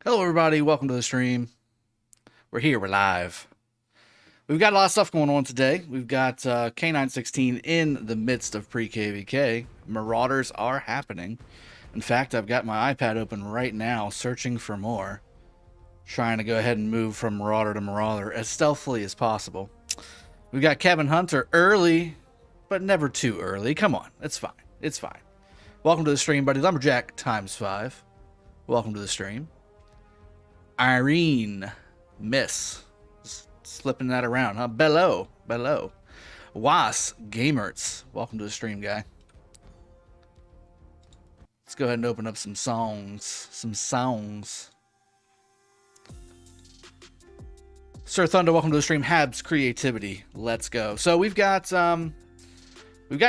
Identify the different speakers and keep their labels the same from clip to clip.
Speaker 1: Hello everybody, welcome to the stream. We're here, we're live. We've got a lot of stuff going on today. We've got K916 in the midst of pre-KvK. Marauders are happening. In fact, I've got my iPad open right now, searching for more. Trying to go ahead and move from Marauder to Marauder as stealthily as possible. We've got Kevin Hunter early, but never too early. Come on, it's fine, it's fine. Welcome to the stream, buddy. Lumberjack ×5. Welcome to the stream. Irene, Miss, just slipping that around, huh? Bello. Was Gamerts, welcome to the stream, guy. Let's go ahead and open up some songs. Sir Thunder, welcome to the stream. Habs Creativity, let's go. So we've got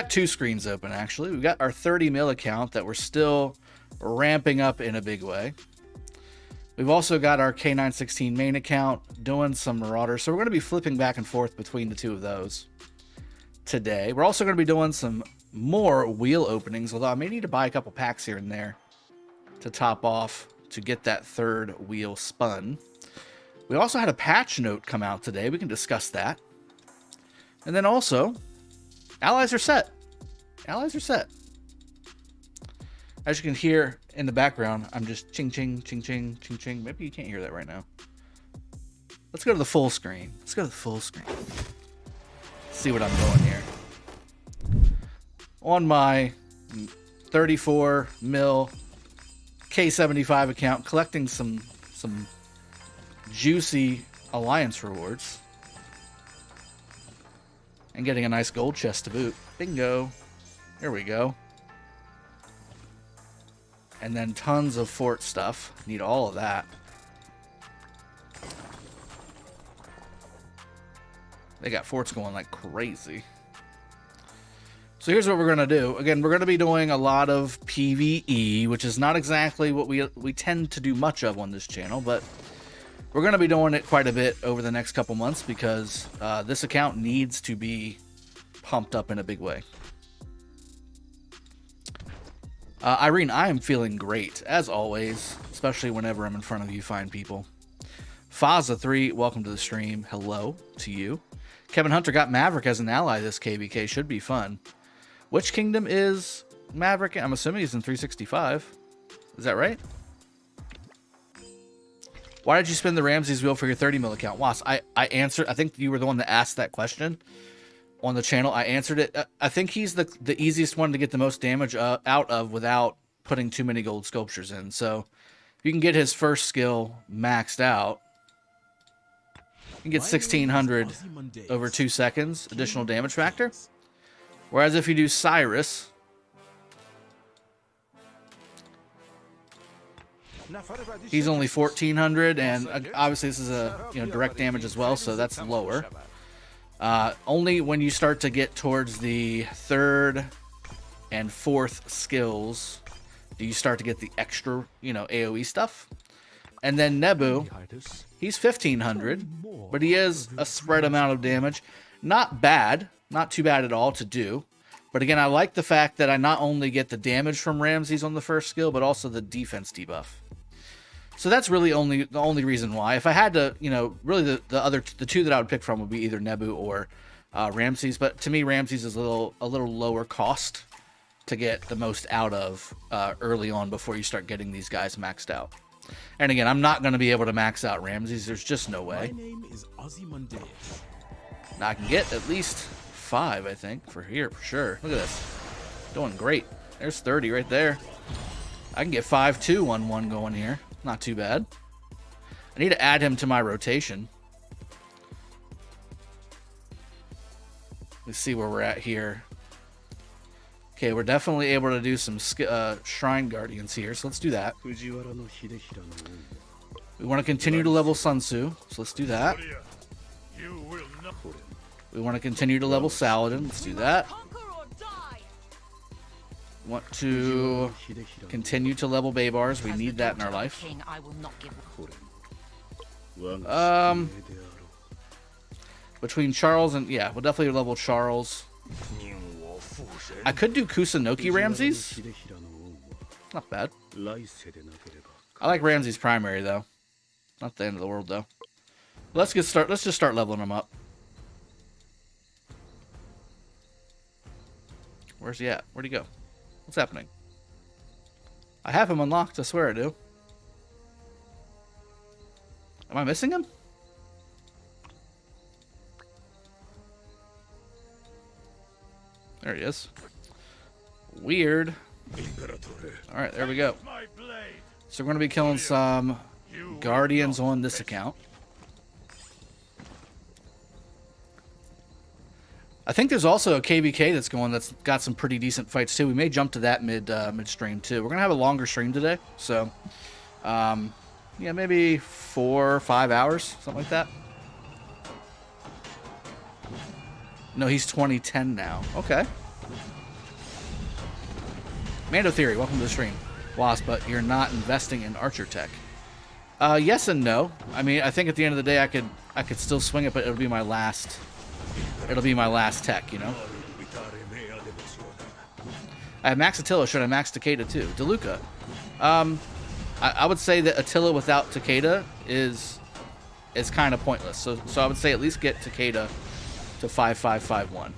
Speaker 1: two screens open actually. We've got our 30 mil account that we're still ramping up in a big way. We've also got our K916 main account doing some Marauders. So we're going to be flipping back and forth between the two of those today. We're also going to be doing some more wheel openings, although I may need to buy a couple packs here and there to top off to get that third wheel spun. We also had a patch note come out today. We can discuss that. And then also, allies are set. Allies are set. As you can hear in the background, I'm just ching ching ching ching ching ching. Maybe you can't hear that right now. Let's go to the full screen. Let's go to the full screen. See what I'm doing here. On my 34 mil K75 account, collecting some juicy alliance rewards. And getting a nice gold chest to boot. Bingo. Here we go. And then tons of fort stuff. Need all of that. They got forts going like crazy. So here's what we're going to do. Again, we're going to be doing a lot of PvE, which is not exactly what we tend to do much of on this channel, but we're going to be doing it quite a bit over the next couple months because this account needs to be pumped up in a big way. Irene, I am feeling great, as always, especially whenever I'm in front of you fine people. Faza3, welcome to the stream. Hello to you. Kevin Hunter got Maverick as an ally this KvK. Should be fun. Which kingdom is Maverick? I'm assuming he's in 365. Is that right? Why did you spin the Ramses wheel for your 30 mil account? Was, I answered. I think you were the one that asked that question on the channel. I answered it. I think he's the easiest one to get the most damage out of without putting too many gold sculptures in. So if you can get his first skill maxed out, you can get 1600 over 2 seconds additional damage factor. Whereas if you do Cyrus, he's only 1400, and obviously this is a direct damage as well, so that's lower. Only when you start to get towards the 3rd and 4th skills do you start to get the extra, AoE stuff. And then Nebu, he's 1500, but he is a spread amount of damage. Not bad, not too bad at all to do. But again, I like the fact that I not only get the damage from Ramses on the first skill, but also the defense debuff. So that's really the only reason why. If I had to, really the two that I would pick from would be either Nebu or Ramses. But to me, Ramses is a little lower cost to get the most out of early on before you start getting these guys maxed out. And again, I'm not going to be able to max out Ramses. There's just no way.
Speaker 2: My name is Ozymandias.
Speaker 1: Now I can get at least 5, I think, for here for sure. Look at this, doing great. There's 30 right there. I can get 5 2 on one going here. Not too bad. I need to add him to my rotation. Let's see where we're at here. Okay, we're definitely able to do some Shrine Guardians here, so let's do that. We want to continue to level Sun Tzu, so let's do that. We want to continue to level Saladin, let's do that. Want to continue to level Baybars. We need that in our life. Between Charles and we'll definitely level Charles. I could do Kusunoki Ramses. Not bad. I like Ramsey's primary though. Not the end of the world though. Let's just start leveling him up. Where's he at? Where'd he go? What's happening? I have him unlocked, I swear I do. Am I missing him? There he is. Weird. Alright, there we go. So we're going to be killing some Guardians on this account. I think there's also a KvK that's going that's got some pretty decent fights too. We may jump to that midstream too. We're going to have a longer stream today. So, yeah, maybe 4 or 5 hours, something like that. No, he's 2010 now. Okay. Mando Theory, welcome to the stream. Wasp, but you're not investing in archer tech. Yes and no. I mean, I think at the end of the day, I could still swing it, but it'll be my last. It'll be my last tech, you know. I have Max Attila. Should I max Takeda too? DeLuca. I would say that Attila without Takeda is kind of pointless. So I would say at least get Takeda to 5551.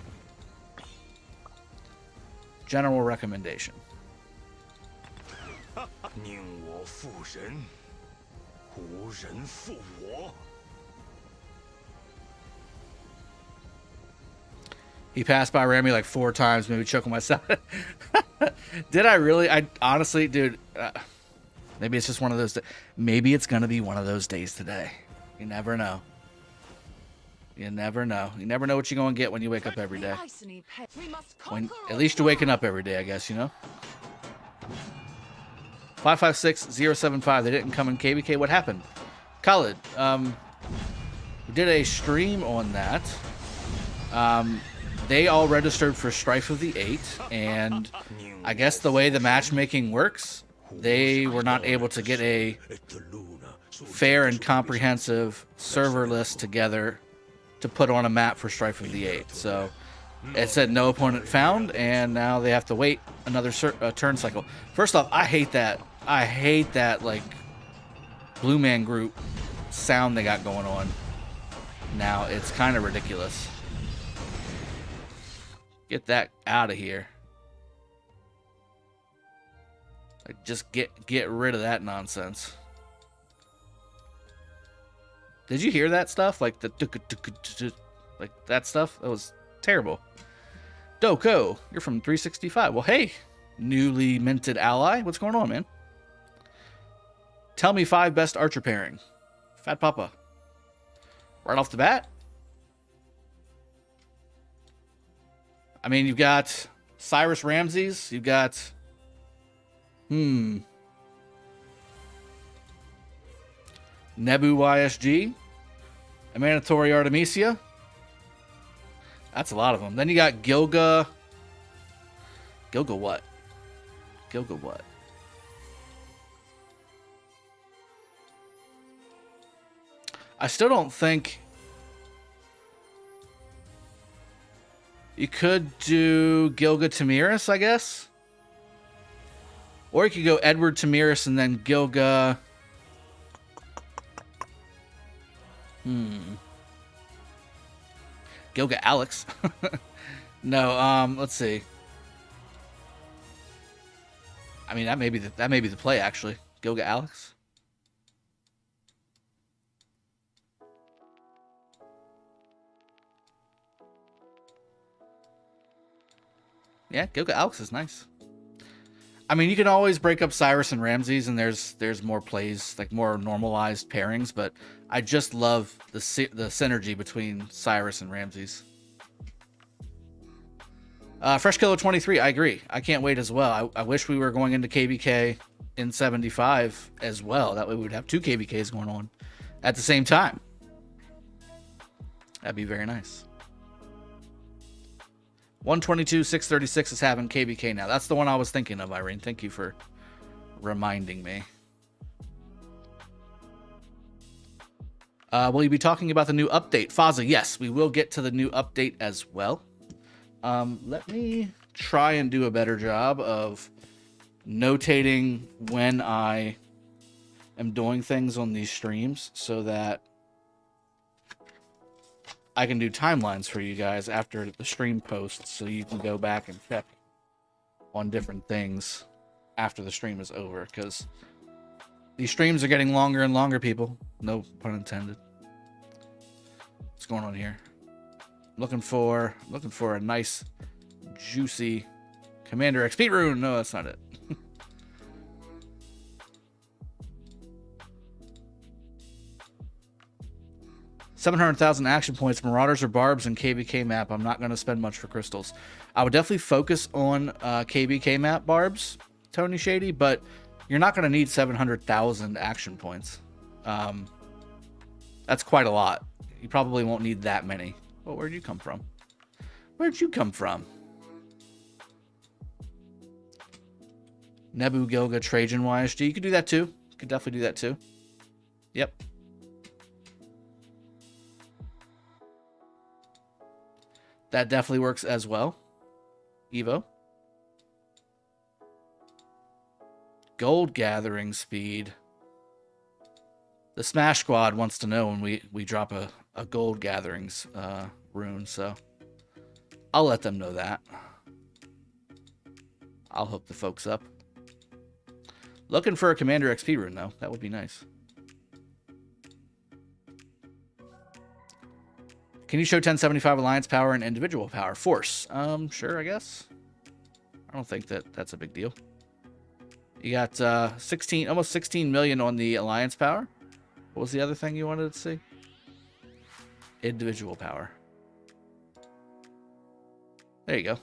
Speaker 1: General recommendation. He passed by Rami like 4 times, maybe choking myself. Did I really? I honestly, dude, maybe it's just one of those. Maybe it's going to be one of those days today. You never know. You never know. You never know what you're going to get when you wake up every day. At least you're waking up every day, I guess, you know? 556075. They didn't come in KvK. What happened? Khalid, we did a stream on that. They all registered for Strife of the 8, and I guess the way the matchmaking works, they were not able to get a fair and comprehensive server list together to put on a map for Strife of the 8. So it said no opponent found, and now they have to wait another turn cycle. First off, I hate that. I hate that, like, Blue Man Group sound they got going on now. It's kind of ridiculous. Get that out of here. Like, just get rid of that nonsense. Did you hear that stuff? Like the like that stuff? That was terrible. Doko, you're from 365. Well, hey, newly minted ally. What's going on, man? Tell me 5 best archer pairing. Fat Papa. Right off the bat. I mean, you've got Cyrus Ramses. You've got... Nebu YSG. Amanatori Artemisia. That's a lot of them. Then you got Gilga. Gilga what? Gilga what? I still don't think... You could do Gilga Tamiris, I guess. Or you could go Edward Tamiris and then Gilga... Gilga Alex. No, let's see. I mean, that may be the play, actually. Gilga Alex. Yeah, Gilga Alex is nice. I mean, you can always break up Cyrus and Ramses, and there's more plays, like more normalized pairings, but I just love the synergy between Cyrus and Ramses. Fresh Killer 23, I agree. I can't wait as well. I wish we were going into KvK in 75 as well. That way we would have 2 KvKs going on at the same time. That'd be very nice. 122,636 is having KvK now. That's the one I was thinking of, Irene. Thank you for reminding me. Will you be talking about the new update? Faza, yes, we will get to the new update as well. Let me try and do a better job of notating when I am doing things on these streams so that I can do timelines for you guys after the stream posts, so you can go back and check on different things after the stream is over, because these streams are getting longer and longer, people. No pun intended. What's going on here? Looking for a nice, juicy Commander XP rune. No, that's not it. 700,000 action points, Marauders or Barbs, and KvK map. I'm not going to spend much for crystals. I would definitely focus on KvK map Barbs, Tony Shady, but you're not going to need 700,000 action points. That's quite a lot. You probably won't need that many. Well, where'd you come from? Where'd you come from? Nebu, Gilga, Trajan, YSG. You could do that too. You could definitely do that too. Yep. That definitely works as well. Evo. Gold gathering speed. The Smash Squad wants to know when we drop a gold gatherings rune, so I'll let them know that. I'll hook the folks up. Looking for a Commander XP rune, though. That would be nice. Can you show 1075 Alliance power and individual power? Force. Sure, I guess. I don't think that's a big deal. You got almost 16 million on the Alliance power. What was the other thing you wanted to see? Individual power. There you go.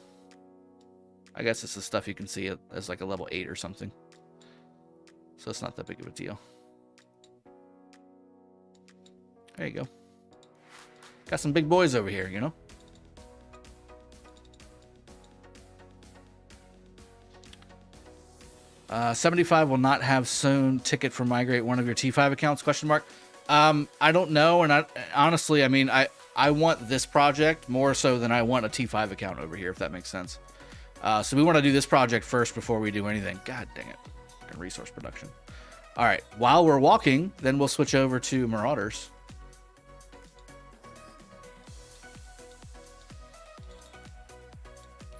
Speaker 1: I guess it's the stuff you can see as like a level 8 or something. So it's not that big of a deal. There you go. Got some big boys over here, you know? $75 will not have soon. Ticket for migrate one of your T5 accounts, question mark. I don't know, and honestly, I mean, I want this project more so than I want a T5 account over here, if that makes sense. So we want to do this project first before we do anything. God dang it. Resource production. All right, while we're walking, then we'll switch over to Marauders.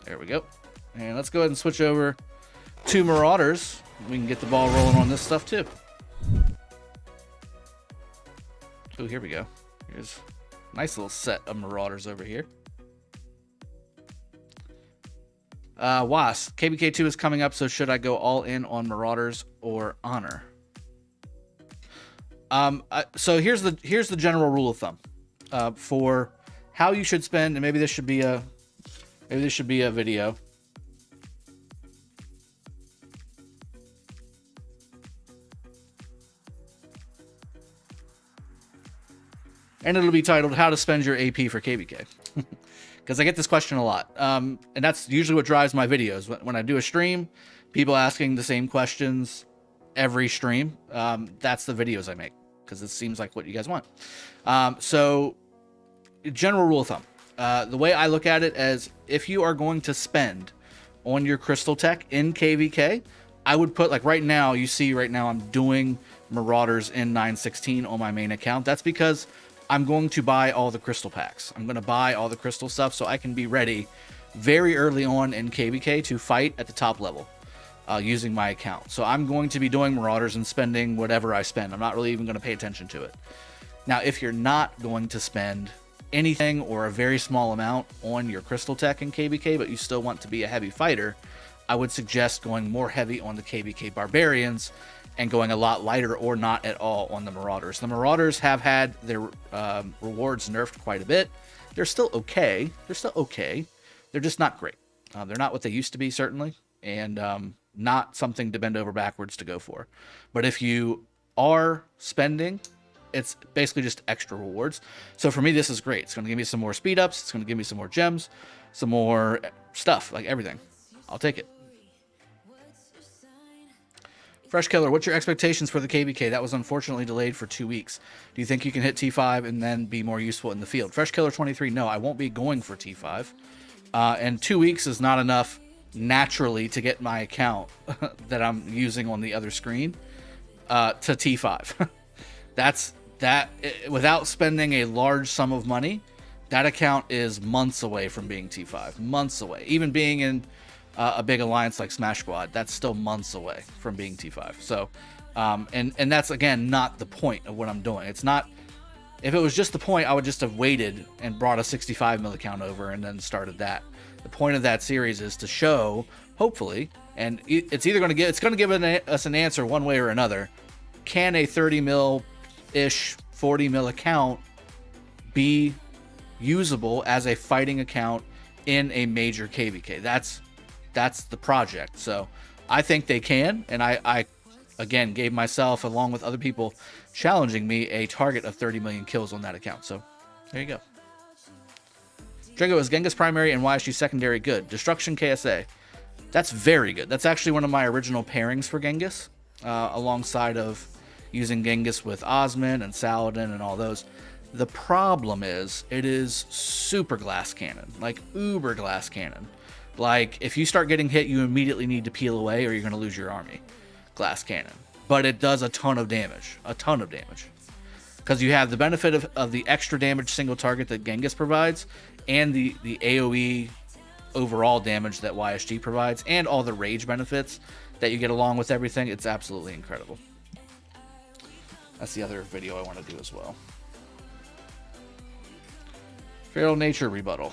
Speaker 1: There we go. And let's go ahead and switch over to Marauders. We can get the ball rolling on this stuff too. Oh, here we go. Here's a nice little set of Marauders over here. Wasp, KvK2 is coming up, so should I go all in on Marauders or Honor? So here's the general rule of thumb for how you should spend, and maybe this should be a video. And it'll be titled "How to Spend Your AP for KvK." Because I get this question a lot. And that's usually what drives my videos. When I do a stream, people asking the same questions every stream. That's the videos I make, because it seems like what you guys want. So, general rule of thumb. The way I look at it is, if you are going to spend on your crystal tech in KvK, I would put, like right now, you see right now I'm doing Marauders in 916 on my main account. That's because I'm going to buy all the crystal packs. I'm going to buy all the crystal stuff so I can be ready very early on in KvK to fight at the top level using my account. So I'm going to be doing Marauders and spending whatever I spend. I'm not really even going to pay attention to it. Now, if you're not going to spend anything or a very small amount on your crystal tech in KvK, but you still want to be a heavy fighter, I would suggest going more heavy on the KvK Barbarians and going a lot lighter or not at all on the Marauders. The Marauders have had their rewards nerfed quite a bit. They're still okay. They're just not great. They're not what they used to be, certainly, and not something to bend over backwards to go for. But if you are spending, it's basically just extra rewards. So for me, this is great. It's going to give me some more speed ups. It's going to give me some more gems, some more stuff, like everything. I'll take it. Fresh Killer, what's your expectations for the KvK? That was unfortunately delayed for 2 weeks. Do you think you can hit T5 and then be more useful in the field? Fresh Killer 23, no, I won't be going for T5. And 2 weeks is not enough naturally to get my account that I'm using on the other screen to T5. Without spending a large sum of money, that account is months away from being T5. Months away. Even being in a big alliance like Smash Squad, that's still months away from being T5. So, and that's, again, not the point of what I'm doing. It's not... If it was just the point, I would just have waited and brought a 65 mil account over and then started that. The point of that series is to show, hopefully, and it's either going to give us an answer one way or another. Can a 30 mil-ish, 40 mil account be usable as a fighting account in a major KvK? That's the project. So I think they can, and I again gave myself, along with other people challenging me, a target of 30 million kills on that account. So there you go. Drago, is Genghis primary and YSG secondary good? Destruction KSA. That's very good. That's actually one of my original pairings for Genghis, alongside of using Genghis with Osman and Saladin and all those. The problem is it is super glass cannon, like uber glass cannon. Like, if you start getting hit, you immediately need to peel away or you're going to lose your army. Glass cannon. But it does a ton of damage. A ton of damage. Because you have the benefit of the extra damage single target that Genghis provides, and the AoE overall damage that YSG provides, and all the rage benefits that you get along with everything. It's absolutely incredible. That's the other video I want to do as well. Feral Nature rebuttal.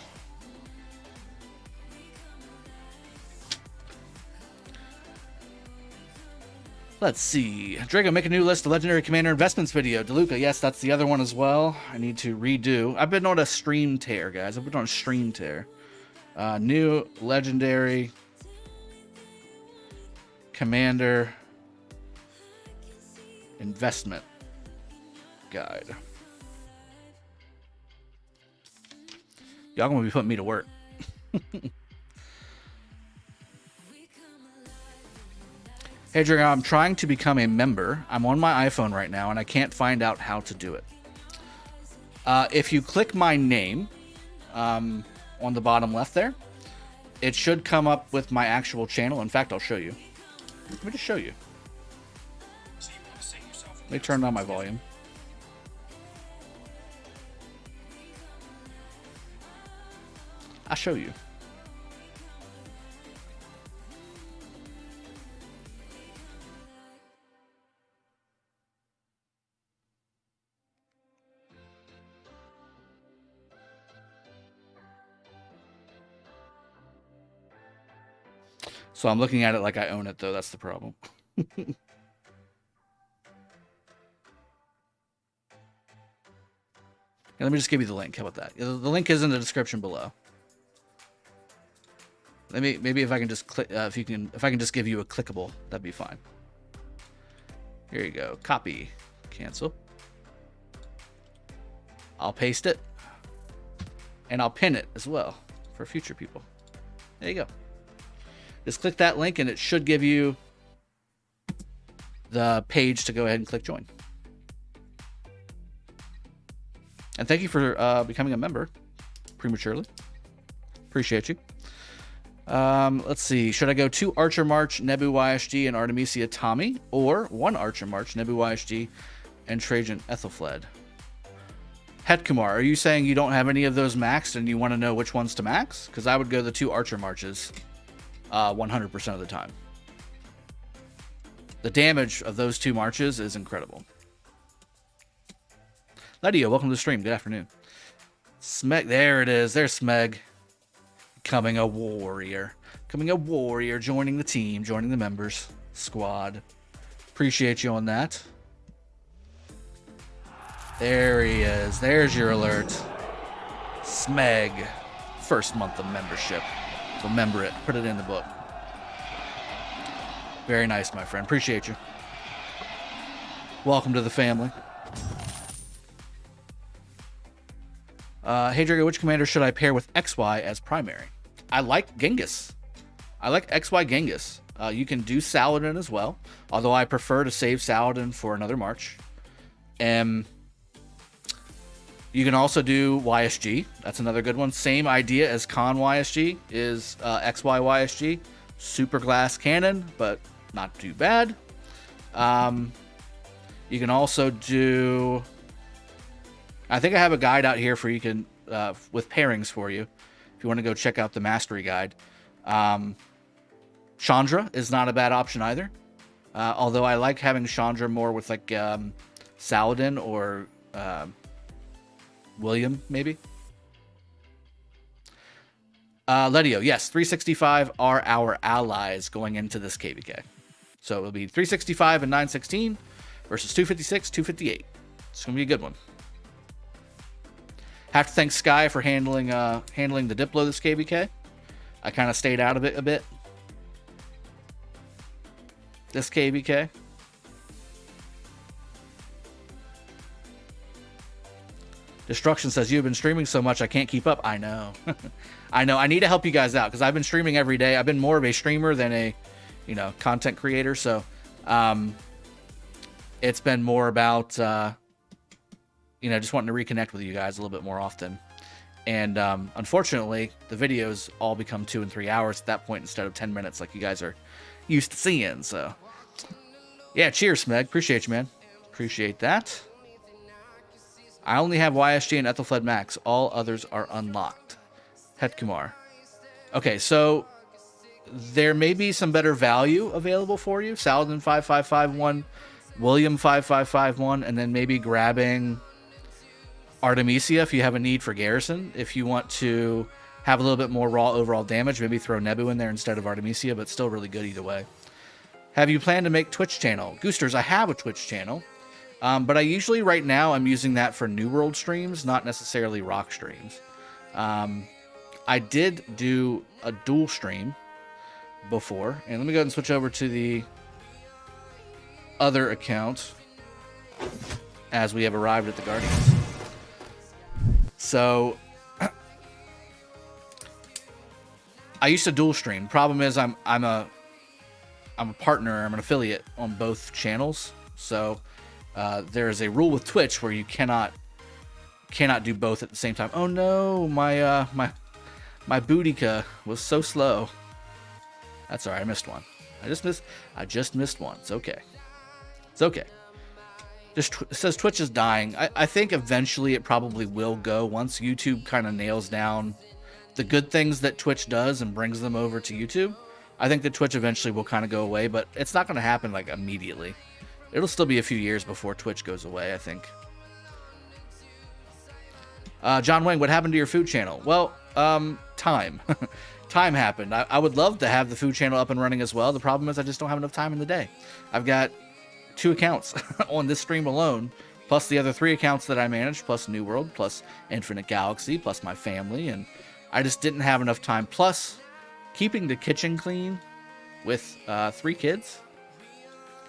Speaker 1: Let's see. Drago, make a new list of Legendary Commander investments video. DeLuca, yes, that's the other one as well. I need to redo. I've been on a stream tear, guys. I've been on a stream tear. New Legendary Commander investment guide. Y'all gonna be putting me to work. Hey, Drago, I'm trying to become a member. I'm on my iPhone right now, and I can't find out how to do it. If you click my name on the bottom left there, it should come up with my actual channel. In fact, I'll show you. Let me just show you. Let me turn down my volume. I'll show you. So I'm looking at it like I own it, though. That's the problem. And let me just give you the link. How about that? The link is in the description below. Maybe if I can just click, if I can just give you a clickable, that'd be fine. Here you go. Copy. Cancel. I'll paste it. And I'll pin it as well for future people. There you go. Just click that link and it should give you the page to go ahead and click join. And thank you for becoming a member prematurely. Appreciate you. Let's see. Should I go 2 Archer March, Nebu YSG, and Artemisia Tommy, or 1 Archer March, Nebu YSG, and Trajan Ethelfled? Hetkumar, are you saying you don't have any of those maxed and you want to know which ones to max? Because I would go the 2 Archer Marches 100% of the time. The damage of those 2 marches is incredible. Lydia, welcome to the stream. Good afternoon. Smeg, there it is. There's Smeg. Becoming a warrior. Becoming a warrior, joining the team, joining the members squad. Appreciate you on that. There he is. There's your alert. Smeg. First month of membership. Remember it. Put it in the book. Very nice, my friend. Appreciate you. Welcome to the family. Hey, Drago, which commander should I pair with XY as primary? I like Genghis. I like XY Genghis. You can do Saladin as well, although I prefer to save Saladin for another March. You can also do YSG. That's another good one. Same idea as Khan YSG is XY YSG. Super glass cannon, but not too bad. You can also do... I think I have a guide out here for you can with pairings for you. If you want to go check out the mastery guide. Chandra is not a bad option either. Although I like having Chandra more with like Saladin or William, maybe. Ledio, yes, 365 are our allies going into this KvK. So it'll be 365 and 916 versus 256, 258. It's going to be a good one. Have to thank Sky for handling the Diplo this KvK. I kind of stayed out of it a bit. This KvK. Destruction says, you've been streaming so much I can't keep up. I know. I know. I need to help you guys out because I've been streaming every day. I've been more of a streamer than a, content creator. So it's been more about, just wanting to reconnect with you guys a little bit more often. And unfortunately, the videos all become 2 and 3 hours at that point instead of 10 minutes like you guys are used to seeing. So, yeah, cheers, Smeg. Appreciate you, man. Appreciate that. I only have YSG and Ethelfled Max. All others are unlocked. Hetkumar. Okay, so there may be some better value available for you. Saladin 5551, William 5551, and then maybe grabbing Artemisia if you have a need for Garrison. If you want to have a little bit more raw overall damage, maybe throw Nebu in there instead of Artemisia, but still really good either way. Have you planned to make Twitch channel? Goosters, I have a Twitch channel. But I usually, right now, I'm using that for New World streams, not necessarily Rock streams. I did do a dual stream before. And let me go ahead and switch over to the other account as we have arrived at the Guardians. So, I used to dual stream. Problem is, I'm a partner, I'm an affiliate on both channels. So... there is a rule with Twitch where you cannot do both at the same time. Oh no, my Boudica was so slow. That's alright, I missed one. I just missed one. It's okay. It's okay. It says Twitch is dying. I think eventually it probably will go once YouTube kind of nails down the good things that Twitch does and brings them over to YouTube. I think that Twitch eventually will kind of go away, but it's not going to happen like immediately. It'll still be a few years before Twitch goes away, I think. John Wayne, what happened to your food channel? Well, time. Time happened. I would love to have the food channel up and running as well. The problem is I just don't have enough time in the day. I've got 2 accounts on this stream alone, plus the other 3 accounts that I manage, plus New World, plus Infinite Galaxy, plus my family, and I just didn't have enough time. Plus, keeping the kitchen clean with 3 kids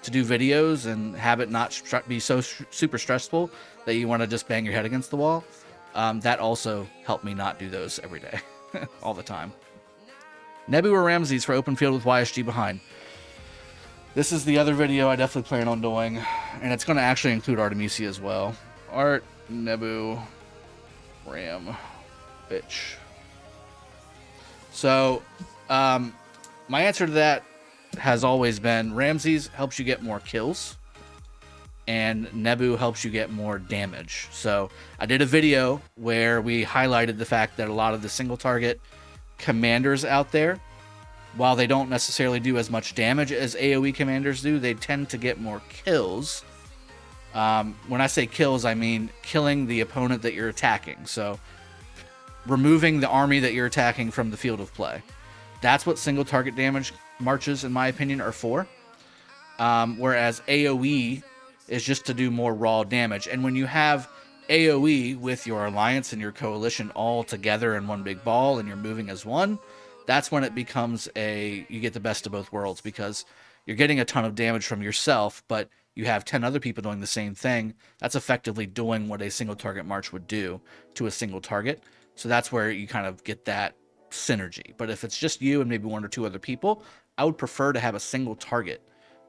Speaker 1: to do videos and have it not be so super stressful that you want to just bang your head against the wall. That also helped me not do those every day, all the time. Nebu or Ramses for open field with YSG behind. This is the other video I definitely plan on doing, and it's going to actually include Artemisia as well. Art, Nebu, Ram, bitch. So, my answer to that has always been Ramses helps you get more kills and Nebu helps you get more damage. So I did a video where we highlighted the fact that a lot of the single target commanders out there, while they don't necessarily do as much damage as AoE commanders do, they tend to get more kills. When I say kills, I mean killing the opponent that you're attacking. So removing the army that you're attacking from the field of play. That's what single target damage marches, in my opinion, are for. Whereas AoE is just to do more raw damage. And when you have AoE with your alliance and your coalition all together in one big ball and you're moving as one, that's when it becomes you get the best of both worlds, because you're getting a ton of damage from yourself, but you have 10 other people doing the same thing. That's effectively doing what a single target march would do to a single target. So that's where you kind of get that synergy. But if it's just you and maybe 1 or 2 other people, I would prefer to have a single target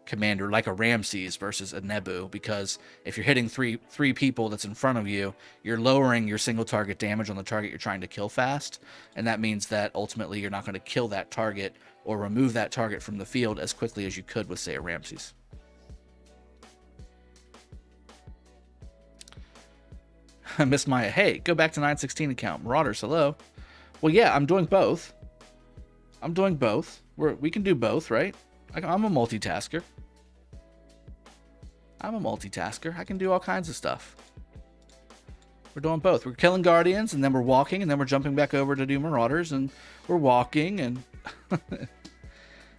Speaker 1: commander like a Ramses versus a Nebu, because if you're hitting three people that's in front of you, you're lowering your single target damage on the target you're trying to kill fast, and that means that ultimately you're not going to kill that target or remove that target from the field as quickly as you could with, say, a Ramses. Miss Maya, hey, go back to 916 account. Marauders, hello. Well, yeah, I'm doing both. I'm doing both. We can do both, right? I'm a multitasker. I'm a multitasker. I can do all kinds of stuff. We're doing both. We're killing Guardians, and then we're walking, and then we're jumping back over to do Marauders, and we're walking, and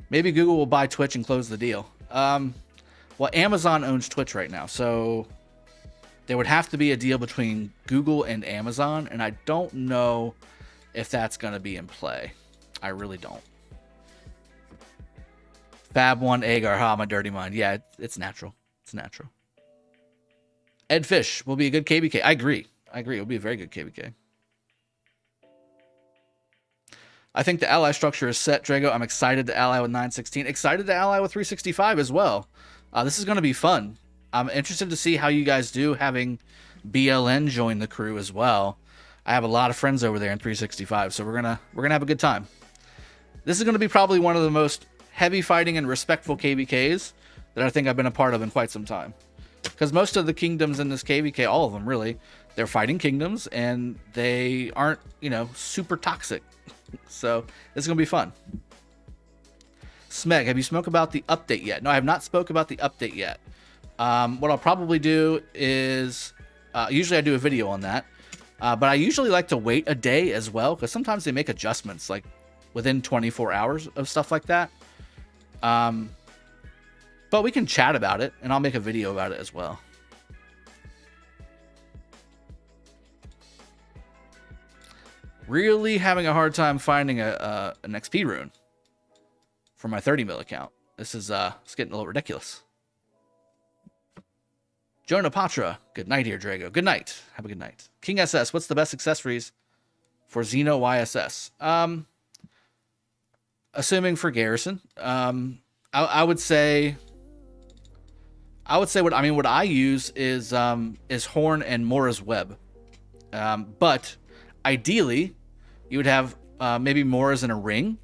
Speaker 1: maybe Google will buy Twitch and close the deal. Well, Amazon owns Twitch right now, so there would have to be a deal between Google and Amazon, and I don't know if that's going to be in play. I really don't. Fab1 Agar, ha, my dirty mind. Yeah, it's natural. It's natural. Ed Fish will be a good KvK. I agree. It'll be a very good KvK. I think the ally structure is set, Drago. I'm excited to ally with 916. Excited to ally with 365 as well. This is going to be fun. I'm interested to see how you guys do having BLN join the crew as well. I have a lot of friends over there in 365, so we're gonna have a good time. This is gonna be probably one of the most heavy fighting and respectful KvKs that I think I've been a part of in quite some time. Because most of the kingdoms in this KvK, all of them really, they're fighting kingdoms and they aren't, you know, super toxic. So it's gonna be fun. Smeg, have you spoke about the update yet? No, I have not spoke about the update yet. What I'll probably do is, usually I do a video on that. But I usually like to wait a day as well, because sometimes they make adjustments like within 24 hours of stuff like that. But we can chat about it, and I'll make a video about it as well. Really having a hard time finding an XP rune for my 30 mil account. This is it's getting a little ridiculous. Jonah Patra, good night here, Drago. Good night. Have a good night. King SS, what's the best accessories for Xeno YSS? Assuming for Garrison, I would say what I use is Horn and Mora's Web. But ideally, you would have maybe Mora's in a ring,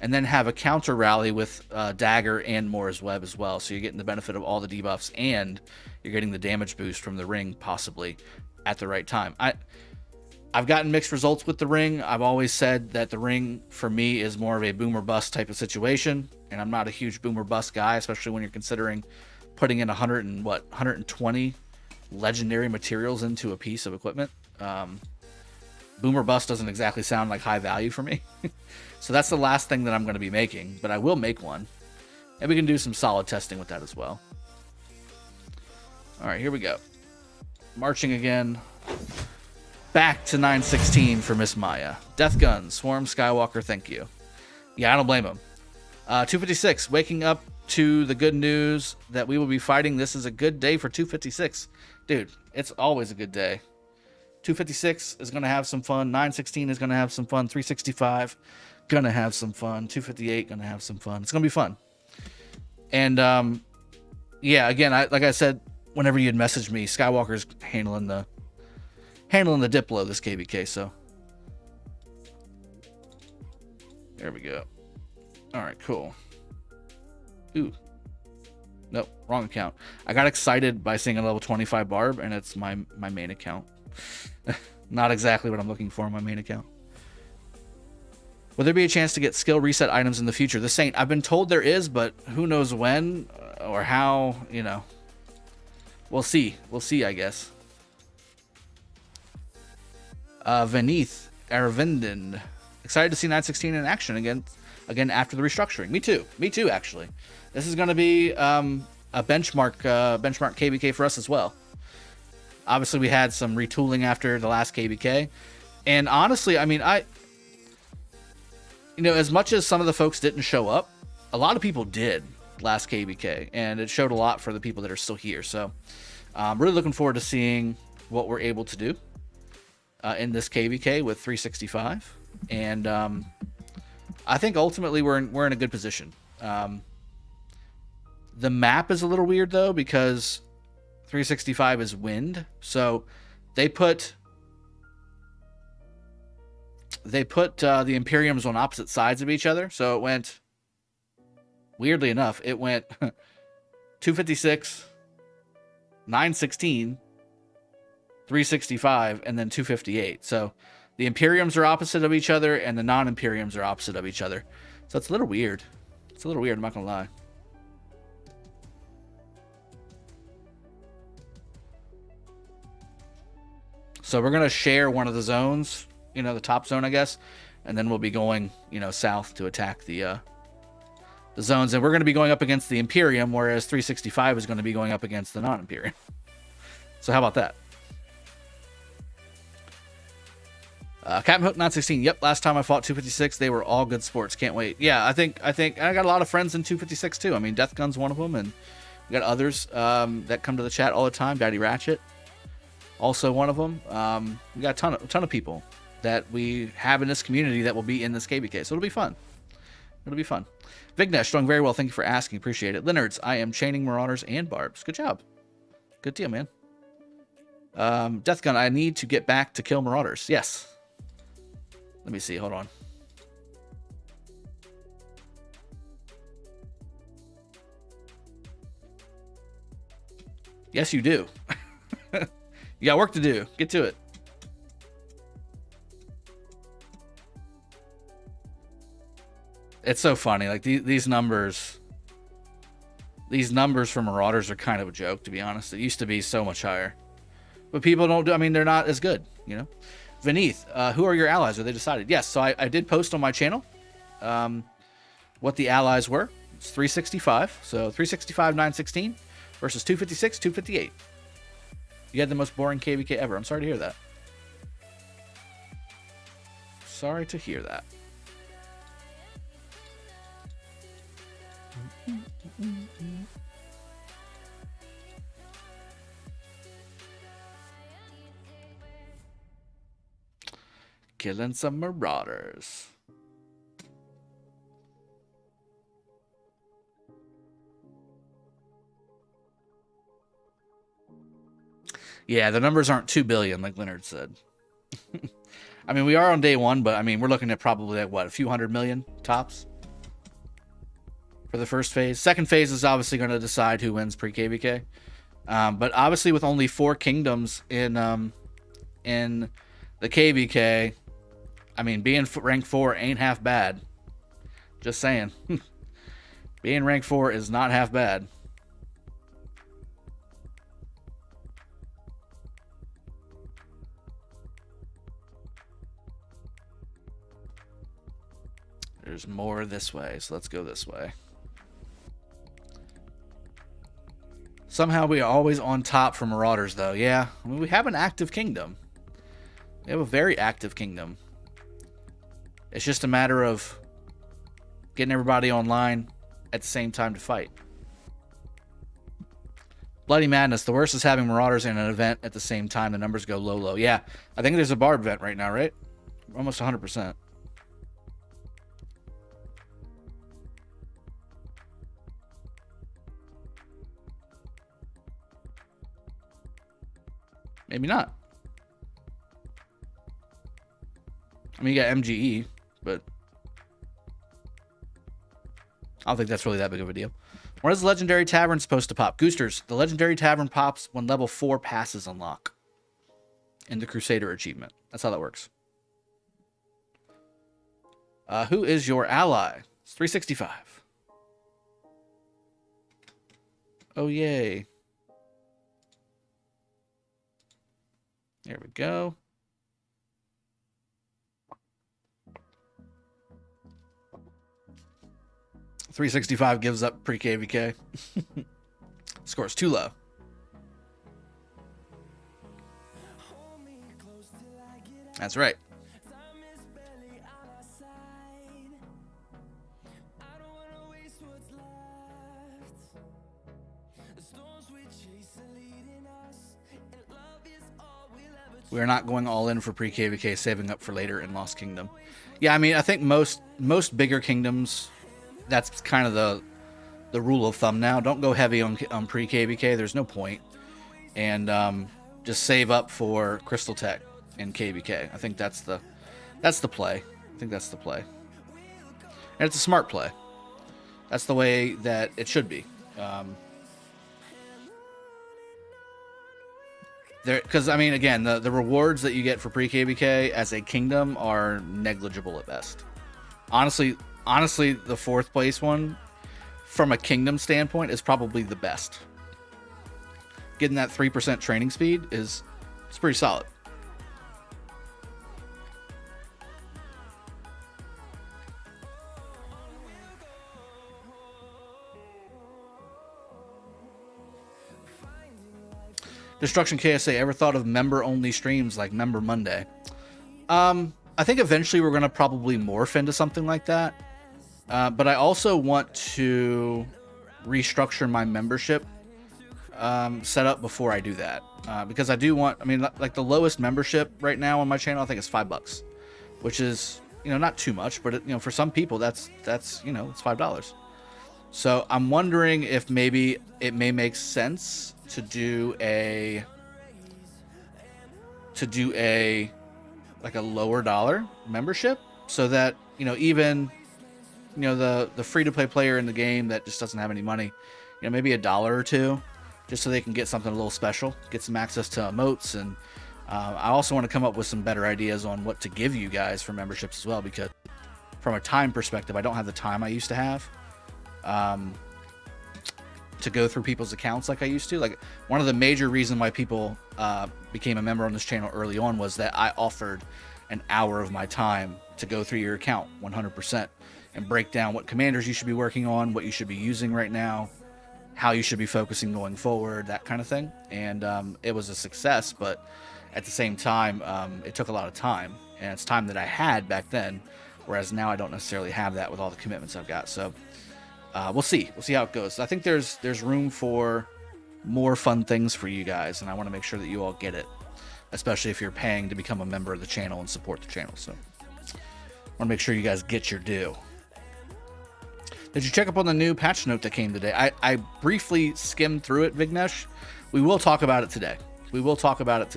Speaker 1: and then have a counter rally with Dagger and Mora's Web as well. So you're getting the benefit of all the debuffs, and you're getting the damage boost from the ring possibly at the right time. I've gotten mixed results with the ring. I've always said that the ring for me is more of a boomer bust type of situation, and I'm not a huge boomer bust guy, especially when you're considering putting in 120 legendary materials into a piece of equipment. Boomer bust doesn't exactly sound like high value for me. So that's the last thing that I'm going to be making, but I will make one, and we can do some solid testing with that as well. All right, here we go. Marching again. Back to 916 for Miss Maya. Death Gun, Swarm Skywalker, thank you. Yeah, I don't blame him. 256, waking up to the good news that we will be fighting. This is a good day for 256. Dude, it's always a good day. 256 is going to have some fun. 916 is going to have some fun. 365, going to have some fun. 258, going to have some fun. It's going to be fun. And, yeah, again, like I said, whenever you'd message me, Skywalker's handling the Diplo this KvK, so there we go. All right, cool. Ooh, nope, wrong account. I got excited by seeing a level 25 barb, and it's my main account. Not exactly what I'm looking for in my main account. Will there be a chance to get skill reset items in the future? The Saint, I've been told there is, but who knows when or how, you know. We'll see, I guess. Venith Aravindan, excited to see 916 in action again after the restructuring. Me too, actually. This is going to be a benchmark KvK for us as well. Obviously, we had some retooling after the last KvK, and honestly, I mean, as much as some of the folks didn't show up, a lot of people did last KvK, and it showed a lot for the people that are still here. So, I'm really looking forward to seeing what we're able to do in this KvK with 365, and I think ultimately we're in a good position. The map is a little weird though, because 365 is wind, so they put the Imperiums on opposite sides of each other. So it went, weirdly enough, it went 256, 916, 365, and then 258. So the Imperiums are opposite of each other, and the non-Imperiums are opposite of each other. So it's a little weird. It's a little weird, I'm not going to lie. So we're going to share one of the zones, you know, the top zone, I guess. And then we'll be going, you know, south to attack the zones. And we're going to be going up against the Imperium, whereas 365 is going to be going up against the non-Imperium. So how about that? K916. Yep, last time I fought 256, they were all good sports. Can't wait. Yeah, I think I got a lot of friends in 256 too. I mean, Death Gun's one of them, and we got others that come to the chat all the time. Daddy Ratchet, also one of them. We got a ton of people that we have in this community that will be in this Kbks. So it'll be fun. It'll be fun. Vignesh, doing very well. Thank you for asking. Appreciate it. Leonards, I am chaining Marauders and Barbs. Good job. Good deal, man. Death Gun, I need to get back to kill Marauders. Yes. Let me see. Hold on. Yes, you do. You got work to do. Get to it. It's so funny. Like these numbers for Marauders are kind of a joke, to be honest. It used to be so much higher. But people don't do, I mean, they're not as good, you know? Vineeth, who are your allies? Are they decided? Yes, so I did post on my channel what the allies were. It's 365. So 365, 916 versus 256, 258. You had the most boring KvK ever. I'm sorry to hear that. Sorry to hear that. Killing some Marauders. Yeah, the numbers aren't 2 billion, like Leonard said. I mean, we are on day one, but I mean, we're looking at probably like, what, a few 100 million tops for the first phase. Second phase is obviously going to decide who wins pre-KvK. But obviously, with only 4 kingdoms in the KvK, I mean, being rank 4 ain't half bad. Just saying. Being rank 4 is not half bad. There's more this way, so let's go this way. Somehow we are always on top for Marauders, though. Yeah, I mean, we have an active kingdom. We have a very active kingdom. It's just a matter of getting everybody online at the same time to fight. Bloody Madness. The worst is having Marauders in an event at the same time. The numbers go low. Yeah, I think there's a Barb event right now, right? Almost 100%. Maybe not. I mean, you got MGE, but I don't think that's really that big of a deal. When is the Legendary Tavern supposed to pop? Goosters, the Legendary Tavern pops when level 4 passes unlock in the Crusader achievement. That's how that works. Who is your ally? It's 365. Oh, yay. There we go. .365 gives up pre-KvK. Score's too low. That's right. We're not going all in for pre-KvK, saving up for later in Lost Kingdom. Yeah, I mean, I think most bigger kingdoms, that's kind of the rule of thumb now. Don't go heavy on pre-KvK. There's no point. And just save up for Crystal Tech and KvK. I think that's the play. I think that's the play. And it's a smart play. That's the way that it should be. There, because I mean, again, the rewards that you get for pre-KvK as a kingdom are negligible at best. Honestly, the 4th place one, from a kingdom standpoint, is probably the best. Getting that 3% training speed it's pretty solid. Destruction KSA, ever thought of member-only streams like Member Monday? I think eventually we're going to probably morph into something like that. But I also want to restructure my membership setup before I do that. Because I do want, I mean, like the lowest membership right now on my channel, I think is $5, which is, you know, not too much, but you know, for some people that's, you know, it's $5. So I'm wondering if maybe it may make sense to do a like a lower dollar membership, so that, you know, even, you know, the free-to-play player in the game that just doesn't have any money, you know, maybe $1 or $2, just so they can get something a little special, get some access to emotes. And I also want to come up with some better ideas on what to give you guys for memberships as well, because from a time perspective, I don't have the time I used to have to go through people's accounts like I used to. Like, one of the major reasons why people became a member on this channel early on was that I offered an hour of my time to go through your account 100% and break down what commanders you should be working on, what you should be using right now, how you should be focusing going forward, that kind of thing. And it was a success, but at the same time, it took a lot of time, and it's time that I had back then, whereas now I don't necessarily have that with all the commitments I've got. So we'll see how it goes. I think there's room for more fun things for you guys, and I want to make sure that you all get it, especially if you're paying to become a member of the channel and support the channel. So I want to make sure you guys get your due. Did you check up on the new patch note that came today? I briefly skimmed through it, Vignesh. We will talk about it today. We'll talk about it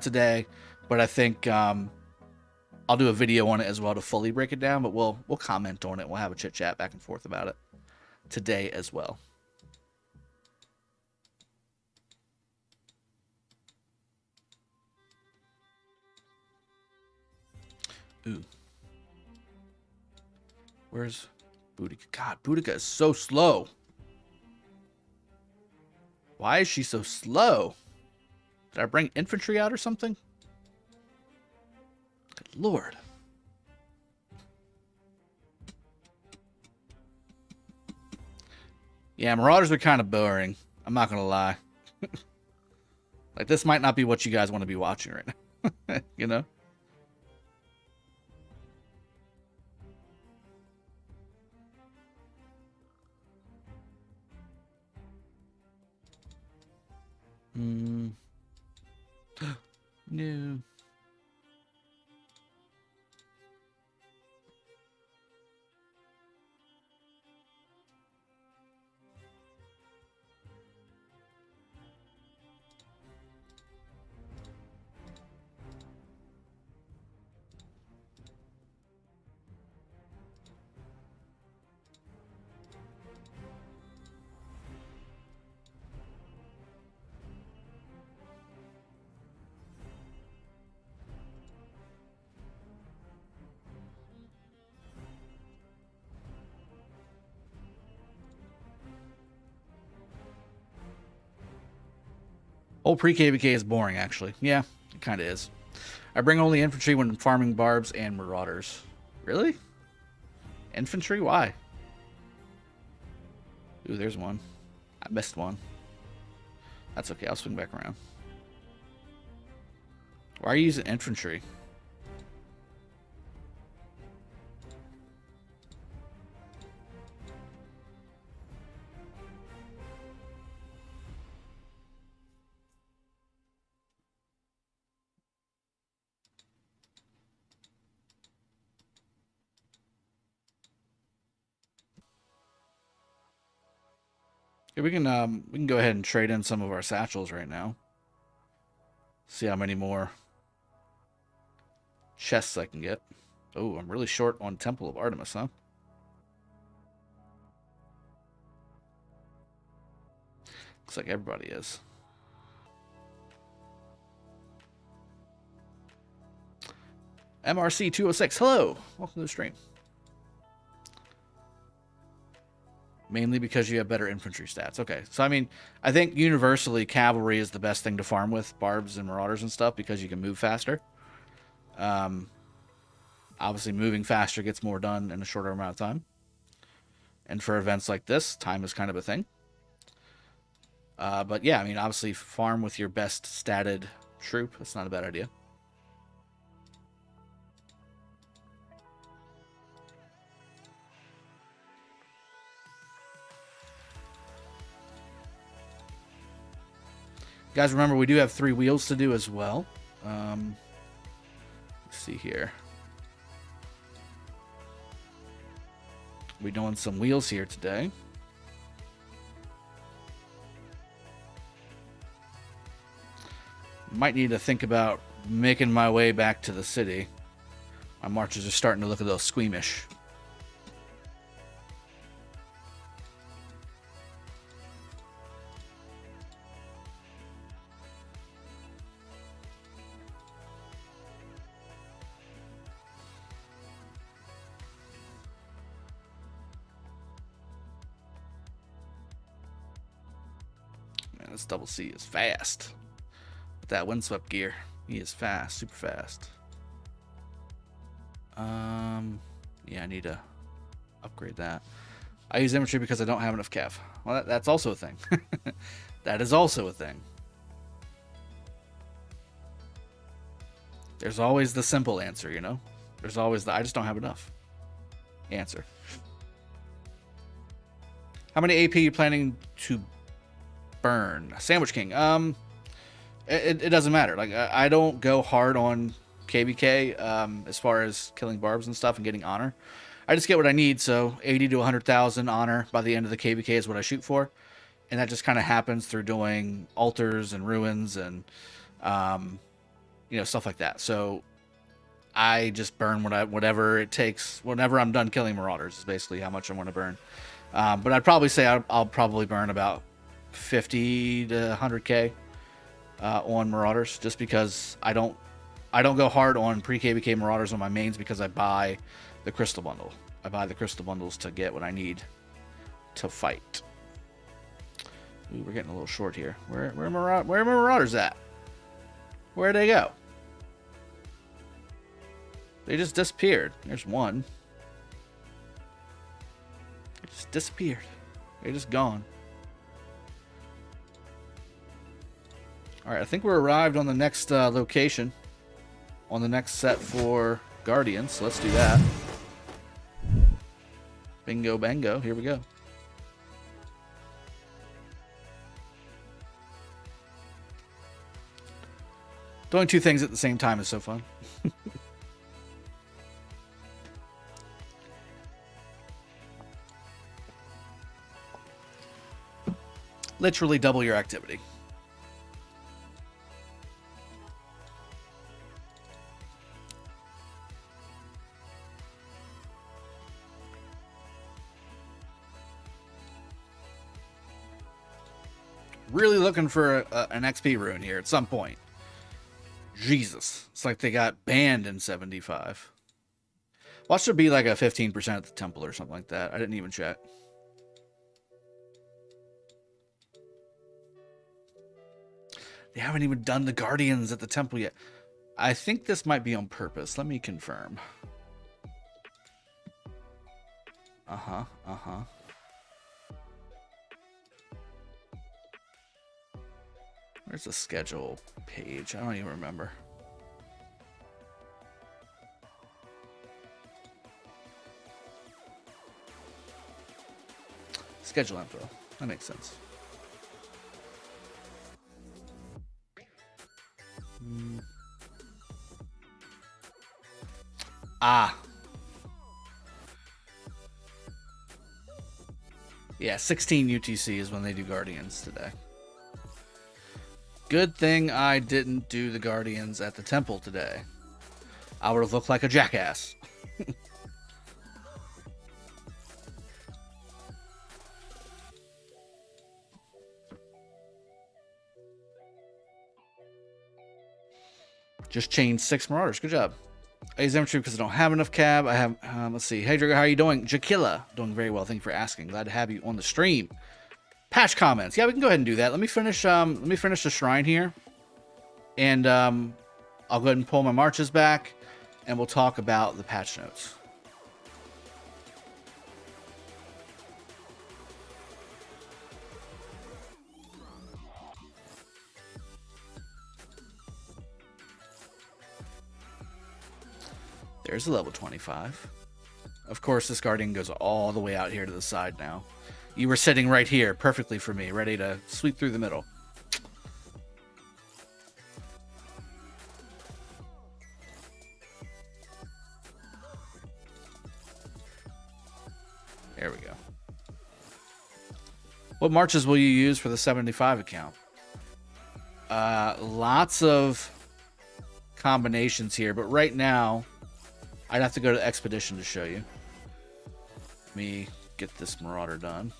Speaker 1: today, but I think I'll do a video on it as well to fully break it down, but we'll comment on it. We'll have a chit chat back and forth about it today as well. Ooh. Where's Boudica? God, Boudica is so slow. Why is she so slow? Did I bring infantry out or something? Good Lord. Yeah, Marauders are kind of boring. I'm not going to lie. Like, this might not be what you guys want to be watching right now. You know? No. Old pre-KvK is boring, actually. Yeah, it kind of is. I bring only infantry when farming barbs and marauders. Really? Infantry? Why? Ooh, there's one. I missed one. That's okay, I'll swing back around. Why are you using infantry? Yeah, we can go ahead and trade in some of our satchels right now. See how many more chests I can get. Oh, I'm really short on Temple of Artemis, huh? Looks like everybody is. MRC 206, hello. Welcome to the stream. Mainly because you have better infantry stats. Okay, so I mean, I think universally cavalry is the best thing to farm with, barbs and marauders and stuff, because you can move faster. Obviously, moving faster gets more done in a shorter amount of time. And for events like this, time is kind of a thing. But yeah, I mean, obviously, farm with your best statted troop. That's not a bad idea. Guys, remember, we do have 3 wheels to do as well. Let's see here. We're doing some wheels here today. Might need to think about making my way back to the city. My marches are starting to look a little squeamish. This double C is fast. With that windswept gear, he is fast, super fast. Yeah, I need to upgrade that. I use infantry because I don't have enough cav. Well, that's also a thing. That is also a thing. There's always the simple answer, you know? There's always the I just don't have enough answer. How many AP are you planning to burn? Sandwich King. It doesn't matter. Like, I don't go hard on KvK as far as killing barbs and stuff and getting honor. I just get what I need. So 80 to 100,000 honor by the end of the KvK is what I shoot for, and that just kind of happens through doing altars and ruins and you know, stuff like that. So I just burn whatever it takes. Whenever I'm done killing marauders is basically how much I want to burn. But I'd probably say I'll probably burn about 50 to 100k on marauders, just because I don't go hard on pre-KvK marauders on my mains, because I buy the crystal bundle. I buy the crystal bundles to get what I need to fight. Ooh, we're getting a little short here. Where are my marauders at? Where'd they go? They just disappeared. There's one. They just disappeared. They're just gone. Alright, I think we're arrived on the next location. On the next set for Guardians. So let's do that. Bingo bango. Here we go. Doing 2 things at the same time is so fun. Literally double your activity. Really looking for an XP rune here at some point. Jesus. It's like they got banned in 75. Watch there be like a 15% at the temple or something like that. I didn't even check. They haven't even done the Guardians at the temple yet. I think this might be on purpose. Let me confirm. Uh-huh. Where's the schedule page? I don't even remember. Schedule info. That makes sense. Ah. Yeah, 16 UTC is when they do Guardians today. Good thing I didn't do the Guardians at the temple today. I would have looked like a jackass. Just chained 6 Marauders. Good job. I use infantry because I don't have enough cab. I have, let's see. Hey, Drago, how are you doing? Jaquilla. Doing very well. Thank you for asking. Glad to have you on the stream. Patch comments. Yeah, we can go ahead and do that. Let me finish the shrine here. And I'll go ahead and pull my marches back. And we'll talk about the patch notes. There's a level 25. Of course, this Guardian goes all the way out here to the side now. You were sitting right here perfectly for me, ready to sweep through the middle. There we go. What marches will you use for the 75 account? Lots of combinations here, but right now I'd have to go to Expedition to show you. Let me get this Marauder done.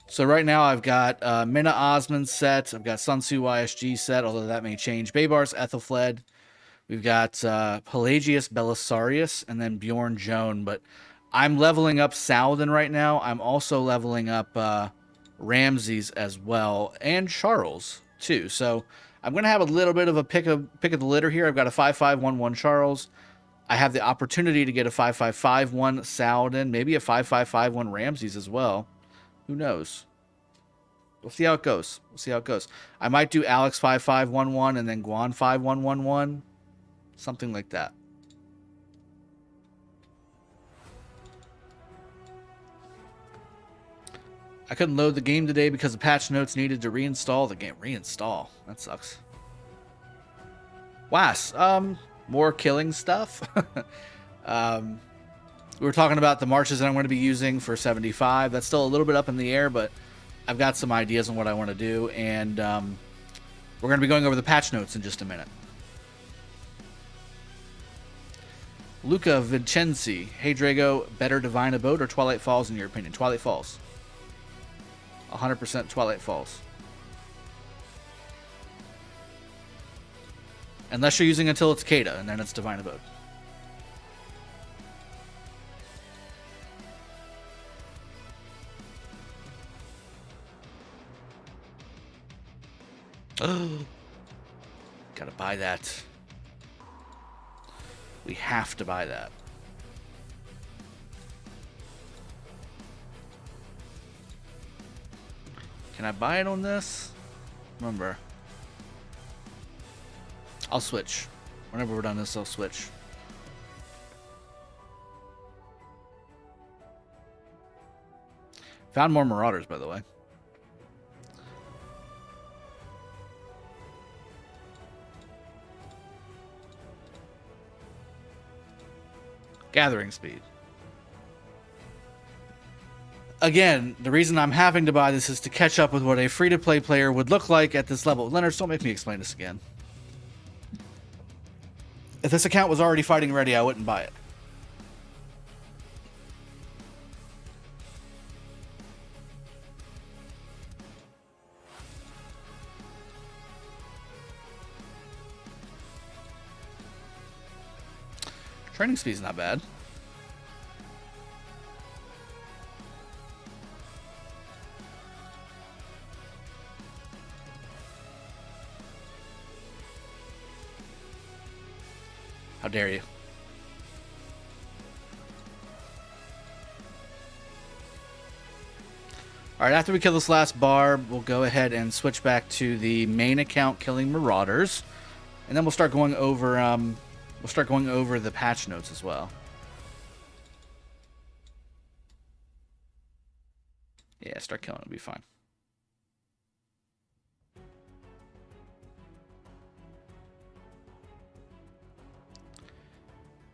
Speaker 1: So right now I've got Minna Osmond set. I've got Sun Tzu YSG set, although that may change. Baybars Ethelfled. We've got Pelagius Belisarius and then Bjorn Joan, but I'm leveling up Saladin right now. I'm also leveling up Ramses as well, and Charles too. So I'm going to have a little bit of a pick of the litter here. I've got a 5511 Charles. I have the opportunity to get a 5551 Saladin, maybe a 5551 Ramses as well. Who knows? We'll see how it goes. We'll see how it goes. I might do Alex 5511 and then Guan 5111. Something like that. I couldn't load the game today because the patch notes needed to reinstall the game. Reinstall? That sucks. Was, more killing stuff. We were talking about the marches that I'm going to be using for 75. That's still a little bit up in the air, but I've got some ideas on what I want to do, and we're going to be going over the patch notes in just a minute. Luca Vincenzi. Hey, Drago, better Divine Abode or Twilight Falls in your opinion? Twilight Falls. 100% Twilight Falls. Unless you're using until it's Kata, and then it's Divine Abode. Oh, gotta buy that. We have to buy that. Can I buy it on this? Remember. I'll switch. Whenever we're done this, I'll switch. Found more Marauders, by the way. Gathering speed. Again, the reason I'm having to buy this is to catch up with what a free-to-play player would look like at this level. Leonard, don't make me explain this again. If this account was already fighting ready, I wouldn't buy it. Training speed's not bad. How dare you? Alright, after we kill this last barb, we'll go ahead and switch back to the main account killing Marauders. And then we'll start going over the patch notes as well. Yeah, start killing, it'll be fine.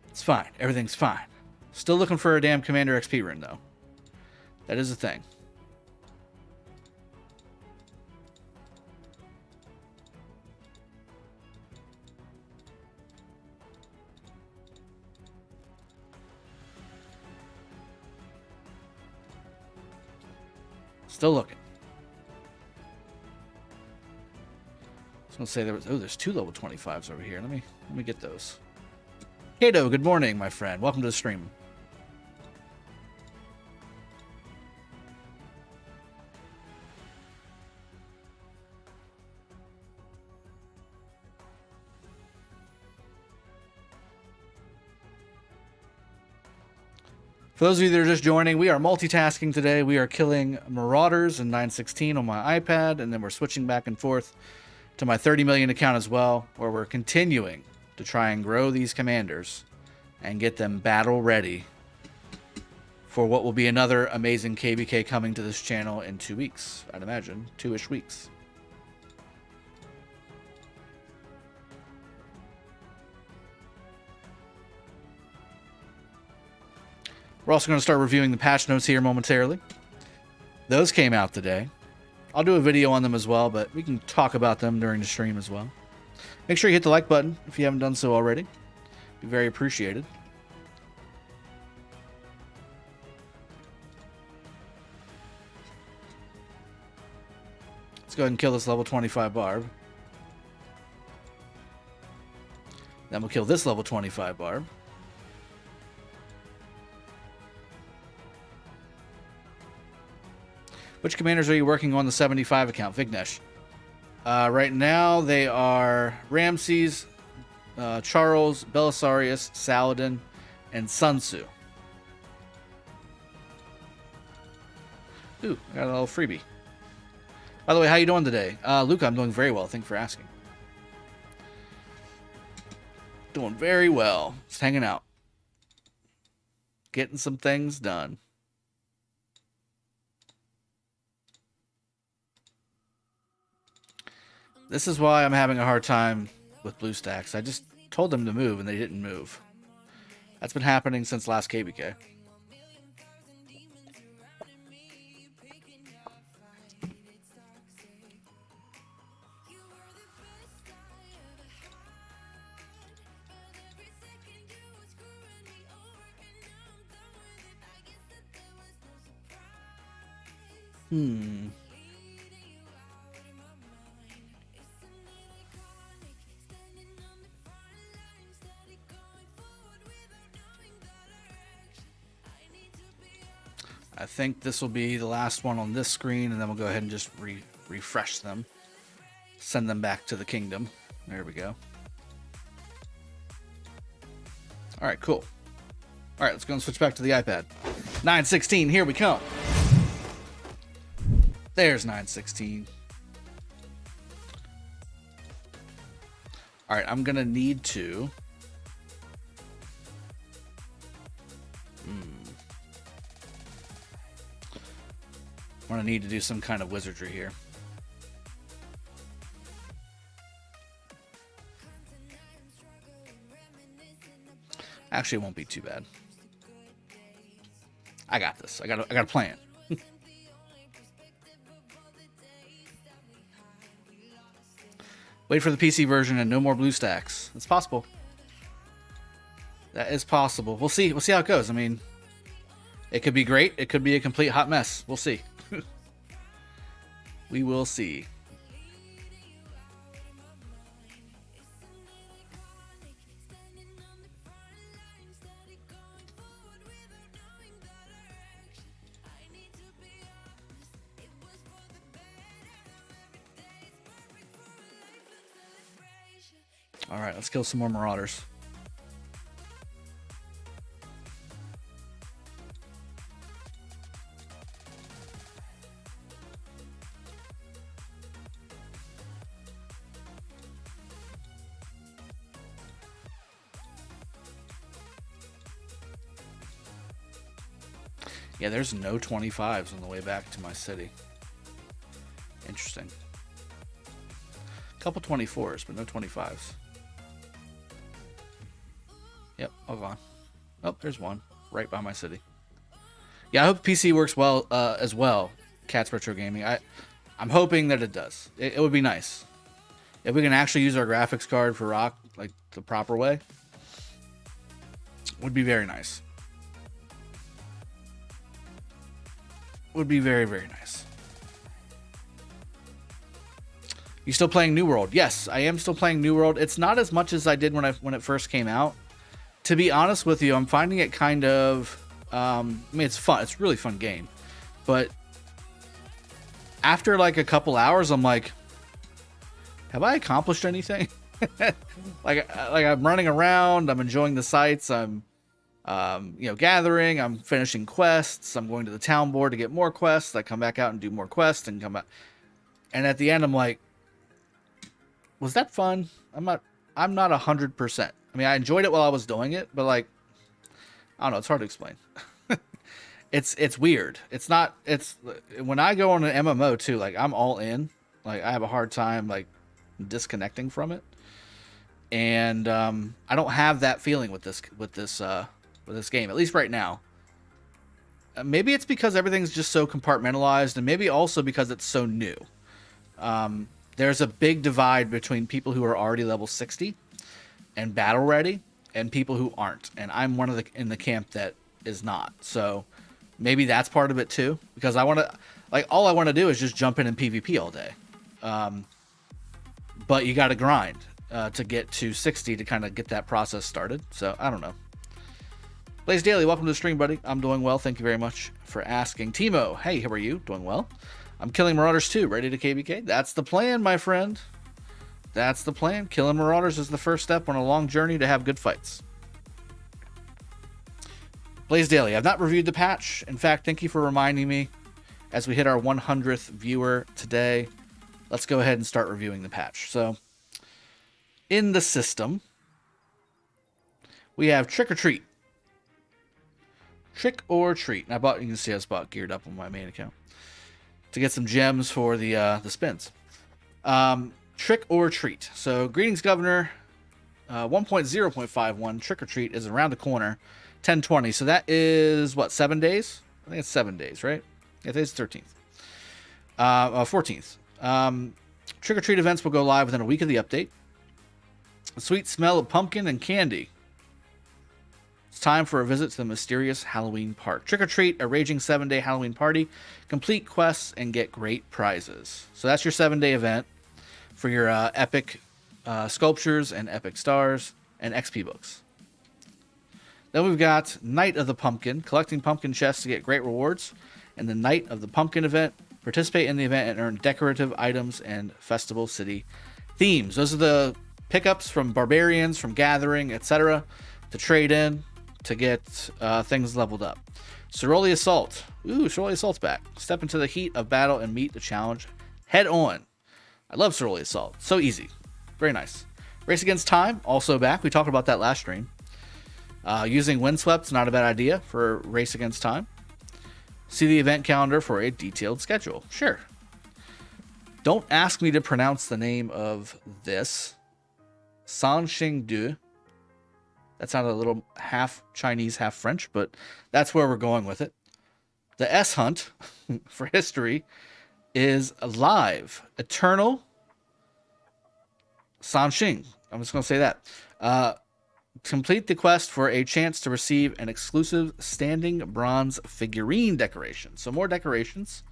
Speaker 1: It's fine. Everything's fine. Still looking for a damn Commander XP rune, though. That is a thing. Still looking. I was gonna say there's 2 level 25s over here. Let me get those. Kato, good morning, my friend. Welcome to the stream. For those of you that are just joining, we are multitasking today. We are killing Marauders in 916 on my iPad, and then we're switching back and forth to my 30 million account as well, where we're continuing to try and grow these commanders and get them battle ready for what will be another amazing KvK coming to this channel in 2 weeks. I'd imagine 2-ish weeks. We're also going to start reviewing the patch notes here momentarily. Those came out today. I'll do a video on them as well, but we can talk about them during the stream as well. Make sure you hit the like button if you haven't done so already. Be very appreciated. Let's go ahead and kill this level 25 barb. Then we'll kill this level 25 barb. Which commanders are you working on the 75 account, Vignesh? Right now, they are Ramses, Charles, Belisarius, Saladin, and Sun Tzu. Ooh, I got a little freebie. By the way, how you doing today? Luca, I'm doing very well. Thanks for asking. Doing very well. Just hanging out. Getting some things done. This is why I'm having a hard time with BlueStacks. I just told them to move and they didn't move. That's been happening since last KvK. I think this will be the last one on this screen, and then we'll go ahead and just refresh them. Send them back to the kingdom. There we go. All right, cool. All right, let's go and switch back to the iPad. 916, here we come. There's 916. All right, I'm going to need to... I'm going to need to do some kind of wizardry here. Actually, it won't be too bad. I got this. I got a plan. Wait for the PC version and no more BlueStacks. It's possible. That is possible. We'll see. We'll see how it goes. I mean, it could be great. It could be a complete hot mess. We'll see. We will see. All right, let's kill some more Marauders. Yeah, there's no 25s on the way back to my city. Interesting. A couple 24s, but no 25s. Yep, all gone. Oh, there's one right by my city. Yeah, I hope PC works well as well. Cats Retro Gaming. I'm hoping that it does. It would be nice if we can actually use our graphics card for Rock like the proper way. Would be very nice. Would be very, very nice. You still playing New World? Yes, I am still playing New World. It's not as much as I did when it first came out. To be honest with you, I'm finding it kind of... I mean, it's fun. It's a really fun game. But after like a couple hours, I'm like, have I accomplished anything? like I'm running around. I'm enjoying the sights. I'm, gathering. I'm finishing quests. I'm going to the town board to get more quests. I come back out and do more quests and come back. And at the end, I'm like, was that fun? I'm not 100%. I mean, I enjoyed it while I was doing it, but like, I don't know. It's hard to explain. It's weird. It's when I go on an MMO too, like I'm all in, like I have a hard time like disconnecting from it. And, I don't have that feeling with this game, at least right now. Maybe it's because everything's just so compartmentalized, and maybe also because it's so new. There's a big divide between people who are already level 60 and battle ready and people who aren't. And I'm one of in the camp that is not. So maybe that's part of it too, because all I want to do is just jump in PvP all day. But you got to grind, to get to 60 to kind of get that process started. So I don't know. Blaze Daily, welcome to the stream, buddy. I'm doing well. Thank you very much for asking. Timo, hey, how are you? Doing well. I'm killing Marauders too. Ready to KvK? That's the plan, my friend. That's the plan. Killing Marauders is the first step on a long journey to have good fights. Blaze Daily, I've not reviewed the patch. In fact, thank you for reminding me. As we hit our 100th viewer today, let's go ahead and start reviewing the patch. So, in the system, we have Trick or Treat. Trick or Treat. And you can see I was about geared up on my main account to get some gems for the spins. Trick or Treat. So, greetings, Governor. 1.0.51. Trick or Treat is around the corner. 10/20. So that is what, 7 days? I think it's 7 days, right? Yeah, today's the 13th. 14th. Trick or Treat events will go live within a week of the update. The sweet smell of pumpkin and candy. It's time for a visit to the mysterious Halloween park. Trick or Treat, a raging 7-day Halloween party. Complete quests and get great prizes. So that's your 7-day event for your epic sculptures and epic stars and XP books. Then we've got Night of the Pumpkin, collecting pumpkin chests to get great rewards. And the Night of the Pumpkin event, participate in the event and earn decorative items and Festival City themes. Those are the pickups from Barbarians, from Gathering, etc. to trade in to get things leveled up. Soroli Assault. Ooh, Soroli Assault's back. Step into the heat of battle and meet the challenge head on. I love Soroli Assault. So easy. Very nice. Race Against Time, also back. We talked about that last stream. Using Windswept, not a bad idea for Race Against Time. See the event calendar for a detailed schedule. Sure. Don't ask me to pronounce the name of this. Sanxingdu. That sounded a little half Chinese, half French, but that's where we're going with it. The S Hunt for history is live. Eternal Sanxing. I'm just going to say that. Complete the quest for a chance to receive an exclusive standing bronze figurine decoration. So more decorations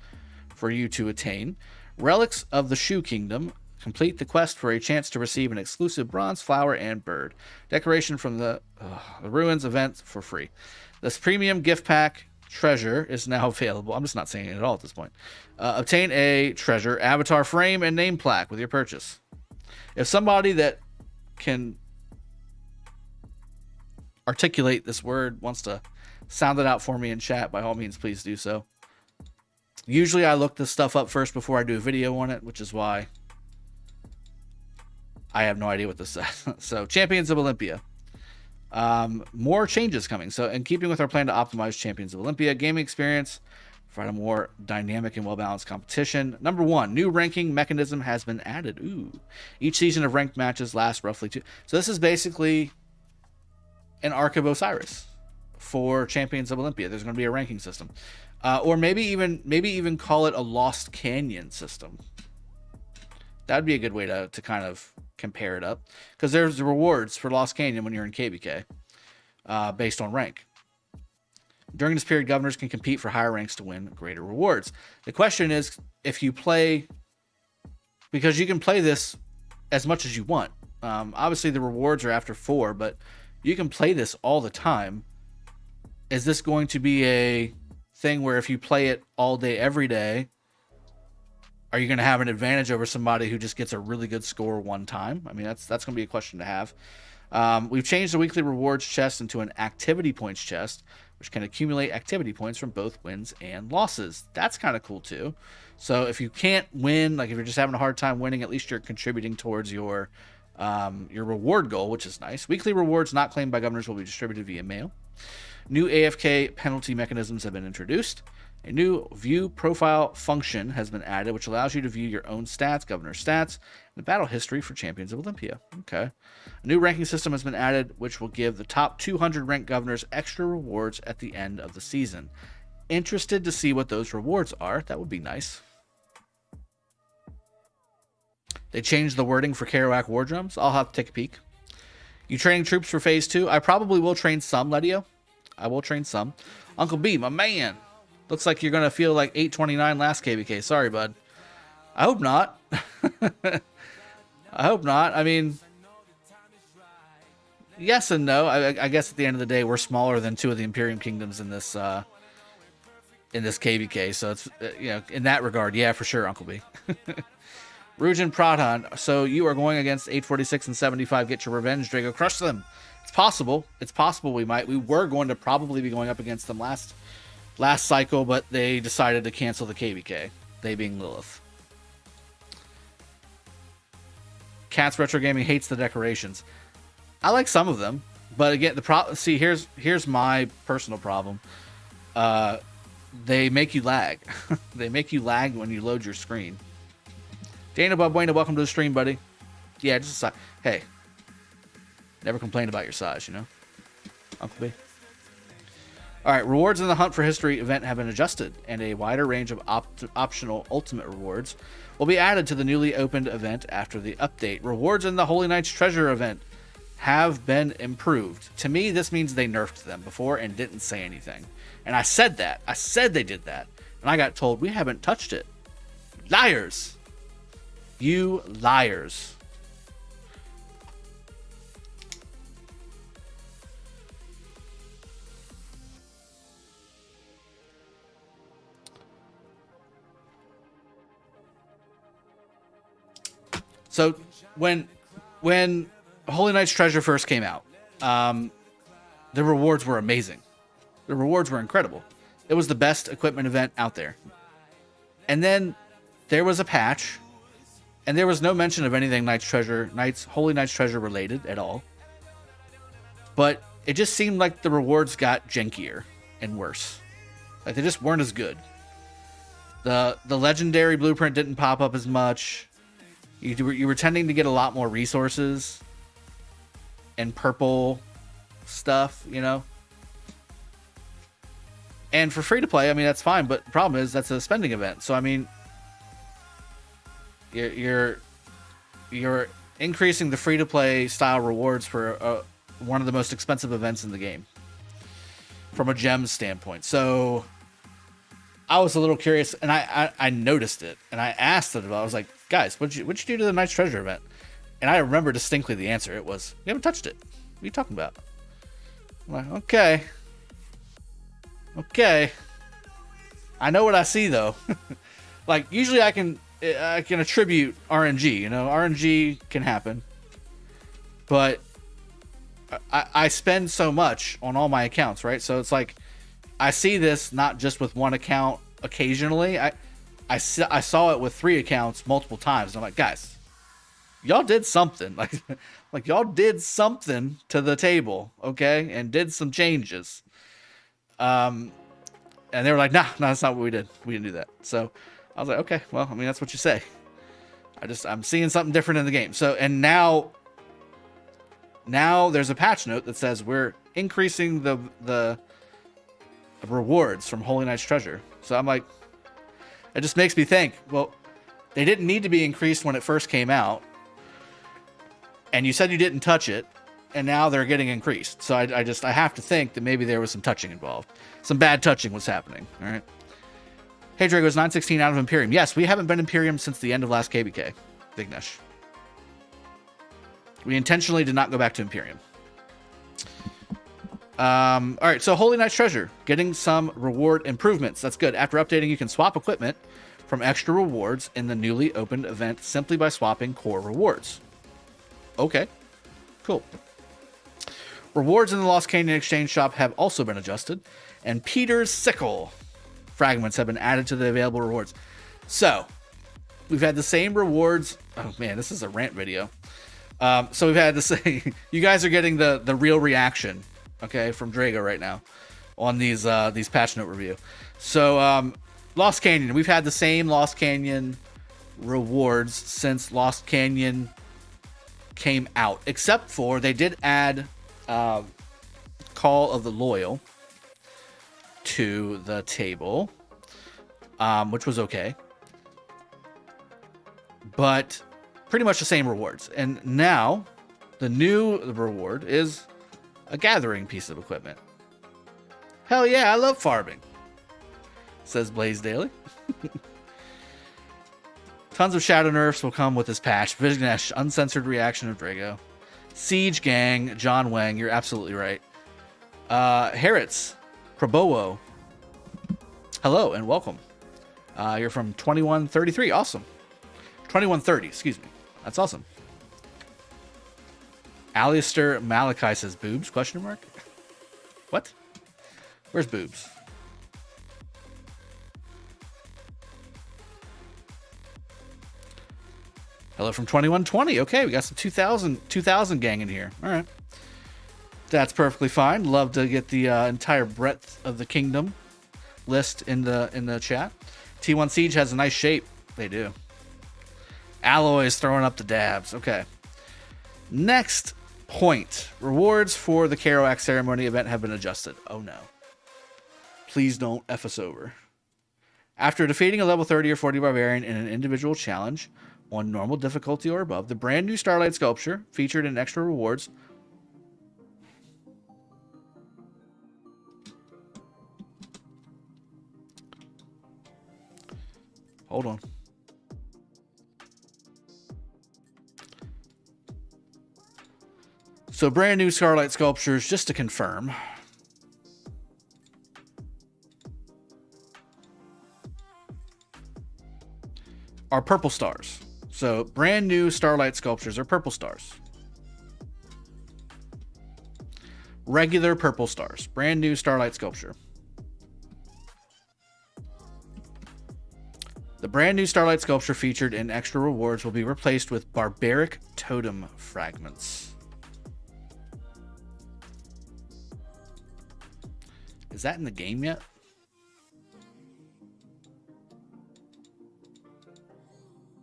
Speaker 1: for you to attain. Relics of the Shoe Kingdom. Complete the quest for a chance to receive an exclusive bronze flower and bird. Decoration from the Ruins event for free. This premium gift pack treasure is now available. I'm just not saying it at all at this point. Obtain a treasure, avatar frame, and name plaque with your purchase. If somebody that can articulate this word wants to sound it out for me in chat, by all means, please do so. Usually I look this stuff up first before I do a video on it, which is why I have no idea what this says. So, Champions of Olympia. More changes coming. So, in keeping with our plan to optimize Champions of Olympia gaming experience, provide a more dynamic and well-balanced competition. Number 1, new ranking mechanism has been added. Ooh. Each season of ranked matches lasts roughly 2. So, this is basically an Ark of Osiris for Champions of Olympia. There's going to be a ranking system. Or maybe even call it a Lost Canyon system. That'd be a good way to kind of compare it up, because there's rewards for Lost Canyon when you're in KvK based on rank. During this period, governors can compete for higher ranks to win greater rewards. The question is, if you play because you can play this as much as you want. Obviously, the rewards are after 4, but you can play this all the time. Is this going to be a thing where if you play it all day, every day, are you going to have an advantage over somebody who just gets a really good score one time? I mean, that's going to be a question to have. We've changed the weekly rewards chest into an activity points chest, which can accumulate activity points from both wins and losses. That's kind of cool too. So if you can't win, like if you're just having a hard time winning, at least you're contributing towards your reward goal, which is nice. Weekly rewards not claimed by governors will be distributed via mail. New AFK penalty mechanisms have been introduced. A new view profile function has been added, which allows you to view your own stats, governor stats, and battle history for Champions of Olympia. Okay. A new ranking system has been added, which will give the top 200 ranked governors extra rewards at the end of the season. Interested to see what those rewards are. That would be nice. They changed the wording for Kbks war drums. I'll have to take a peek. You training troops for phase 2? I probably will train some, Ledio. I will train some. Uncle B, my man. Looks like you're going to feel like 829 last KvK. Sorry, bud. I hope not. I hope not. I mean, yes and no. I guess at the end of the day, we're smaller than 2 of the Imperium Kingdoms in this KvK. So it's, in that regard, yeah, for sure, Uncle B. Rujin Pradhan. So you are going against 846 and 75. Get your revenge, Drago. Crush them. It's possible. It's possible we might. We were going to probably be going up against them last cycle, but they decided to cancel the KvK, they being Lilith. Cats Retro Gaming hates the decorations. I like some of them, but again, here's my personal problem. They make you lag. They make you lag when you load your screen. Dana Buena, welcome to the stream, buddy. Yeah, just a size. Hey, never complain about your size, Uncle B. All right, rewards in the Hunt for History event have been adjusted, and a wider range of optional ultimate rewards will be added to the newly opened event after the update. Rewards in the Holy Knight's Treasure event have been improved. To me, this means they nerfed them before and didn't say anything. And I said that. I said they did that. And I got told, we haven't touched it. Liars. You liars. So when Holy Knight's Treasure first came out, the rewards were amazing. The rewards were incredible. It was the best equipment event out there. And then there was a patch, and there was no mention of anything Holy Knight's Treasure related at all. But it just seemed like the rewards got jankier and worse. Like they just weren't as good. The legendary blueprint didn't pop up as much. You were tending to get a lot more resources and purple stuff, And for free to play, I mean, that's fine, but the problem is that's a spending event. So I mean, you're increasing the free to play style rewards for one of the most expensive events in the game from a gems standpoint. So I was a little curious, and I noticed it, and I asked it about. I was like, guys, what'd you do to the Knight's Treasure event? And I remember distinctly the answer. It was, we haven't touched it. What are you talking about? I'm like, okay. I know what I see though. Like usually I can attribute RNG. RNG can happen, but I spend so much on all my accounts, right? So it's like I see this not just with one account occasionally. I saw it with 3 accounts multiple times. And I'm like, guys, y'all did something. Like y'all did something to the table, okay? And did some changes. And they were like, nah, that's not what we did. We didn't do that. So I was like, okay, well, I mean, that's what you say. I'm seeing something different in the game. So, and now there's a patch note that says we're increasing the rewards from Holy Knight's Treasure. So I'm like, it just makes me think, well, they didn't need to be increased when it first came out. And you said you didn't touch it, and now they're getting increased. So I have to think that maybe there was some touching involved. Some bad touching was happening. All right. Hey, Drago's 916 out of Imperium. Yes, we haven't been Imperium since the end of last KvK. Vignesh. We intentionally did not go back to Imperium. All right, so Holy Knight's Treasure. Getting some reward improvements. That's good. After updating, you can swap equipment from extra rewards in the newly opened event simply by swapping core rewards. Okay, cool. Rewards in the Lost Canyon Exchange Shop have also been adjusted, and Peter's Sickle fragments have been added to the available rewards. So, we've had the same rewards. Oh man, this is a rant video. So we've had the same. You guys are getting the real reaction, okay, from Drago right now on these patch note review. So, Lost Canyon. We've had the same Lost Canyon rewards since Lost Canyon came out, except for they did add Call of the Loyal to the table, which was okay, but pretty much the same rewards. And now the new reward is a gathering piece of equipment. Hell yeah, I love farming, says Blaze Daily. Tons of shadow nerfs will come with this patch. Vignesh, uncensored reaction of Drago. Siege Gang, John Wang, you're absolutely right. Harrots, Probowo, hello and welcome. You're from 2133, awesome. 2130, excuse me. That's awesome. Alistair Malachi says boobs, question mark? What? Where's boobs? Hello from 2120. Okay, we got some 2000 gang in here. All right. That's perfectly fine. Love to get the entire breadth of the kingdom list in the chat. T1 Siege has a nice shape. They do. Alloy is throwing up the dabs. Okay. Next point. Rewards for the Kbks ceremony event have been adjusted. Oh no. Please don't F us over. After defeating a level 30 or 40 barbarian in an individual challenge on normal difficulty or above, the brand new Starlight Sculpture featured in extra rewards hold on. So brand new Starlight Sculptures, just to confirm. Are purple stars. So brand new Starlight Sculptures are purple stars. Regular purple stars. Brand new Starlight Sculpture. The brand new Starlight Sculpture featured in extra rewards will be replaced with Barbaric Totem Fragments. Is that in the game yet?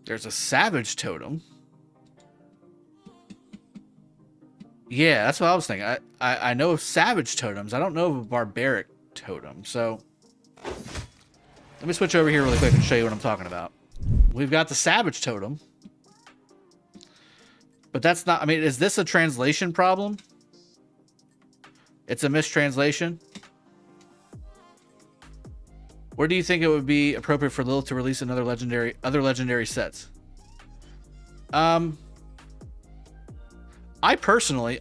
Speaker 1: There's a Savage Totem. Yeah, that's what I was thinking. I know of Savage Totems. I don't know of a Barbaric Totem. So let me switch over here really quick and show you what I'm talking about. We've got the Savage Totem. But that's not... I mean, is this a translation problem? It's a mistranslation? Where do you think it would be appropriate for Lilith to release other legendary sets? I personally,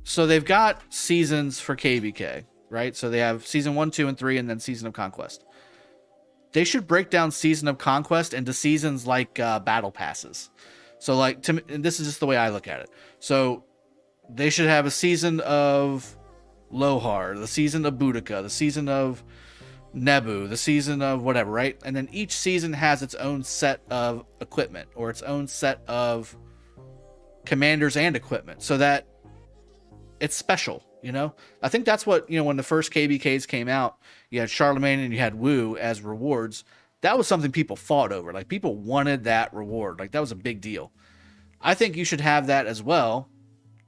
Speaker 1: so they've got seasons for KvK, right? So they have season 1, 2, and 3, and then Season of Conquest. They should break down Season of Conquest into seasons like battle passes. So like, and this is just the way I look at it. So they should have a season of Lohar, the season of Boudica, the season of Nebu, the season of whatever, right? And then each season has its own set of equipment or its own set of commanders and equipment so that it's special, you know? I think that's what, you know, when the first KBKs came out, you had Charlemagne and you had Wu as rewards. That was something people fought over. Like, people wanted that reward. Like, that was a big deal. I think you should have that as well.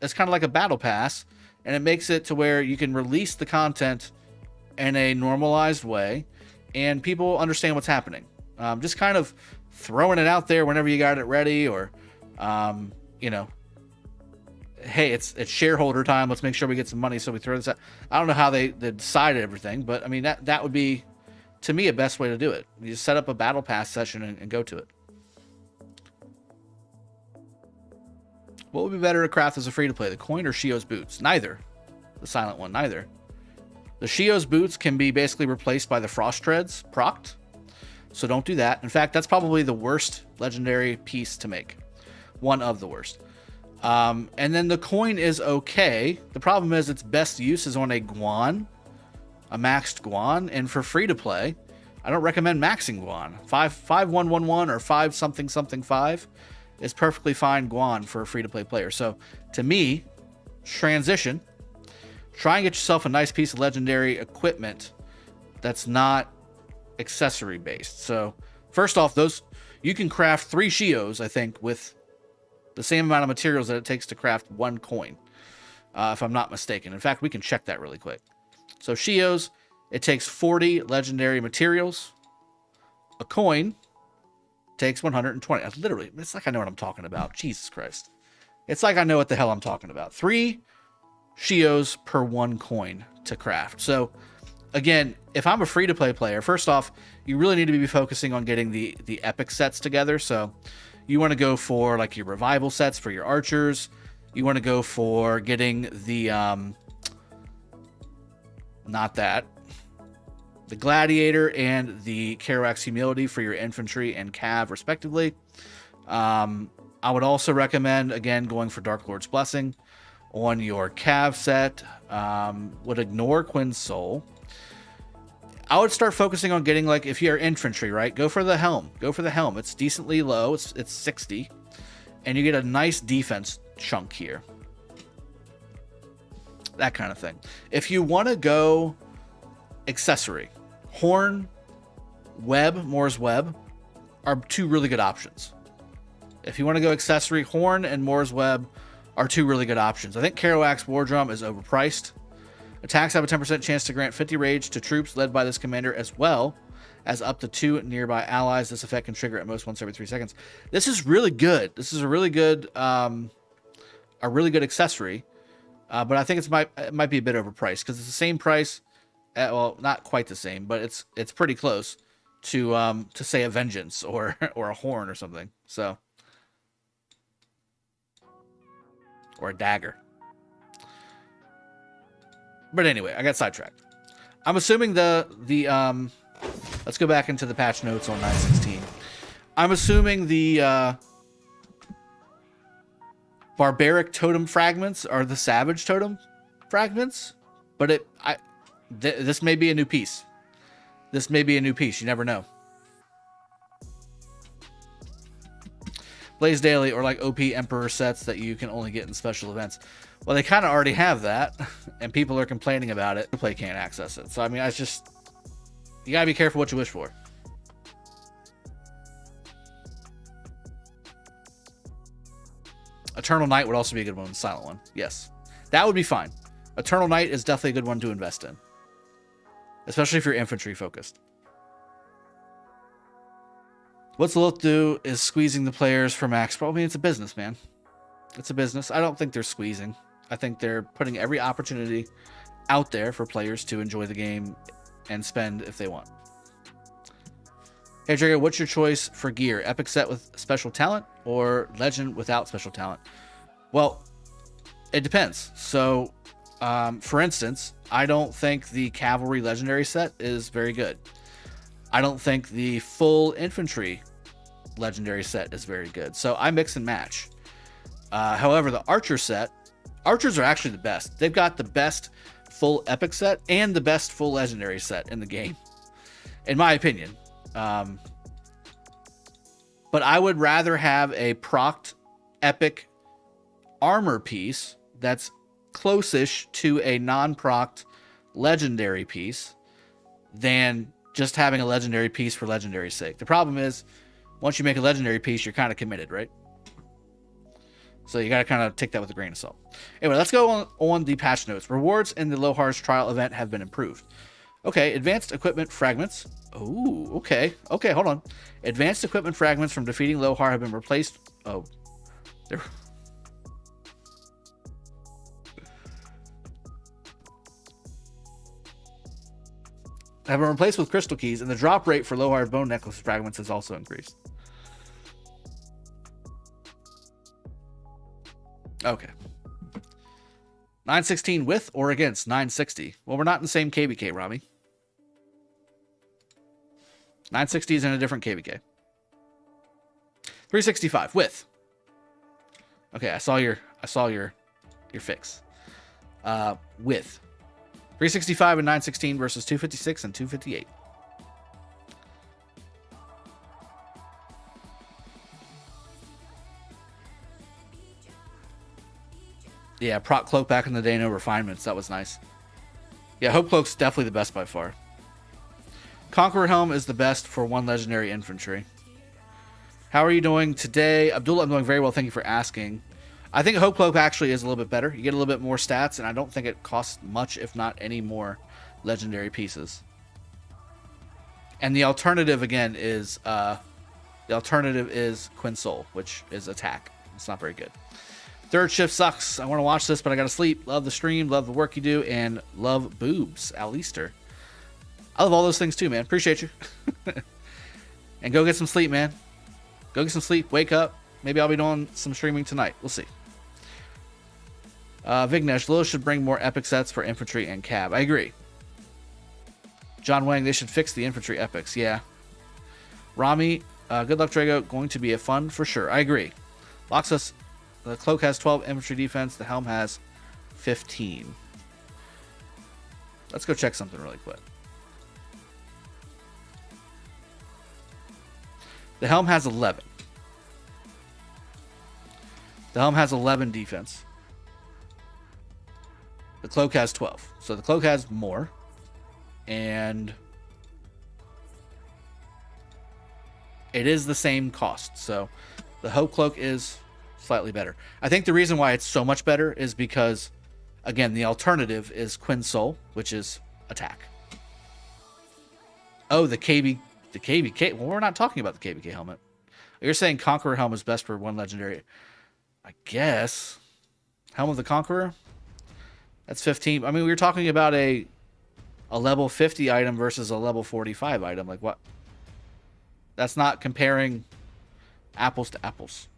Speaker 1: It's kind of like a battle pass. And it makes it to where you can release the content in a normalized way and people understand what's happening. Just kind of throwing it out there whenever you got it ready, or, you know, hey, it's shareholder time. Let's make sure we get some money. So we throw this out. I don't know how they decided everything, but I mean, that would be, to me, a best way to do it. You just set up a battle pass session and go to it. What would be better to craft as a free-to-play, the coin or Shio's boots? Neither. The silent one, neither. The Shio's boots can be basically replaced by the frost treads, procced. So don't do that. In fact, that's probably the worst legendary piece to make. One of the worst. And then the coin is okay. The problem is its best use is on a Guan, a maxed Guan, and for free-to-play, I don't recommend maxing Guan. 5111 or 5 something something 5 is perfectly fine Guan for a free-to-play player. So to me, transition. Try and get yourself a nice piece of legendary equipment that's not accessory based. So first off, those you can craft 3 Shios, I think, with the same amount of materials that it takes to craft 1 coin, if I'm not mistaken. In fact, we can check that really quick. So Shios, it takes 40 legendary materials. A coin takes 120. Literally, it's like I know what I'm talking about. Jesus Christ. It's like I know what the hell I'm talking about. 3 Shios per 1 coin to craft. So again, if I'm a free-to-play player, first off, you really need to be focusing on getting the epic sets together. So you want to go for like your revival sets for your archers. You want to go for getting the the gladiator and the Kbks humility for your infantry and cav respectively. I would also recommend, again, going for Dark Lord's Blessing on your cav set. Would ignore Quinn's Soul. I would start focusing on getting, like, if you're infantry, right? Go for the helm. Go for the helm. It's decently low. It's 60. And you get a nice defense chunk here. That kind of thing. If you want to go accessory, horn, web, Moore's web are 2 really good options. If you want to go accessory, horn and Moore's web are 2 really good options. I think Kbks War Drum is overpriced. Attacks have a 10% chance to grant 50 rage to troops led by this commander, as well as up to 2 nearby allies. This effect can trigger at most once every 3 seconds. This is really good. This is a really good accessory. But I think it might be a bit overpriced because it's the same price. Well, not quite the same, but it's pretty close to say a vengeance or a horn or something. So, or a dagger. But anyway, I got sidetracked. I'm assuming the let's go back into the patch notes on 916. I'm assuming the barbaric totem fragments are the savage totem fragments, but this may be a new piece. This may be a new piece. You never know. Blaze Daily or like OP Emperor sets that you can only get in special events. Well, they kind of already have that, and people are complaining about it. Play can't access it. So, I mean, you gotta be careful what you wish for. Eternal Night would also be a good one, the silent one. Yes, that would be fine. Eternal Night is definitely a good one to invest in, especially if you're infantry focused. What's Lilith do is squeezing the players for max. Probably it's a business, man. It's a business. I don't think they're squeezing. I think they're putting every opportunity out there for players to enjoy the game and spend if they want. Hey, Drago, what's your choice for gear? Epic set with special talent or legend without special talent? Well, it depends. So, for instance, I don't think the cavalry legendary set is very good. I don't think the full infantry legendary set is very good. So I mix and match. However, the archer set, archers are actually the best. They've got the best full epic set and the best full legendary set in the game, in my opinion. But I would rather have a procced epic armor piece that's close-ish to a non-procced legendary piece than just having a legendary piece for legendary's sake. The problem is, once you make a legendary piece, you're kind of committed, right? So you got to kind of take that with a grain of salt. Anyway, let's go on the patch notes. Rewards in the Lohar's trial event have been improved. Okay, advanced equipment fragments. Oh, okay. Okay, hold on. Advanced equipment fragments from defeating Lohar have been replaced. Oh, they're... have been replaced with crystal keys, and the drop rate for Lohar bone necklace fragments has also increased. Okay. 916 with or against 960? Well, we're not in the same KvK, Rami. 960 is in a different KvK. 365 with. Okay, I saw your fix. With 365 and 916 versus 256 and 258. Yeah, Proc Cloak back in the day, no refinements. That was nice. Yeah, Hope Cloak's definitely the best by far. Conqueror Helm is the best for one legendary infantry. How are you doing today? Abdullah, I'm doing very well. Thank you for asking. I think Hope Cloak actually is a little bit better. You get a little bit more stats, and I don't think it costs much, if not any more, legendary pieces. And the alternative, again, is Quinn Soul, which is attack. It's not very good. Third shift sucks. I want to watch this, but I gotta sleep. Love the stream, love the work you do, and love boobs, Alistair. I love all those things too, man. Appreciate you. And go get some sleep, man. Go get some sleep. Wake up. Maybe I'll be doing some streaming tonight. We'll see. Vignesh, Lilith should bring more epic sets for infantry and cab. I agree. John Wang, they should fix the infantry epics. Yeah. Rami, good luck, Drago. Going to be a fun for sure. I agree. Loxus, the cloak has 12 infantry defense. The helm has 15. Let's go check something really quick. The helm has 11. The helm has 11 defense. The cloak has 12. So the cloak has more. And it is the same cost. So the Hope Cloak is slightly better. I think the reason why it's so much better is because, again, the alternative is Quinn Soul, which is attack. Oh, the KvK. Well, we're not talking about the KvK helmet. You're saying Conqueror Helm is best for one legendary. I guess. Helm of the Conqueror? That's 15. I mean, we were talking about a level 50 item versus a level 45 item. Like, what? That's not comparing apples to apples.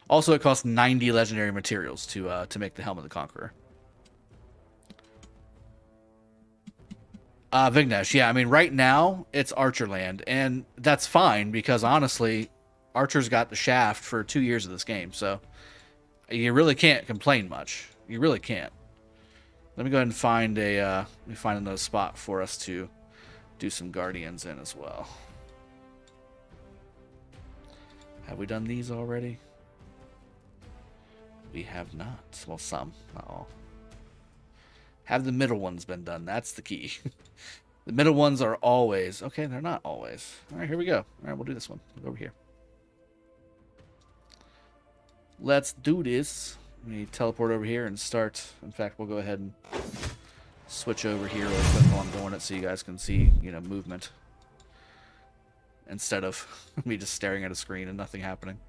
Speaker 1: Also, it costs 90 legendary materials to make the Helm of the Conqueror. Vignesh, yeah, I mean, right now, it's Archer land, and that's fine, because honestly, Archer's got the shaft for 2 years of this game, so you really can't complain much. You really can't. Let me go ahead and find another spot for us to do some Guardians in as well. Have we done these already? We have not. Well, some, not all. Have the middle ones been done? That's the key. The middle ones are always... Okay, they're not always. All right, here we go. All right, we'll do this one. We'll go over here. Let's do this. Let me teleport over here and start. In fact, we'll go ahead and switch over here real quick while I'm doing it so you guys can see, movement. Instead of me just staring at a screen and nothing happening.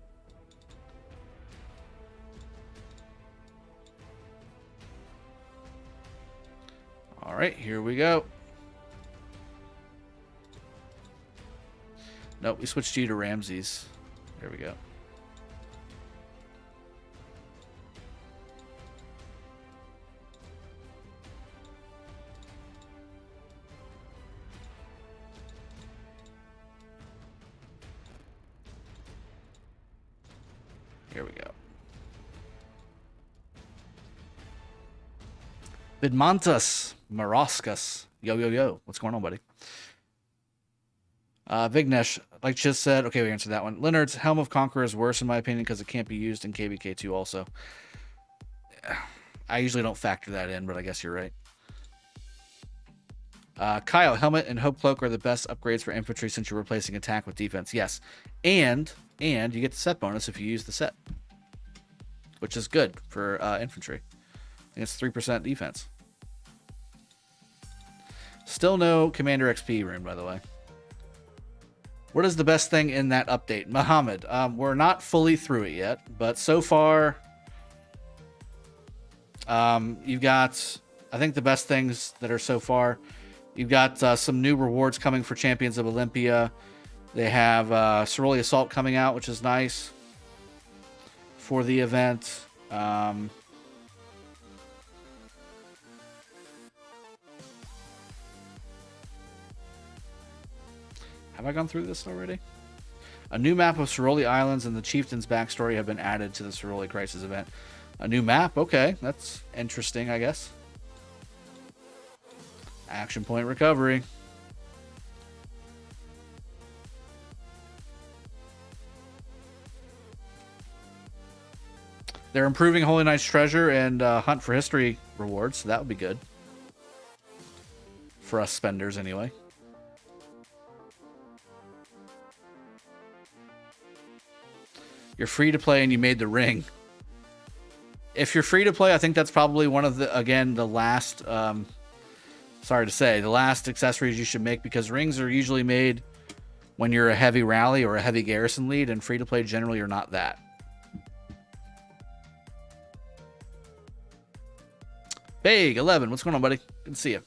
Speaker 1: All right, here we go. Nope, we switched you to Ramses. There we go. Here we go. Vidmantas Maroskas. Yo, yo, yo. What's going on, buddy? Vignesh, like just said, okay, we answered that one. Leonard's Helm of Conqueror is worse in my opinion because it can't be used in KvK2 also. I usually don't factor that in, but I guess you're right. Kyle, Helmet and Hope Cloak are the best upgrades for infantry since you're replacing attack with defense. Yes. And you get the set bonus if you use the set, which is good for infantry. I think it's 3% defense. Still no Commander XP room, by the way. What is the best thing in that update? Muhammad, we're not fully through it yet, but so far, you've got, I think the best things that are so far, you've got some new rewards coming for Champions of Olympia. They have Ceroli Assault coming out, which is nice for the event. Have I gone through this already? A new map of Ceroli Islands and the Chieftain's backstory have been added to the Ceroli Crisis event. A new map? Okay, that's interesting, I guess. Action point recovery. They're improving Holy Knight's Treasure and Hunt for History rewards, so that would be good. For us spenders, anyway. You're free to play and you made the ring. If you're free to play, I think that's probably one of the, again, the last, sorry to say, the last accessories you should make, because rings are usually made when you're a heavy rally or a heavy garrison lead, and free to play generally are not that. Big 11, what's going on, buddy? Good to see you.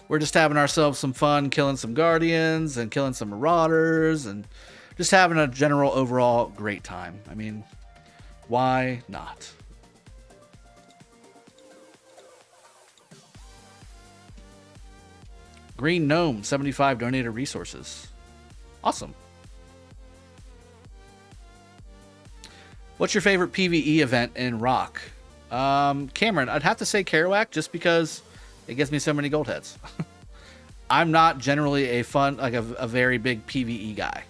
Speaker 1: We're just having ourselves some fun, killing some Guardians and killing some Marauders, and just having a general overall great time. I mean, why not? Green Gnome 75 donated resources. Awesome. What's your favorite PvE event in Rock? Cameron, I'd have to say Kerouac, just because it gives me so many gold heads. I'm not generally a very big PvE guy.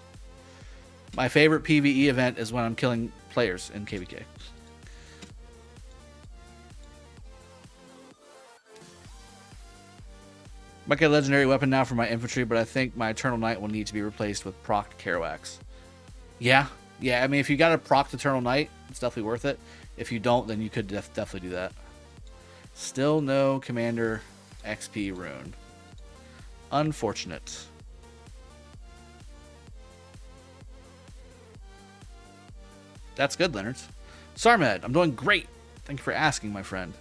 Speaker 1: My favorite PvE event is when I'm killing players in KvK. Might get a legendary weapon now for my infantry, but I think my Eternal Knight will need to be replaced with procced Kerouacs. Yeah. I mean, if you got a procced Eternal Knight, it's definitely worth it. If you don't, then you could definitely do that. Still no Commander XP rune. Unfortunate. That's good, Leonard. Sarmed, I'm doing great. Thank you for asking, my friend.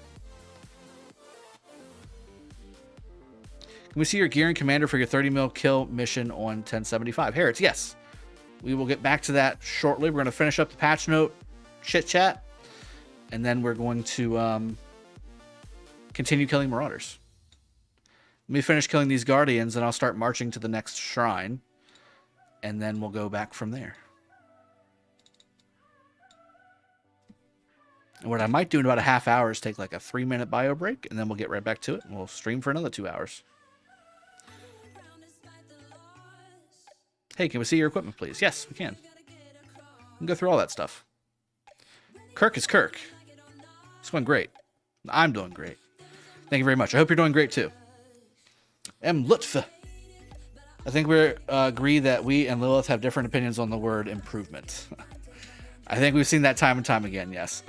Speaker 1: Can we see your gear and commander for your 30 mil kill mission on 1075? Harrods, yes. We will get back to that shortly. We're going to finish up the patch note chit chat, and then we're going to continue killing Marauders. Let me finish killing these Guardians, and I'll start marching to the next shrine, and then we'll go back from there. And what I might do in about a half hour is take like a 3-minute bio break, and then we'll get right back to it, and we'll stream for another 2 hours. Hey, can we see your equipment, please? Yes, we can. We can go through all that stuff. Kirk is Kirk. It's going great. I'm doing great. Thank you very much. I hope you're doing great, too. M. Lutf. I think we agree that we and Lilith have different opinions on the word improvement. I think we've seen that time and time again, yes.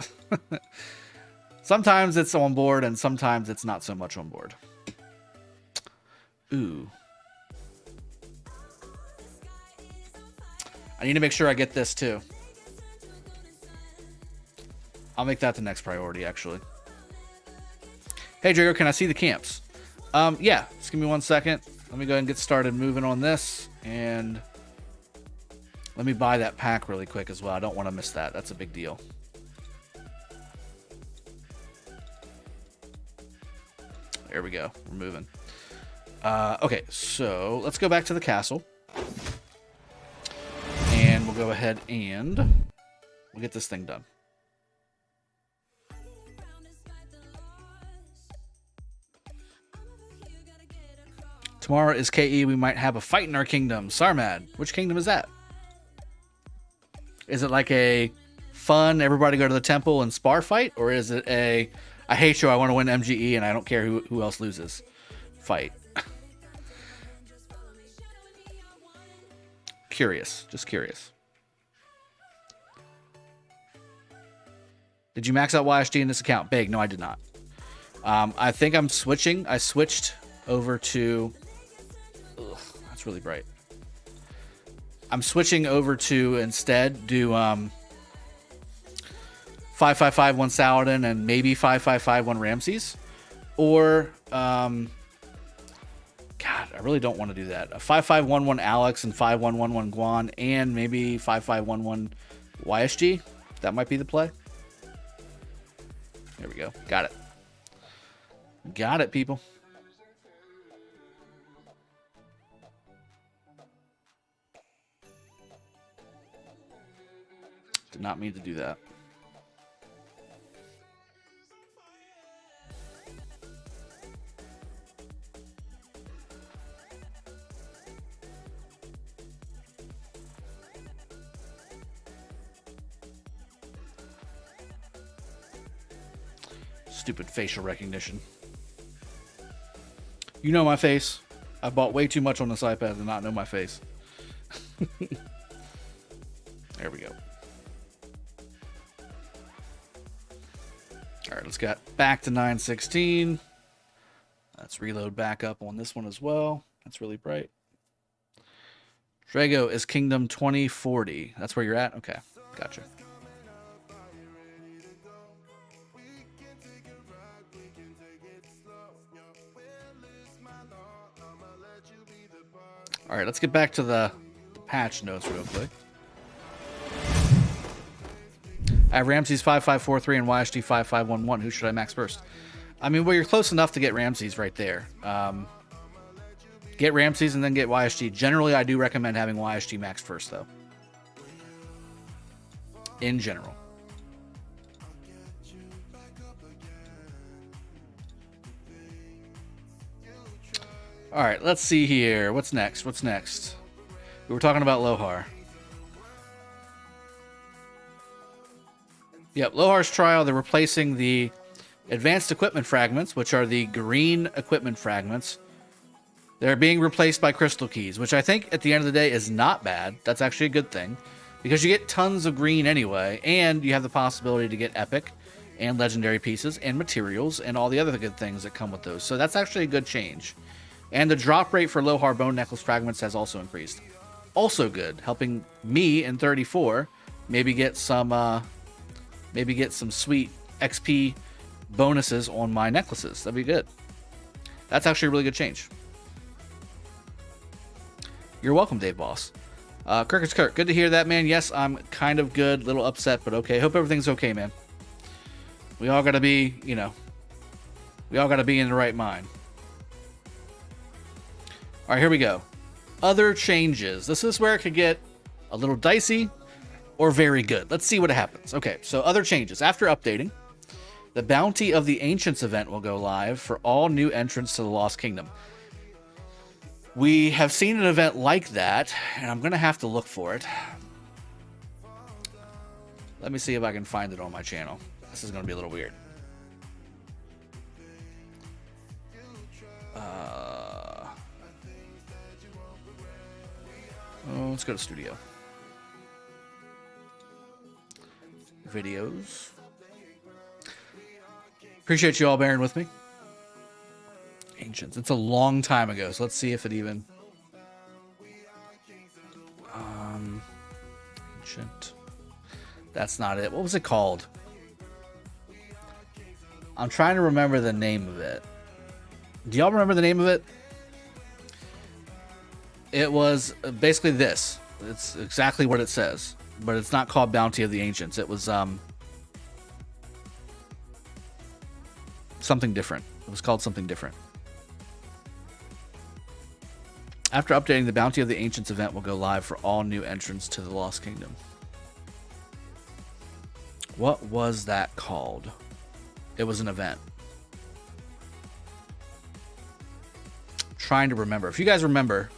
Speaker 1: Sometimes it's on board, and sometimes it's not so much on board. Ooh. I need to make sure I get this, too. I'll make that the next priority, actually. Hey, Drago, can I see the camps? Yeah, just give me 1 second. Let me go ahead and get started moving on this, and let me buy that pack really quick as well. I don't want to miss that. That's a big deal. There we go. We're moving. Okay, so let's go back to the castle. And we'll go ahead and we'll get this thing done. Tomorrow is KE. We might have a fight in our kingdom. Sarmad, which kingdom is that? Is it like a fun, everybody go to the temple and spar fight? Or is it a, I hate you, I want to win MGE and I don't care who else loses fight? Curious, just curious. Did you max out YSG in this account? Big, no, I did not. I think I'm switching. I switched over to, ugh, that's really bright. I'm switching over to instead do 5551 Saladin and maybe 5551 Ramses, or God, I really don't want to do that. A 5511 Alex and 5111 Guan and maybe 5511 YSG. That might be the play. There we go. Got it. Got it, people. Did not mean to do that. Stupid facial recognition. You know my face. I bought way too much on this iPad to not know my face. There we go. All right, let's get back to 916. Let's reload back up on this one as well. That's really bright. Drago is Kingdom 2040. That's where you're at? Okay, gotcha. All right, let's get back to the patch notes real quick. I have Ramses 5543 and YSG 5511. Who should I max first? I mean, well, you're close enough to get Ramses right there. Get Ramses and then get YSG. Generally, I do recommend having YSG maxed first, though. In general. All right, let's see here. What's next? What's next? We were talking about Lohar. Yep, Lohar's trial. They're replacing the advanced equipment fragments, which are the green equipment fragments. They're being replaced by crystal keys, which I think at the end of the day is not bad. That's actually a good thing because you get tons of green anyway, and you have the possibility to get epic and legendary pieces and materials and all the other good things that come with those. So that's actually a good change. And the drop rate for Lohar bone necklace fragments has also increased. Also good, helping me in 34 maybe get some sweet XP bonuses on my necklaces. That'd be good. That's actually a really good change. You're welcome, Dave Boss. Kirk is Kirk. Good to hear that, man. Yes, I'm kind of good. Little upset, but okay. Hope everything's okay, man. We all gotta be, we all gotta be in the right mind. All right, here we go. Other changes. This is where it could get a little dicey or very good. Let's see what happens. Okay, so other changes. After updating, the Bounty of the Ancients event will go live for all new entrants to the Lost Kingdom. We have seen an event like that, and I'm going to have to look for it. Let me see if I can find it on my channel. This is going to be a little weird. Let's go to Studio. Videos. Appreciate you all bearing with me. Ancients. It's a long time ago, so let's see if it even... Ancient. That's not it. What was it called? I'm trying to remember the name of it. Do y'all remember the name of it? It was basically this. It's exactly what it says, but it's not called Bounty of the Ancients. It was something different. It was called something different. After updating, the Bounty of the Ancients event will go live for all new entrants to the Lost Kingdom. What was that called? It was an event. I'm trying to remember. If you guys remember,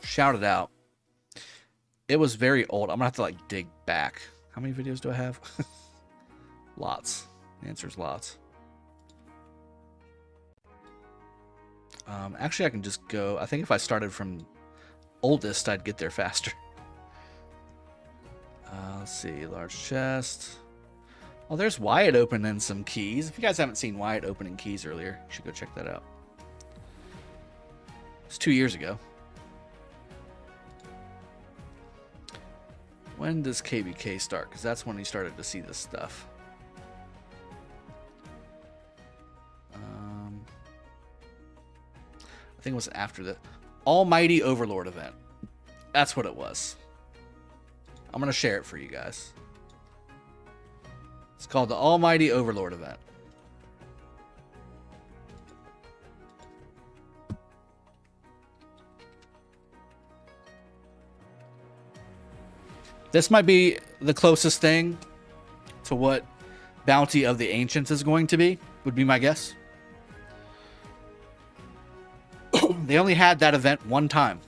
Speaker 1: shout it out. It was very old. I'm gonna have to dig back. How many videos do I have? Lots. The answer is lots. Actually, I can just go. I think if I started from oldest, I'd get there faster. Let's see. Large chest. Oh, there's Wyatt opening some keys. If you guys haven't seen Wyatt opening keys earlier, you should go check that out. It's 2 years ago. When does KBK start? Because that's when he started to see this stuff. I think it was after the Almighty Overlord event. That's what it was. I'm going to share it for you guys. It's called the Almighty Overlord event. This might be the closest thing to what Bounty of the Ancients is going to be, would be my guess. They only had that event one time.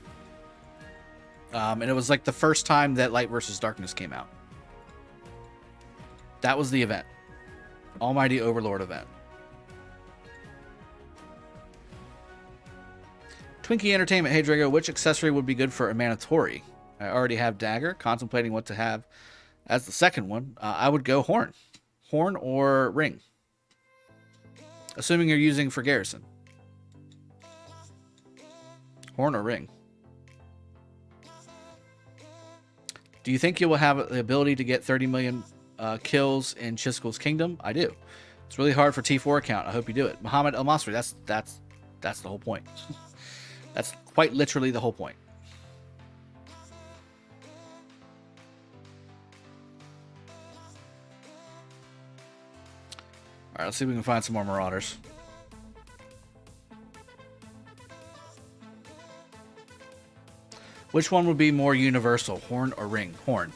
Speaker 1: And it was like the first time that Light versus Darkness came out. That was the event. Almighty Overlord event. Twinkie Entertainment. Hey, Drago, which accessory would be good for a Manatori? I already have Dagger. Contemplating what to have as the second one. I would go Horn. Horn or Ring. Assuming you're using for Garrison. Horn or Ring. Do you think you will have the ability to get 30 million kills in Chiskel's Kingdom? I do. It's really hard for T4 account. I hope you do it. Muhammad El Masri. That's the whole point. That's quite literally the whole point. All right, let's see if we can find some more Marauders. Which one would be more universal, Horn or Ring? Horn.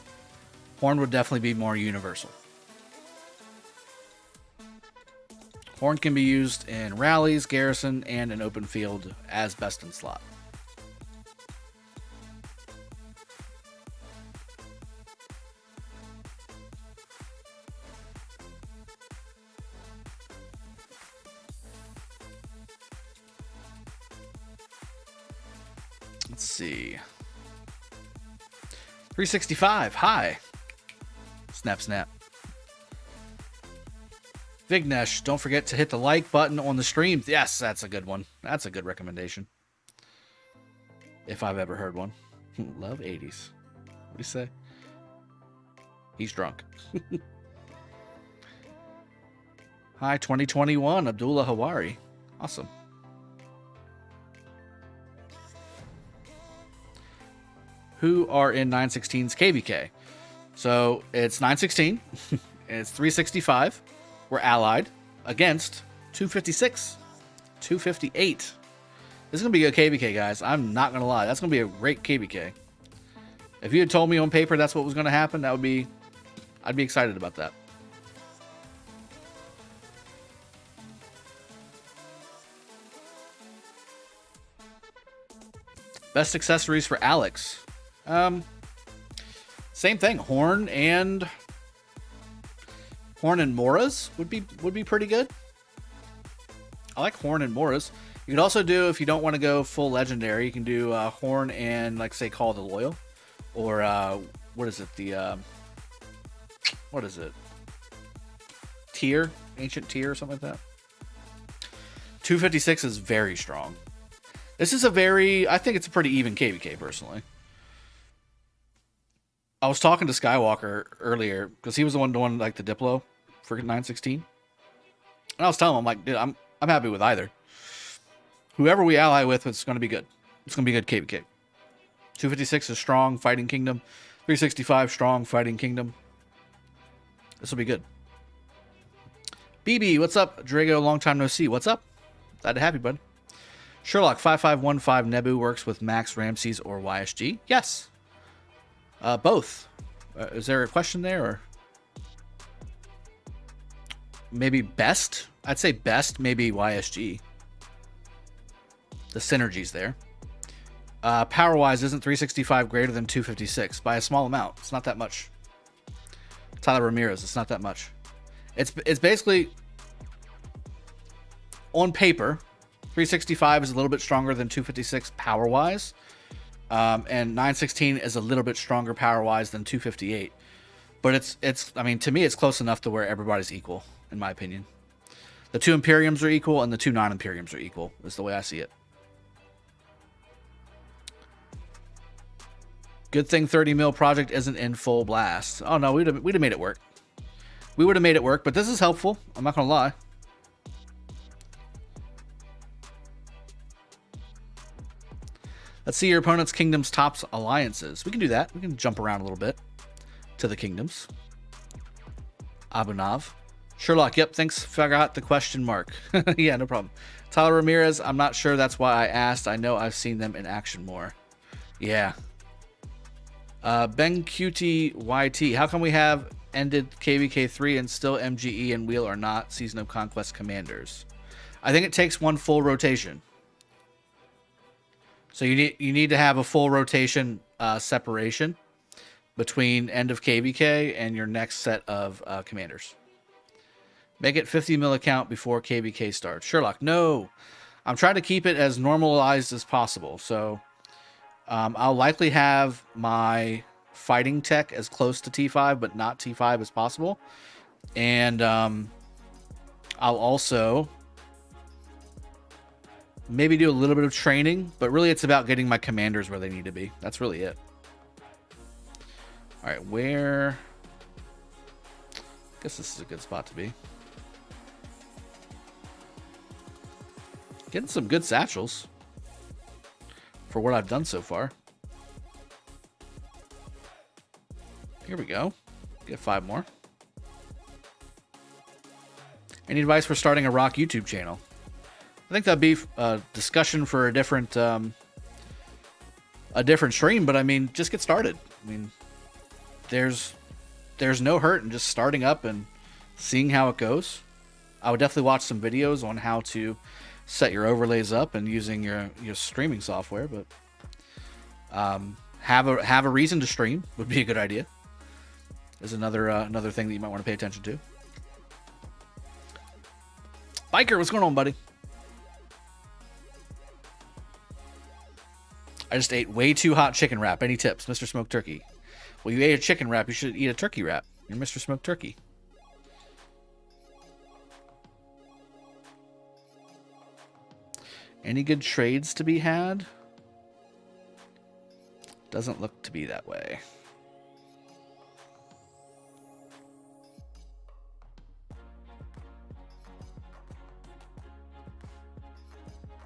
Speaker 1: Horn would definitely be more universal. Horn can be used in rallies, garrison, and an open field as best in slot. Let's see. 365. Hi. Snap, snap. Vignesh, don't forget to hit the like button on the stream. Yes, that's a good one. That's a good recommendation. If I've ever heard one. Love 80s. What do you say? He's drunk. Hi, 2021. Abdullah Hawari. Awesome. Who are in 916's KvK? So it's 916. It's 365. We're allied against 256, 258. This is going to be a KvK, guys. I'm not going to lie. That's going to be a great KvK. If you had told me on paper that's what was going to happen, I'd be excited about that. Best accessories for Alex. Same thing. Horn and Moras would be pretty good. I like Horn and Moras. You could also do, if you don't want to go full legendary, you can do Horn and, like, say, Call the Loyal, or what is it? What is it? Tier, Ancient Tier, or something like that. 256 is very strong. This is I think it's a pretty even KvK, personally. I was talking to Skywalker earlier, because he was the one doing, like, the Diplo for 916. And I was telling him, I'm like, dude, I'm happy with either. Whoever we ally with, it's going to be good. It's going to be good KvK. 256 is strong, Fighting Kingdom. 365, strong, Fighting Kingdom. This will be good. BB, what's up? Drago, long time no see. What's up? Glad to have you, bud. Sherlock 5515 Nebu works with Max, Ramses, or YSG. Yes. Both. Is there a question there, or maybe best? I'd say best, maybe YSG. The synergies there. Power-wise, isn't 365 greater than 256? By a small amount. It's not that much. Tyler Ramirez, it's not that much. It's basically, on paper, 365 is a little bit stronger than 256 power-wise. And 916 is a little bit stronger power-wise than 258. But I mean, to me, it's close enough to where everybody's equal, in my opinion. The two Imperiums are equal, and the two non-Imperiums are equal, is the way I see it. Good thing 30 mil project isn't in full blast. Oh, no, we'd have made it work. We would have made it work, but this is helpful. I'm not going to lie. Let's see your opponent's kingdom's top alliances. We can do that. We can jump around a little bit to the kingdoms. Abunav. Sherlock, yep, thanks. Forgot the question mark. Yeah, no problem. Tyler Ramirez, I'm not sure that's why I asked. I know I've seen them in action more. Yeah. Ben QT YT, how come we have ended KvK 3 and still MGE and Wheel are not Season of Conquest commanders? I think it takes one full rotation. So you need to have a full rotation separation between end of KvK and your next set of commanders. Make it 50 mil account before KvK starts. Sherlock, no. I'm trying to keep it as normalized as possible. So I'll likely have my fighting tech as close to T5, but not T5 as possible. And I'll also maybe do a little bit of training, but really it's about getting my commanders where they need to be. That's really it. All right, where... I guess this is a good spot to be. Getting some good satchels for what I've done so far. Here we go. Get 5 more. Any advice for starting a rock YouTube channel? I think that'd be a discussion for a different stream, but I mean, just get started. I mean, there's no hurt in just starting up and seeing how it goes. I would definitely watch some videos on how to set your overlays up and using your streaming software, but have a reason to stream would be a good idea. Is another thing that you might want to pay attention to. Biker, what's going on, buddy? I just ate way too hot chicken wrap. Any tips, Mr. Smoked Turkey? Well, you ate a chicken wrap. You should eat a turkey wrap. You're Mr. Smoked Turkey. Any good trades to be had? Doesn't look to be that way.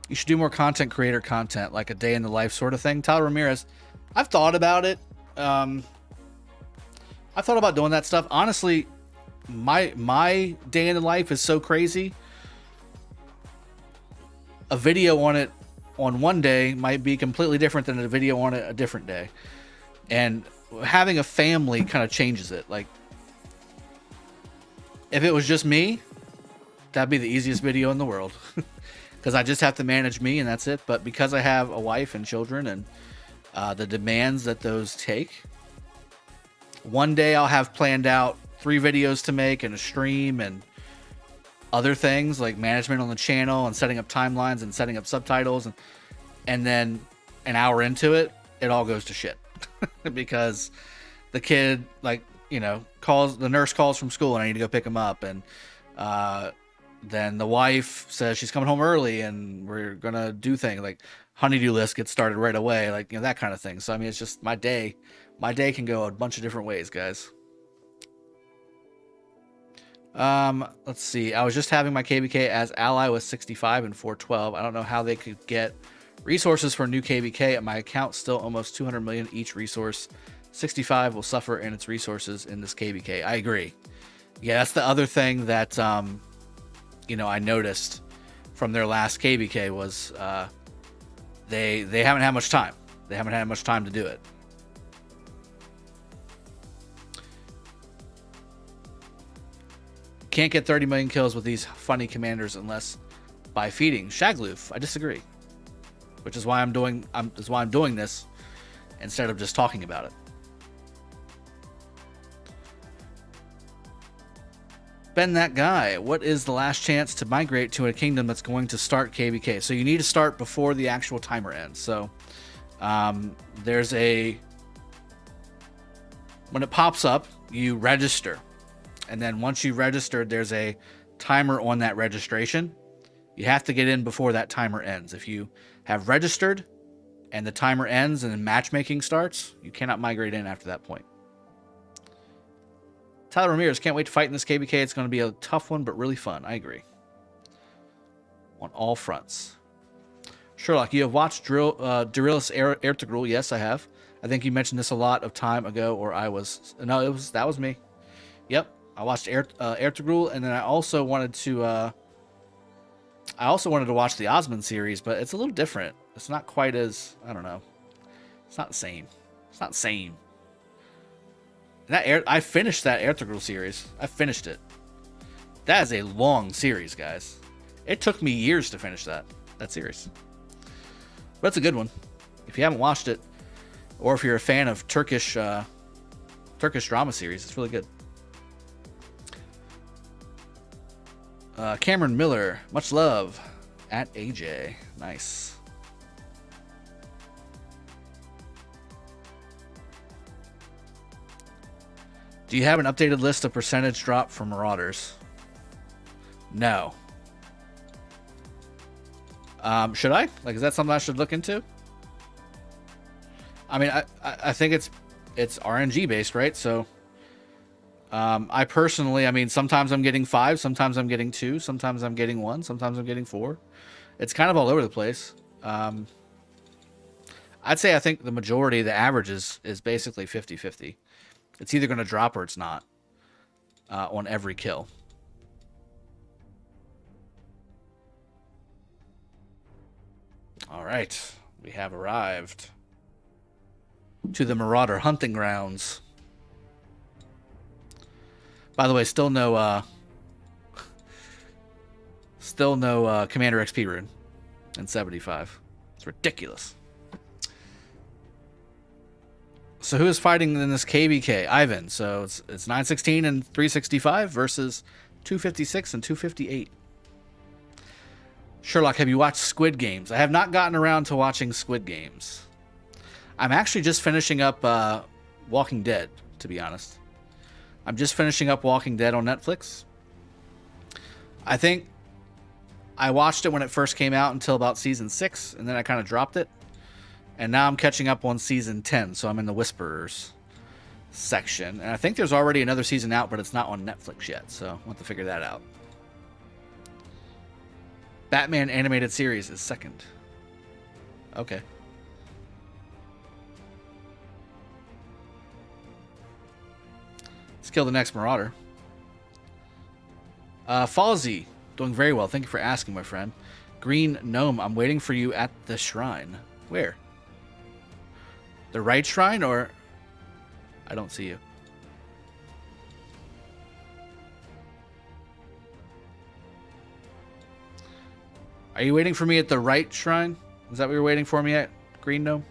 Speaker 1: You should do more content creator content, like a day in the life sort of thing. Tyler Ramirez, I've thought about it. I've thought about doing that stuff. Honestly, my day in the life is so crazy. A video on it on one day might be completely different than a video on it a different day. And having a family kind of changes it. Like, if it was just me, that'd be the easiest video in the world. Because I just have to manage me and that's it. But because I have a wife and children and the demands that those take, one day I'll have planned out 3 videos to make and a stream and other things like management on the channel and setting up timelines and setting up subtitles. And then an hour into it, it all goes to shit. Because the kid, like, you know, the nurse calls from school and I need to go pick him up. And then the wife says she's coming home early and we're going to do things like honeydew list gets started right away. Like, you know, that kind of thing. So, I mean, it's just my day can go a bunch of different ways, guys. Let's see. I was just having my KvK as ally with 65 and 412. I don't know how they could get resources for new KvK. At my account, still almost 200 million each resource. 65 will suffer in its resources in this KvK. I agree. Yeah, that's the other thing that, you know, I noticed from their last KvK was they haven't had much time. They haven't had much time to do it. Can't get 30 million kills with these funny commanders unless by feeding. Shagloof, I disagree. Which is why I'm doing this instead of just talking about it. Ben, that guy, what is the last chance to migrate to a kingdom that's going to start KvK? So you need to start before the actual timer ends. So there's when it pops up, you register. And then once you've registered, there's a timer on that registration. You have to get in before that timer ends. If you have registered and the timer ends and then matchmaking starts, you cannot migrate in after that point. Tyler Ramirez, can't wait to fight in this KvK. It's going to be a tough one, but really fun. I agree. On all fronts. Sherlock, you have watched Darius Ertugrul? Yes, I have. I think you mentioned this a lot of time ago, or I was. No, that was me. Yep, I watched Ertugrul, and then I also wanted to. Watch the Osmond series, but it's a little different. It's not quite as, I don't know. It's not the same. It's not the same. I finished that Ertugrul series. I finished it. That is a long series, guys. It took me years to finish that series. But it's a good one. If you haven't watched it, or if you're a fan of Turkish drama series, it's really good. Cameron Miller, much love at AJ. Nice. Do you have an updated list of percentage drop for Marauders? No. Should I? Like, is that something I should look into? I mean, I think it's RNG based, right? So, I personally, I mean, sometimes I'm getting 5, sometimes I'm getting 2, sometimes I'm getting 1, sometimes I'm getting 4. It's kind of all over the place. I'd say I think the majority, the average is basically 50-50. It's either going to drop or it's not on every kill. All right, we have arrived to the Marauder hunting grounds. By the way, still no Commander XP rune in 75. It's ridiculous. So who is fighting in this KvK? Ivan. So it's 916 and 365 versus 256 and 258. Sherlock, have you watched Squid Games? I have not gotten around to watching Squid Games. I'm actually just finishing up Walking Dead, to be honest. I'm just finishing up Walking Dead on Netflix. I think I watched it when it first came out until about season 6, and then I kind of dropped it. And now I'm catching up on season 10, so I'm in the Whisperers section. And I think there's already another season out, but it's not on Netflix yet, so I'll have to figure that out. Batman animated series is second. Okay. Let's kill the next Marauder. Falsey, doing very well. Thank you for asking, my friend. Green Gnome, I'm waiting for you at the shrine. Where? The right shrine, or... I don't see you. Are you waiting for me at the right shrine? Is that what you're waiting for me at, Green Gnome?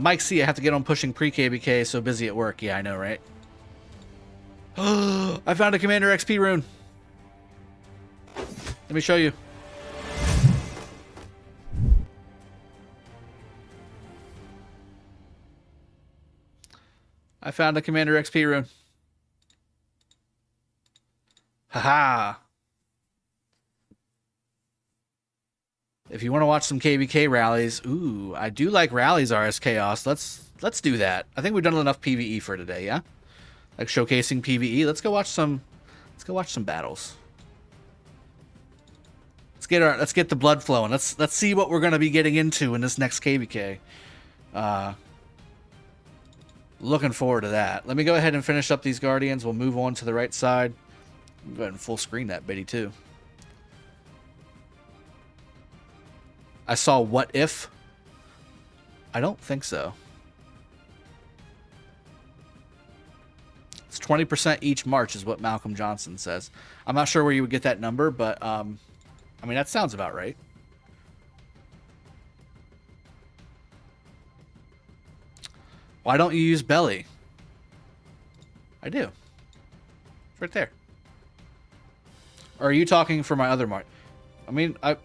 Speaker 1: Mike C, I have to get on pushing pre-KvK, so busy at work. Yeah, I know, right? I found a Commander XP rune. Let me show you. I found a Commander XP rune. Haha. If you want to watch some KvK rallies, ooh, I do like rallies, RS Chaos. Let's do that. I think we've done enough PvE for today, yeah? Like showcasing PvE. Let's go watch some battles. Let's get the blood flowing. Let's see what we're gonna be getting into in this next KvK. Looking forward to that. Let me go ahead and finish up these Guardians. We'll move on to the right side. Go ahead and full screen that bitty too. I saw What If? I don't think so. It's 20% each March is what Malcolm Johnson says. I'm not sure where you would get that number, but I mean, that sounds about right. Why don't you use Belly? I do. It's right there. Or are you talking for my other March? I mean, I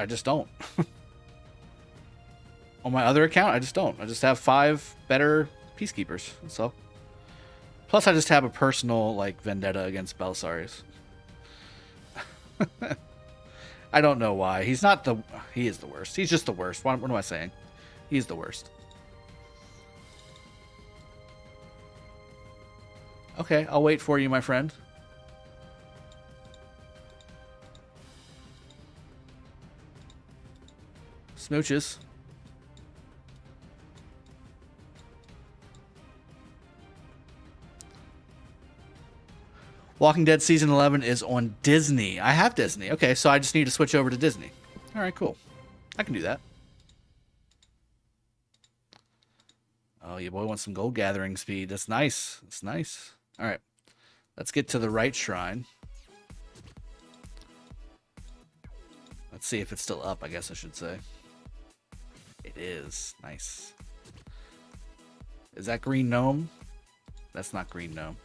Speaker 1: just don't. On my other account, I just don't. I just have 5 better Peacekeepers. That's all. Plus, I just have a personal, like, vendetta against Belisarius. I don't know why. He is the worst. He's just the worst. What am I saying? He's the worst. Okay, I'll wait for you, my friend. Smooches. Walking Dead Season 11 is on Disney. I have Disney. Okay, so I just need to switch over to Disney. All right, cool. I can do that. Oh, your boy wants some gold gathering speed. That's nice. That's nice. All right. Let's get to the right shrine. Let's see if it's still up, I guess I should say. It is. Nice. Is that Green Gnome? That's not Green Gnome.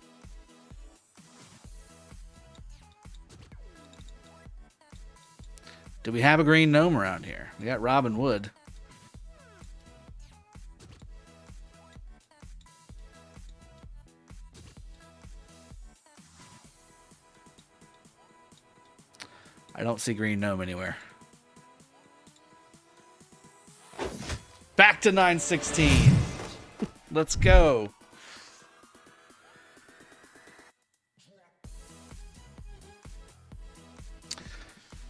Speaker 1: Do we have a Green Gnome around here? We got Robin Wood. I don't see Green Gnome anywhere. Back to 916. Let's go.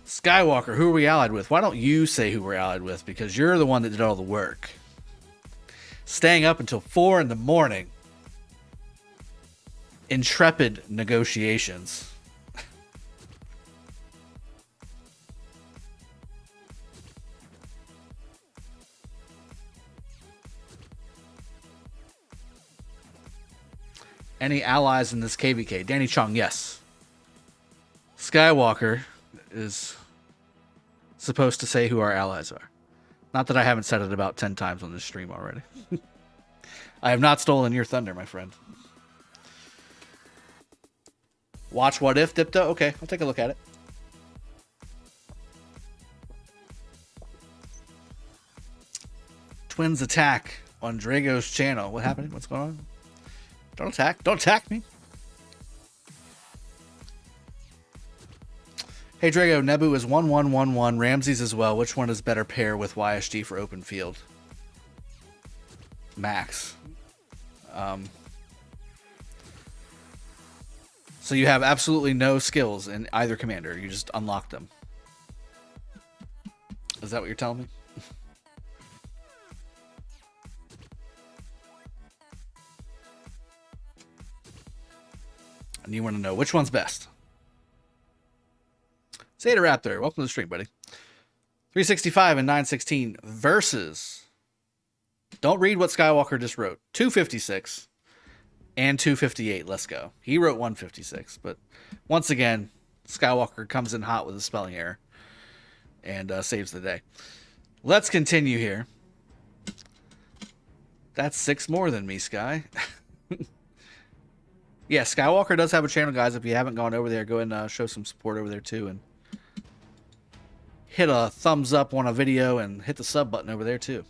Speaker 1: Skywalker, who are we allied with? Why don't you say who we're allied with? Because you're the one that did all the work. Staying up until 4 in the morning. Intrepid negotiations. Any allies in this KvK? Danny Chung, yes. Skywalker is supposed to say who our allies are. Not that I haven't said it about 10 times on this stream already. I have not stolen your thunder, my friend. Watch What If, Dipto? Okay, I'll take a look at it. Twins attack on Drago's channel. What happened? What's going on? Don't attack. Don't attack me. Hey, Drago, Nebu is 1111. Ramses as well. Which one is better pair with YSG for open field? Max. So you have absolutely no skills in either commander. You just unlock them. Is that what you're telling me? And you want to know which one's best. Zeta Raptor, welcome to the stream, buddy. 365 and 916 versus. Don't read what Skywalker just wrote. 256 and 258. Let's go. He wrote 156, but once again, Skywalker comes in hot with a spelling error and saves the day. Let's continue here. That's 6 more than me, Sky. Yeah, Skywalker does have a channel, guys. If you haven't gone over there, go and show some support over there, too. And hit a thumbs up on a video and hit the sub button over there, too.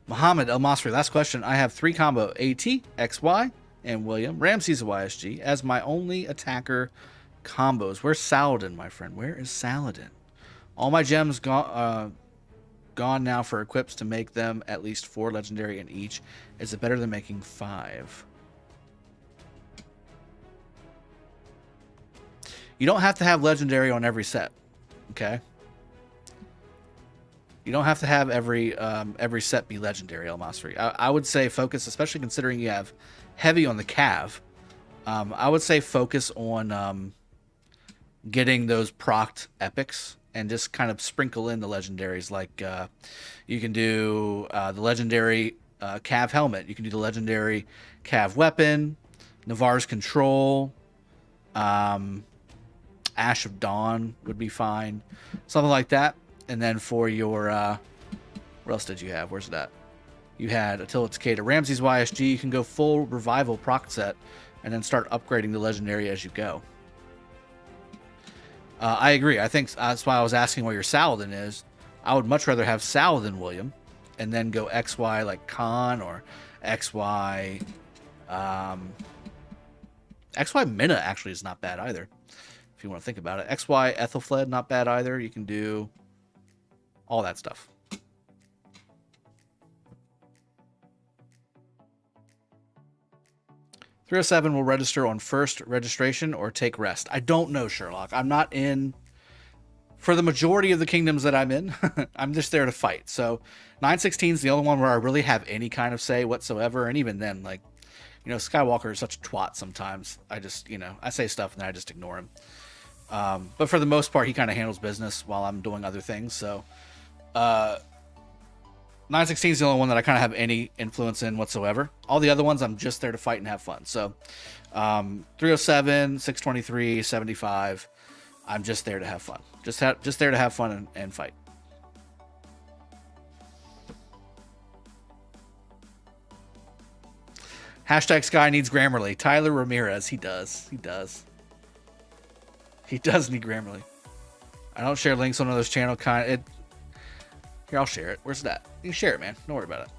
Speaker 1: Muhammad El Masri, last question. I have 3 combo AT, XY, and William. Ramses YSG as my only attacker combos. Where's Saladin, my friend? Where is Saladin? All my gems gone now for equips to make them at least 4 legendary in each. Is it better than making 5? You don't have to have legendary on every set, okay? You don't have to have every set be legendary, El Masri. I would say focus, especially considering you have heavy on the Cav. I would say focus on getting those procced epics and just kind of sprinkle in the legendaries. Like you can do the legendary Cav helmet. You can do the legendary Cav weapon, Navarre's control. Ash of Dawn would be fine. Something like that. And then for your... what else did you have? Where's that? You had Attila Takeda. Ramses YSG. You can go full revival proc set and then start upgrading the legendary as you go. I agree. I think that's why I was asking where your Saladin is. I would much rather have Saladin William and then go XY like Khan or XY... XY Minna actually is not bad either. If you want to think about it. XY Ethelfled, not bad either. You can do all that stuff. .307 will register on first registration or take rest. I don't know, Sherlock. I'm not in For the majority of the kingdoms that I'm in, I'm just there to fight. So 916 is the only one where I really have any kind of say whatsoever. And even then, like, you know, Skywalker is such a twat sometimes. I just, you know, I say stuff and then I just ignore him. But for the most part, he kind of handles business while I'm doing other things. So 916 is the only one that I kind of have any influence in whatsoever. All the other ones, I'm just there to fight and have fun. So 307, 623, 75, I'm just there to have fun. Just there to have fun and fight. Hashtag Sky needs Grammarly. Tyler Ramirez, he does. He does. He does need Grammarly. I don't share links on others' channel. Here, I'll share it. Where's that? You can share it, man. Don't worry about it.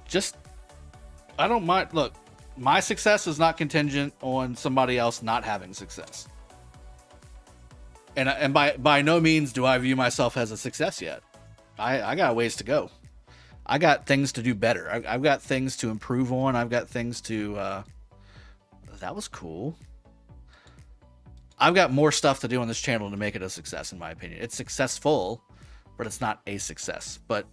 Speaker 1: Just, I don't mind. Look, my success is not contingent on somebody else not having success. And by no means do I view myself as a success yet. I got ways to go. I got things to do better. I've got things to improve on. I've got things to... that was cool. I've got more stuff to do on this channel to make it a success, in my opinion. It's successful, but it's not a success. But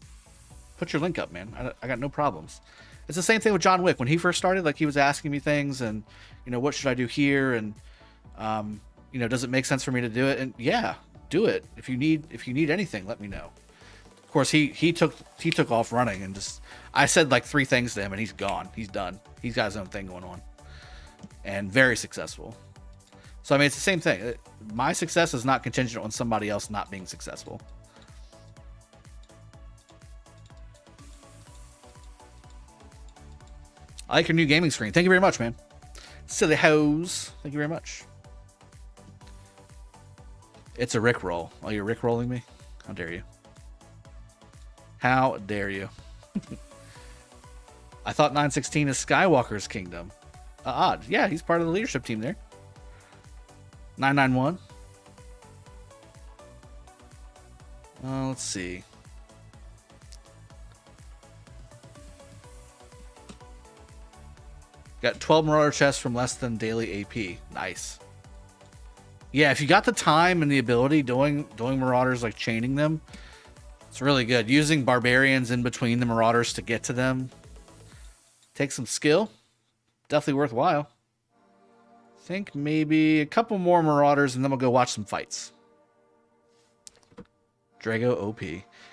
Speaker 1: put your link up, man. I got no problems. It's the same thing with John Wick. When he first started, like, he was asking me things and, you know, what should I do here? And, you know, does it make sense for me to do it? And yeah, do it. If you need anything, let me know. Of course, he took off running and just, I said like 3 things to him and he's gone. He's done. He's got his own thing going on and very successful. So, I mean, it's the same thing. My success is not contingent on somebody else not being successful. I like your new gaming screen. Thank you very much, man. Silly hose. Thank you very much. It's a Rickroll. Oh, you're Rickrolling me? How dare you? How dare you? I thought 916 is Skywalker's kingdom. Odd. Yeah, he's part of the leadership team there. 991. Let's see. Got 12 Marauder chests from less than daily AP. Nice. Yeah, if you got the time and the ability doing Marauders, like chaining them, it's really good. Using barbarians in between the Marauders to get to them takes some skill. Definitely worthwhile. I think maybe a couple more Marauders and then we'll go watch some fights. Drago OP.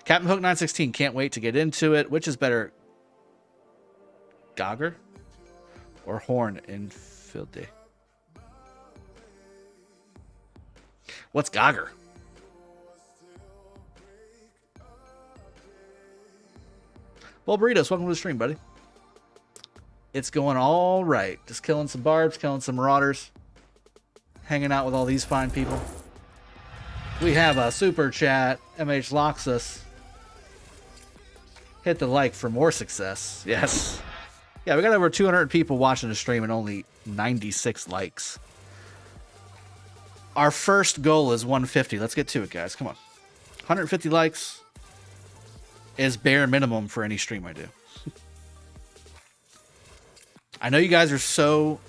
Speaker 1: Captain Hook 916. Can't wait to get into it. Which is better? Gogger? Or Horn in Filde? What's Gogger? Well, Burritos, welcome to the stream, buddy. It's going all right. Just killing some barbs, killing some Marauders. Hanging out with all these fine people. We have a super chat. MH Loxus. Hit the like for more success. Yes. Yeah, we got over 200 people watching the stream and only 96 likes. Our first goal is 150. Let's get to it, guys. Come on. 150 likes is bare minimum for any stream I do. I know you guys are so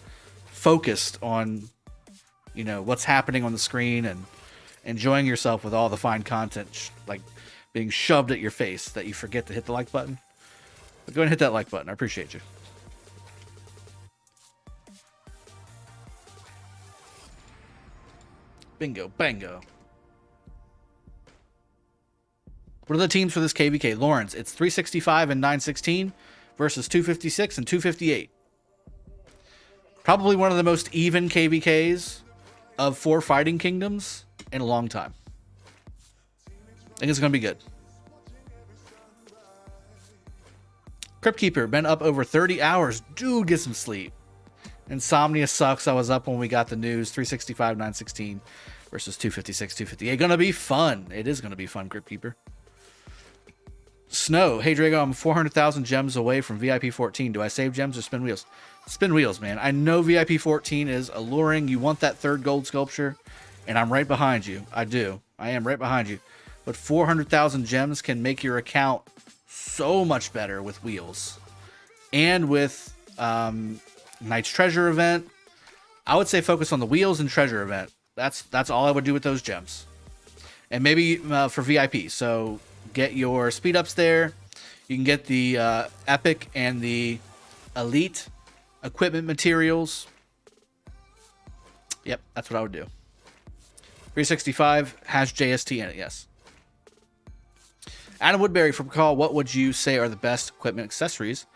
Speaker 1: focused on, you know, what's happening on the screen and enjoying yourself with all the fine content like being shoved at your face that you forget to hit the like button. But go ahead and hit that like button. I appreciate you. Bingo, bango. What are the teams for this KvK? Lawrence, it's 365 and 916 versus 256 and 258. Probably one of the most even KvKs of 4 fighting kingdoms in a long time. I think it's going to be good. Crypt Keeper, been up over 30 hours. Dude, get some sleep. Insomnia sucks. I was up when we got the news. 365, 916 versus 256, 258. Gonna be fun. It is gonna be fun, Crypt Keeper. Snow, hey Drago, I'm 400,000 gems away from VIP 14. Do I save gems or spin wheels? Spin wheels, man. I know VIP 14 is alluring. You want that 3rd gold sculpture, and I'm right behind you. I do. I am right behind you. but 400,000 gems can make your account so much better with wheels. And with Knight's Treasure event, I would say focus on the wheels and treasure event. That's all I would do with those gems. And maybe for VIP, so get your speed ups there. You can get the epic and the elite equipment materials. Yep, that's what I would do. 365 has JST in it, yes. Adam Woodbury from Call, what would you say are the best equipment accessories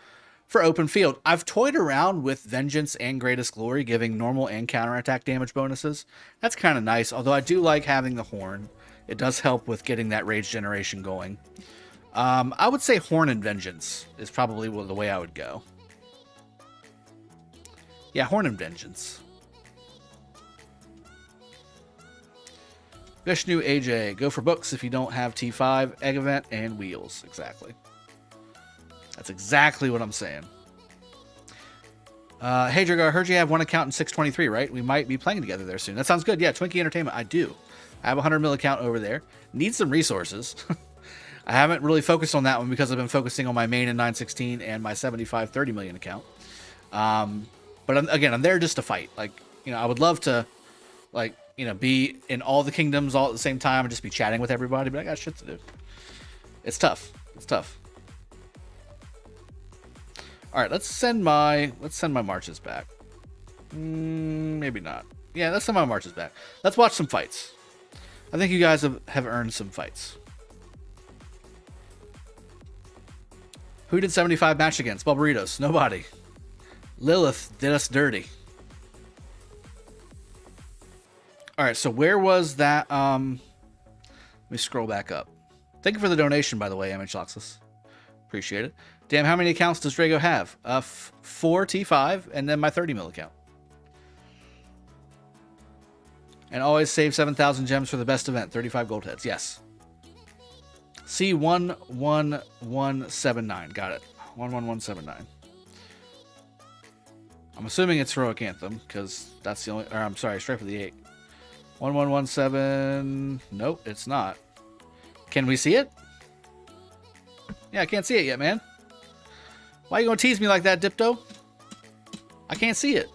Speaker 1: for open field? I've toyed around with Vengeance and Greatest Glory, giving normal and counterattack damage bonuses. That's kind of nice, although I do like having the Horn. It does help with getting that rage generation going. I would say Horn and Vengeance is probably the way I would go. Yeah, Horn and Vengeance. Vishnu AJ, go for books if you don't have T5, egg event, and wheels. Exactly. That's exactly what I'm saying. Hey, Drago, I heard you have one account in 623, right? We might be playing together there soon. That sounds good. Yeah, Twinkie Entertainment, I do. I have a 100 mil account over there. Need some resources. I haven't really focused on that one because I've been focusing on my main in 916 and my 75 30 million account. But again, I'm there just to fight. Like, I would love to, like, be in all the kingdoms all at the same time and just be chatting with everybody, but I got shit to do. It's tough. It's tough. All right, let's send my marches back. Maybe not. Yeah, let's send my marches back. Let's watch some fights. I think you guys have earned some fights. Who did 75 match against? Bulburitos. Nobody. Lilith did us dirty. All right, so where was that? Let me scroll back up. Thank you for the donation, by the way, MHLoxus. Appreciate it. Damn, how many accounts does Drago have? 4 T5 and then my 30 mil account. And always save 7,000 gems for the best event. 35 gold heads. Yes. C11179. Got it. 11179. I'm assuming it's Heroic Anthem because that's the only. Or I'm sorry, Strife of the 8. 1117. Nope, it's not. Can we see it? Yeah, I can't see it yet, man. Why are you gonna tease me like that, Dipto? I can't see it.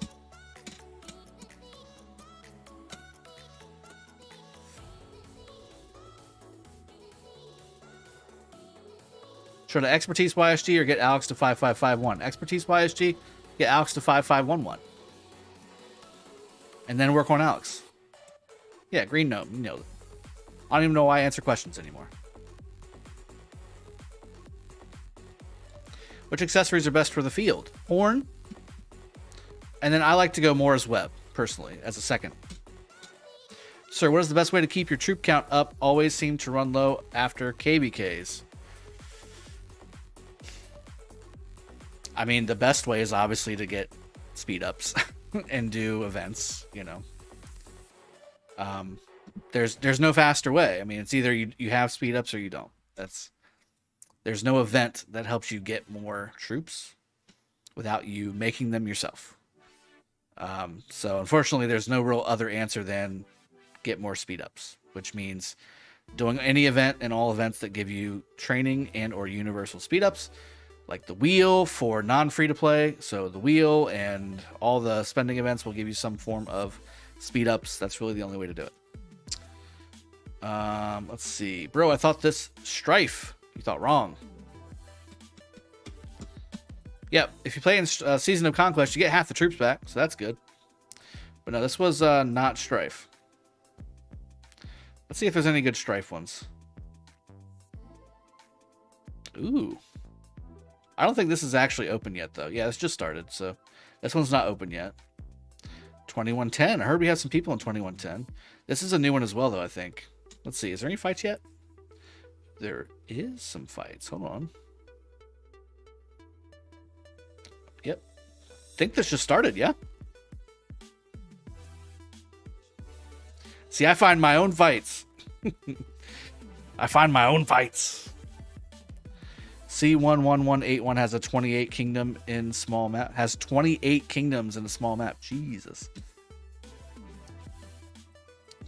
Speaker 1: Should I Expertise YSG or get Alex to 5551? Expertise YSG, get Alex to 5511. And then work on Alex. Yeah, green note. You know it. I don't even know why I answer questions anymore. Which accessories are best for the field? Horn. And then I like to go Mora's Web, personally, as a second. Sir, what is the best way to keep your troop count up? Always seem to run low after Kbks. I mean, the best way is obviously to get speed ups and do events, There's no faster way. I mean, it's either you have speed ups or you don't. There's no event that helps you get more troops without you making them yourself. So unfortunately, there's no real other answer than get more speed ups, which means doing any event and all events that give you training and or universal speed ups, like the wheel for non-free to play. So the wheel and all the spending events will give you some form of speed ups. That's really the only way to do it. Let's see. Bro, I thought this Strife. You thought wrong. Yep, if you play in Season of Conquest, you get half the troops back, so that's good. But no, this was not Strife. Let's see if there's any good Strife ones. Ooh. I don't think this is actually open yet, though. Yeah, it's just started, so this one's not open yet. 2110. I heard we have some people in 2110. This is a new one as well, though, I think. Let's see. Is there any fights yet? There is some fights. Hold on. Yep. I think this just started, yeah? See, I find my own fights. I find my own fights. C11181 has a 28 kingdom in small map. Has 28 kingdoms in a small map. Jesus.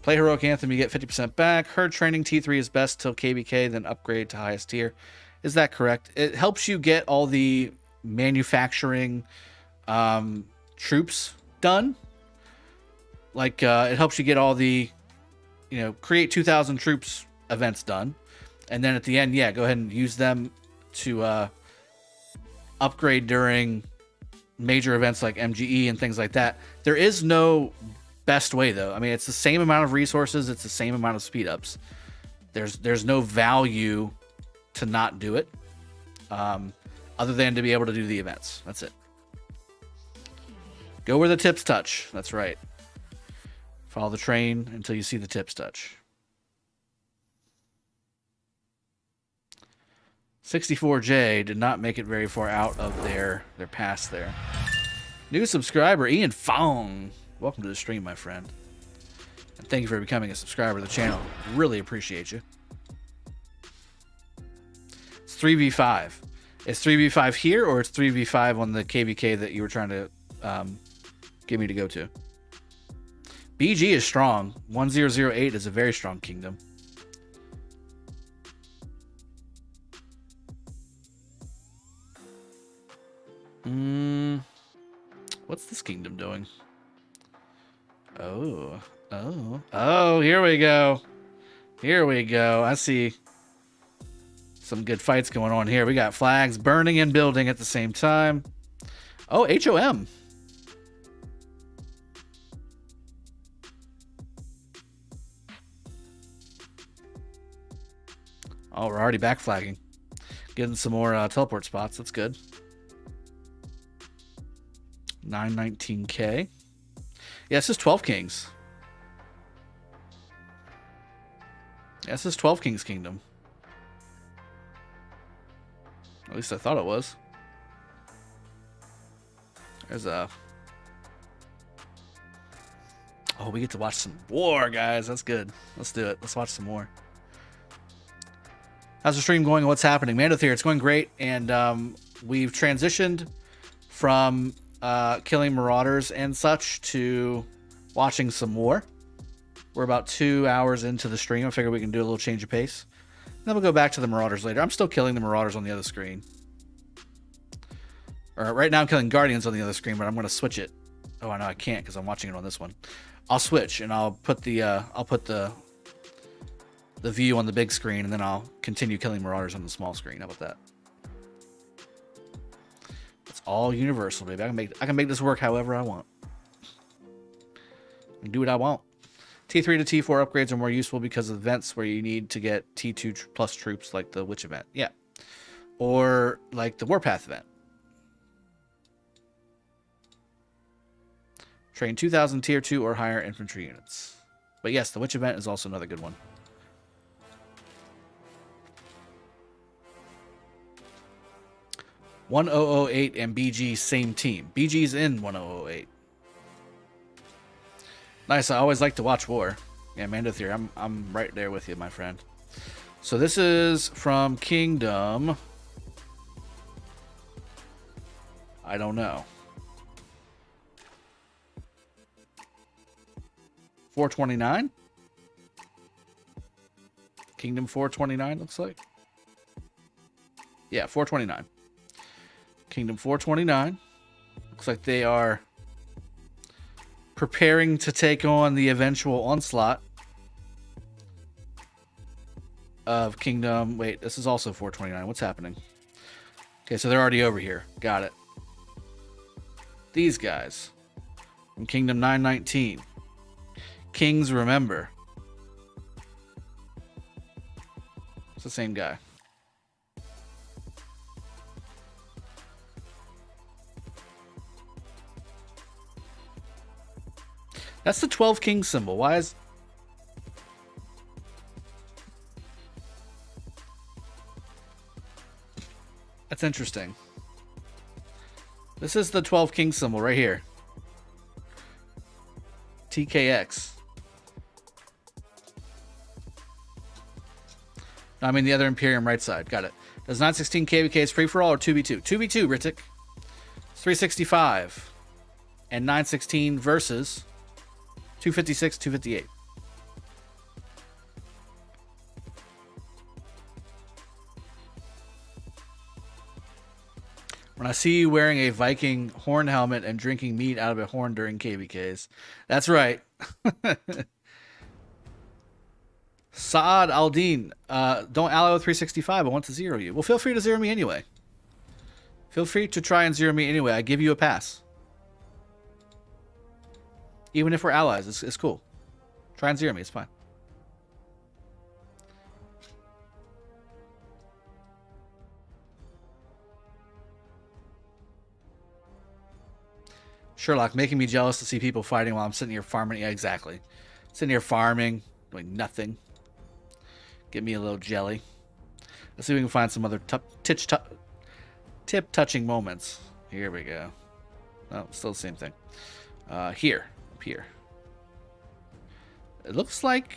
Speaker 1: Play Heroic Anthem, you get 50% back. Herd Training T3 is best till KvK, then upgrade to highest tier. Is that correct? It helps you get all the manufacturing troops done. Like, it helps you get all the, create 2,000 troops events done. And then at the end, yeah, go ahead and use them to upgrade during major events like MGE and things like that. There is no best way, though. I mean, it's the same amount of resources. It's the same amount of speed ups. There's no value to not do it, other than to be able to do the events. That's it. Go where the tips touch. That's right. Follow the train until you see the tips touch. 64J did not make it very far out of their pass there. New subscriber, Ian Fong. Welcome to the stream, my friend. And thank you for becoming a subscriber to the channel. Really appreciate you. It's 3v5. It's 3v5 here, or it's 3v5 on the KvK that you were trying to get me to go to. BG is strong. 1008 is a very strong kingdom. What's this kingdom doing? Oh, here we go. Here we go. I see some good fights going on here. We got flags burning and building at the same time. Oh, HOM. Oh, we're already back flagging. Getting some more teleport spots. That's good. 919K. Yeah, this is 12 Kings. Yeah, this is 12 Kings Kingdom. At least I thought it was. There's a... Oh, we get to watch some war, guys. That's good. Let's do it. Let's watch some more. How's the stream going? What's happening? Mandotheer, it's going great. And we've transitioned from killing Marauders and such to watching some war. We're about 2 hours into the stream. I figure we can do a little change of pace. Then we'll go back to the Marauders later. I'm still killing the Marauders on the other screen. Or right now I'm killing Guardians on the other screen, but I'm going to switch it. Oh, I know I can't because I'm watching it on this one. I'll switch and I'll put the view on the big screen, and then I'll continue killing Marauders on the small screen. How about that? It's all universal, baby. I can make this work however I want. I can do what I want. T3 to T4 upgrades are more useful because of events where you need to get T2 plus troops, like the Witch event. Yeah. Or like the Warpath event. Train 2,000 tier 2 or higher infantry units. But yes, the Witch event is also another good one. .1008 and BG same team. BG's in 1008. Nice. I always like to watch war. Yeah, Mandotheer, I'm right there with you, my friend. So this is from Kingdom. I don't know. 429? Kingdom 429 looks like. Yeah, 429. Kingdom 429. Looks like they are preparing to take on the eventual onslaught of Kingdom. Wait, this is also 429. What's happening? Okay, so they're already over here. Got it. These guys from Kingdom 919. Kings Remember. It's the same guy. That's the 12 King symbol. Why is... That's interesting. This is the 12 King symbol right here. TKX. No, I mean the other Imperium right side. Got it. Does 916 KvK free for all or 2v2? 2v2, Ritik. 365. And 916 versus 256, 258. When I see you wearing a Viking horn helmet and drinking meat out of a horn during KvKs. That's right. Saad Aldin, don't ally with 365. I want to zero you. Well, feel free to zero me anyway. Feel free to try and zero me anyway. I give you a pass. Even if we're allies, it's cool. Try and zero me. It's fine. Sherlock, making me jealous to see people fighting while I'm sitting here farming. Yeah, exactly. Sitting here farming, doing nothing. Get me a little jelly. Let's see if we can find some other tip-touching moments. Here we go. Oh, still the same thing. Here. Up here. It looks like...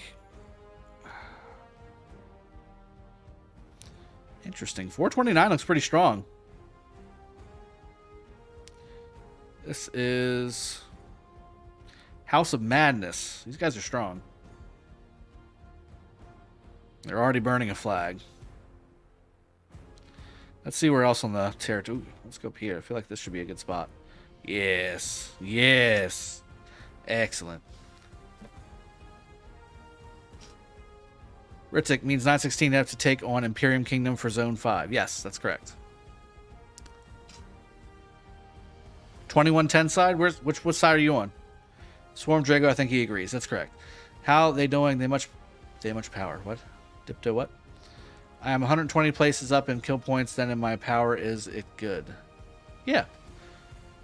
Speaker 1: Interesting. 429 looks pretty strong. This is... House of Madness. These guys are strong. They're already burning a flag. Let's see where else on the territory. Ooh, let's go up here. I feel like this should be a good spot. Yes. Yes. Excellent. Ritik means 916 have to take on Imperium Kingdom for Zone 5. Yes, that's correct. 2110 side? Which side are you on? Swarm Drago, I think he agrees. That's correct. How they doing? They much power. What? Dipto what? I am 120 places up in kill points, then in my power. Is it good? Yeah.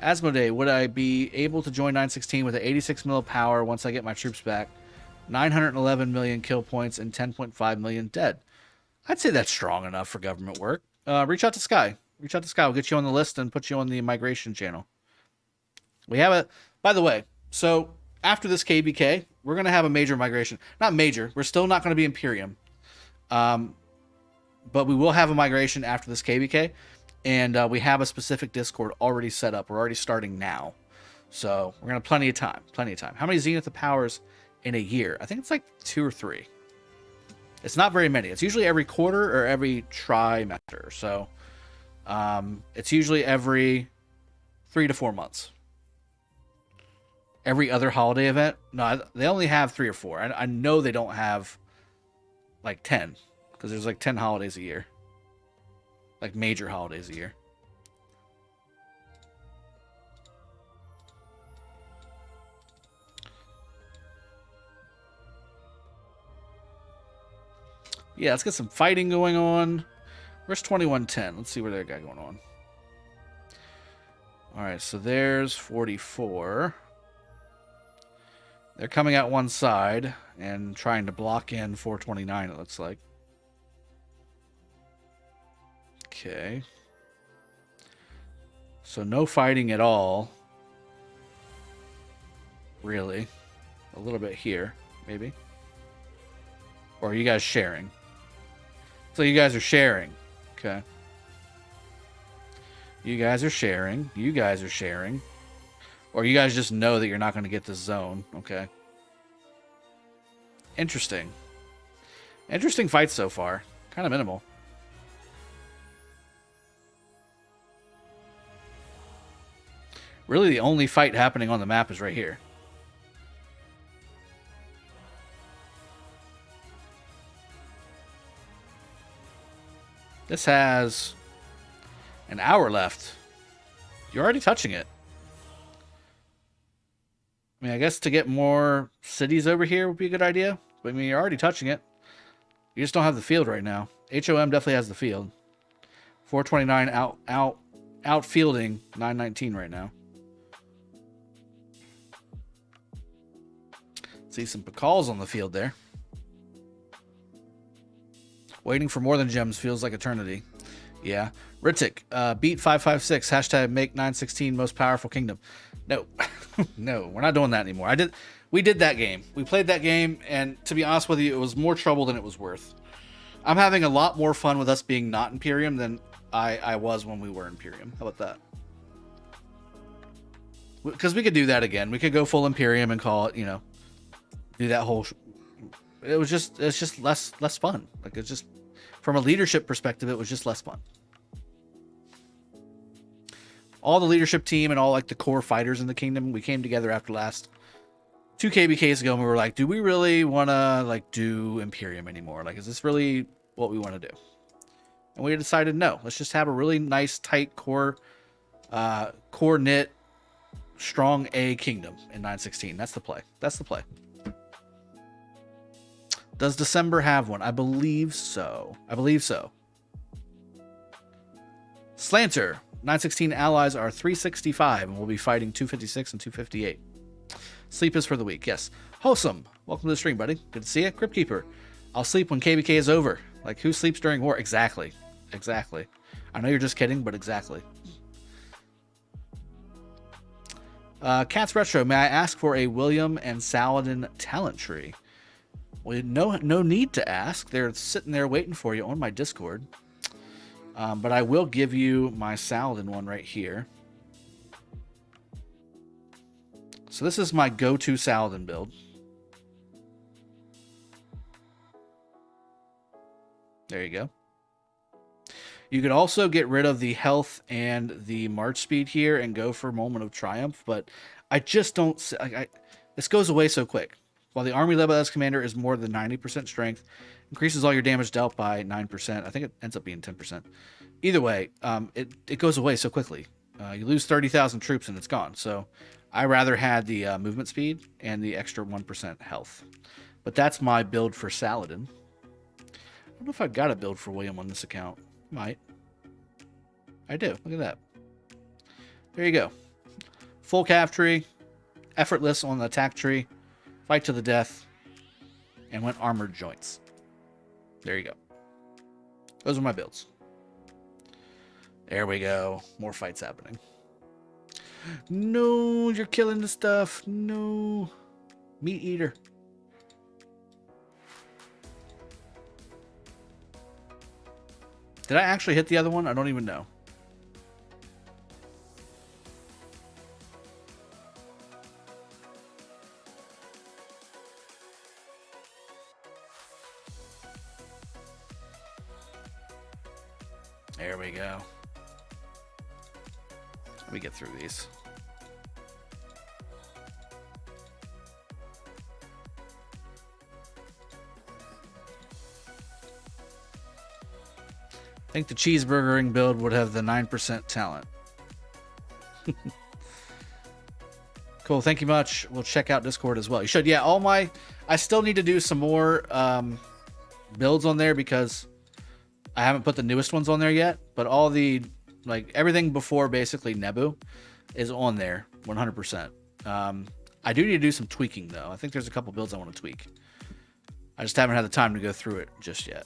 Speaker 1: Asmodee, would I be able to join 916 with an 86 mil power once I get my troops back? 911 million kill points and 10.5 million dead. I'd say that's strong enough for government work. Reach out to Sky. Reach out to Sky. We'll get you on the list and put you on the migration channel. We have a... By the way, so after this KvK, we're going to have a major migration. Not major. We're still not going to be Imperium. But we will have a migration after this KvK. And we have a specific Discord already set up. We're already starting now. So we're going to have plenty of time. Plenty of time. How many Zenith of Powers in a year? I think it's like 2 or 3. It's not very many. It's usually every quarter or every trimester. So it's usually every 3 to 4 months. Every other holiday event? No, they only have 3 or 4. I know they don't have like 10. Because there's like 10 holidays a year. Like major holidays a year. Yeah, let's get some fighting going on. Where's 2110? Let's see where they got going on. Alright, so there's 44. They're coming out one side and trying to block in 429, it looks like. Okay. So no fighting at all. Really. A little bit here, maybe. Or are you guys sharing? So you guys are sharing. Okay. You guys are sharing. You guys are sharing. Or you guys just know that you're not going to get this zone. Okay. Interesting. Interesting fight so far. Kind of minimal. Really, the only fight happening on the map is right here. This has an hour left. You're already touching it. I mean, I guess to get more cities over here would be a good idea. But I mean, you're already touching it. You just don't have the field right now. HOM definitely has the field. 429 out fielding 919 right now. See some Pakals on the field there. Waiting for more than gems feels like eternity. Yeah. Ritik, beat 556, hashtag make 916 most powerful kingdom. No. No, we're not doing that anymore. We did that game. We played that game, and to be honest with you, it was more trouble than it was worth. I'm having a lot more fun with us being not Imperium than I was when we were Imperium. How about that? Because we could do that again. We could go full Imperium and call it, you know, do that whole... It's just less fun. Like, it's just... From a leadership perspective, it was just less fun. all the leadership team and all like the core fighters in the kingdom, we came together after last 2 KBKs ago, and we were like, do we really want to like do Imperium anymore? Like, is this really what we want to do? And we decided no. Let's just have a really nice, tight core knit, strong A kingdom in 916. That's the play. That's the play. Does December have one? I believe so. I believe so. Slanter. 916 allies are 365 and we'll be fighting 256 and 258. Sleep is for the week. Yes. Wholesome. Welcome to the stream, buddy. Good to see you. Crypt Keeper. I'll sleep when KBK is over. Like, who sleeps during war? Exactly. Exactly. I know you're just kidding, but exactly. Cats Retro. May I ask for a William and Saladin talent tree? Well, no need to ask. They're sitting there waiting for you on my Discord. But I will give you my Saladin one right here. So this is my go-to Saladin build. There you go. You could also get rid of the health and the march speed here and go for Moment of Triumph, but I just don't... this goes away so quick. While the army led by this commander is more than 90% strength, increases all your damage dealt by 9%. I think it ends up being 10%. Either way, it goes away so quickly. You lose 30,000 troops and it's gone. So I rather had the movement speed and the extra 1% health. But that's my build for Saladin. I don't know if I've got a build for William on this account. Might. I do. Look at that. There you go. Full calf tree. Effortless on the attack tree. Fight to the death. And went armored joints. There you go. Those are my builds. There we go. More fights happening. No, you're killing the stuff. No. Meat eater. Did I actually hit the other one? I don't even know. There we go. Let me get through these. I think the cheeseburgering build would have the 9% talent. Cool, thank you much. We'll check out Discord as well. You should, yeah, all my... I still need to do some more builds on there because I haven't put the newest ones on there yet, but all the, like, everything before basically Nebu is on there 100%. I do need to do some tweaking, though. I think there's a couple builds I want to tweak. I just haven't had the time to go through it just yet.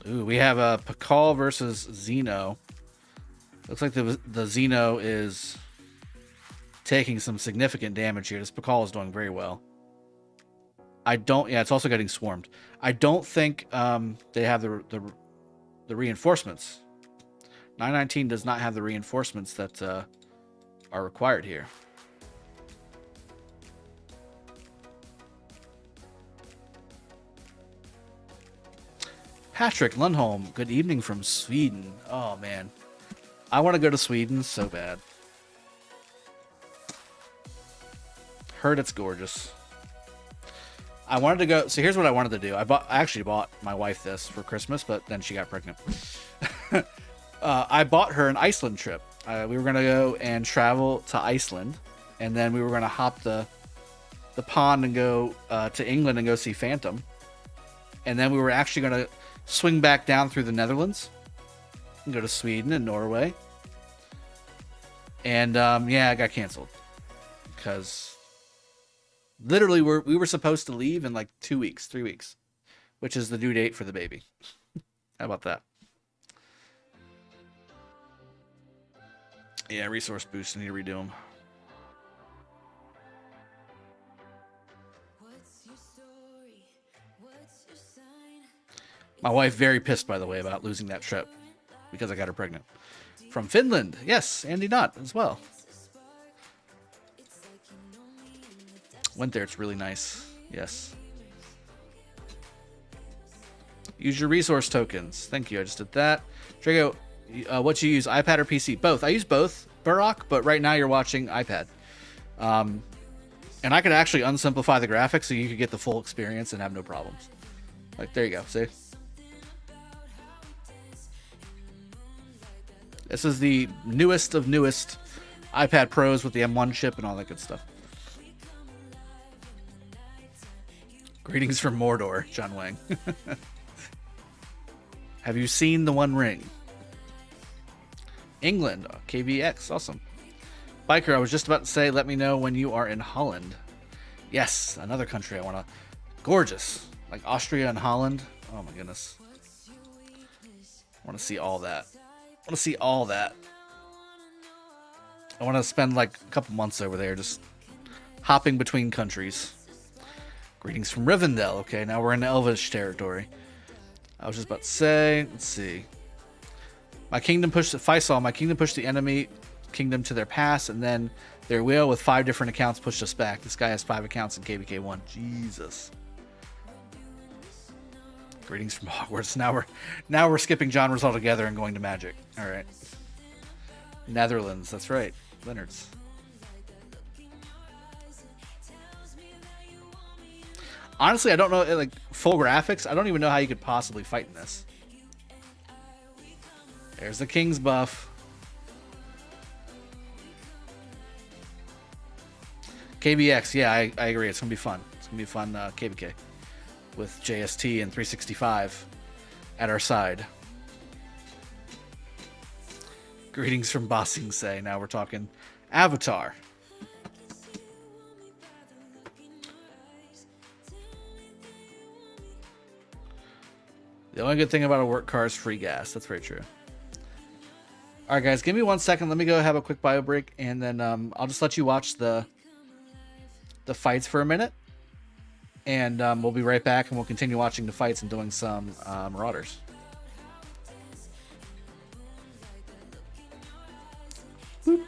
Speaker 1: Ooh, we have a Pakal versus Xeno. Looks like the Xeno is taking some significant damage here. This Pakal is doing very well. I don't... Yeah, it's also getting swarmed. I don't think they have the reinforcements. 919 does not have the reinforcements that are required here. Patrick Lundholm, good evening from Sweden. Oh, man. I want to go to Sweden so bad. Heard it's gorgeous. I wanted to go... So here's what I wanted to do. I actually bought my wife this for Christmas, but then she got pregnant. I bought her an Iceland trip. We were going to go and travel to Iceland, and then we were going to hop the pond and go to England and go see Phantom. And then we were actually going to swing back down through the Netherlands and go to Sweden and Norway. And yeah, it got canceled because literally we were supposed to leave in like 2 weeks, 3 weeks, which is the due date for the baby. How about that? Yeah, resource boost. I need to redo them. My wife very pissed, by the way, about losing that trip because I got her pregnant. From Finland, yes, Andy Knott as well. Went there, it's really nice. Yes. Use your resource tokens. Thank you. I just did that. Drago, what you use, iPad or PC? Both. I use both, Burrock, but right now you're watching iPad. And I could actually unsimplify the graphics so you could get the full experience and have no problems. Like, there you go. See? This is the newest of newest iPad Pros with the M1 chip and all that good stuff. Greetings from Mordor, John Wang. Have you seen The One Ring? England, Kbks, awesome. Biker, I was just about to say, let me know when you are in Holland. Yes, another country I want to... Gorgeous. Like Austria and Holland. Oh my goodness. I want to see all that. I want to see all that. I want to spend like a couple months over there just hopping between countries. Greetings from Rivendell. Okay, now we're in Elvish territory. I was just about to say, let's see. My kingdom pushed Faisal. My kingdom pushed the enemy kingdom to their pass, and then their wheel with 5 different accounts pushed us back. This guy has 5 accounts in KvK 1. Jesus. Greetings from Hogwarts. Now we're skipping genres altogether and going to Magic. All right. Netherlands. That's right. Leonard's. Honestly, I don't know, like, full graphics. I don't even know how you could possibly fight in this. There's the King's buff. Kbks, yeah, I agree. It's going to be fun. It's going to be fun KvK with JST and 365 at our side. Greetings from Bossing Say. Now we're talking Avatar. The only good thing about a work car is free gas. That's very true. All right, guys, give me 1 second. Let me go have a quick bio break, and then I'll just let you watch the fights for a minute, and we'll be right back, and we'll continue watching the fights and doing some Marauders. Boop.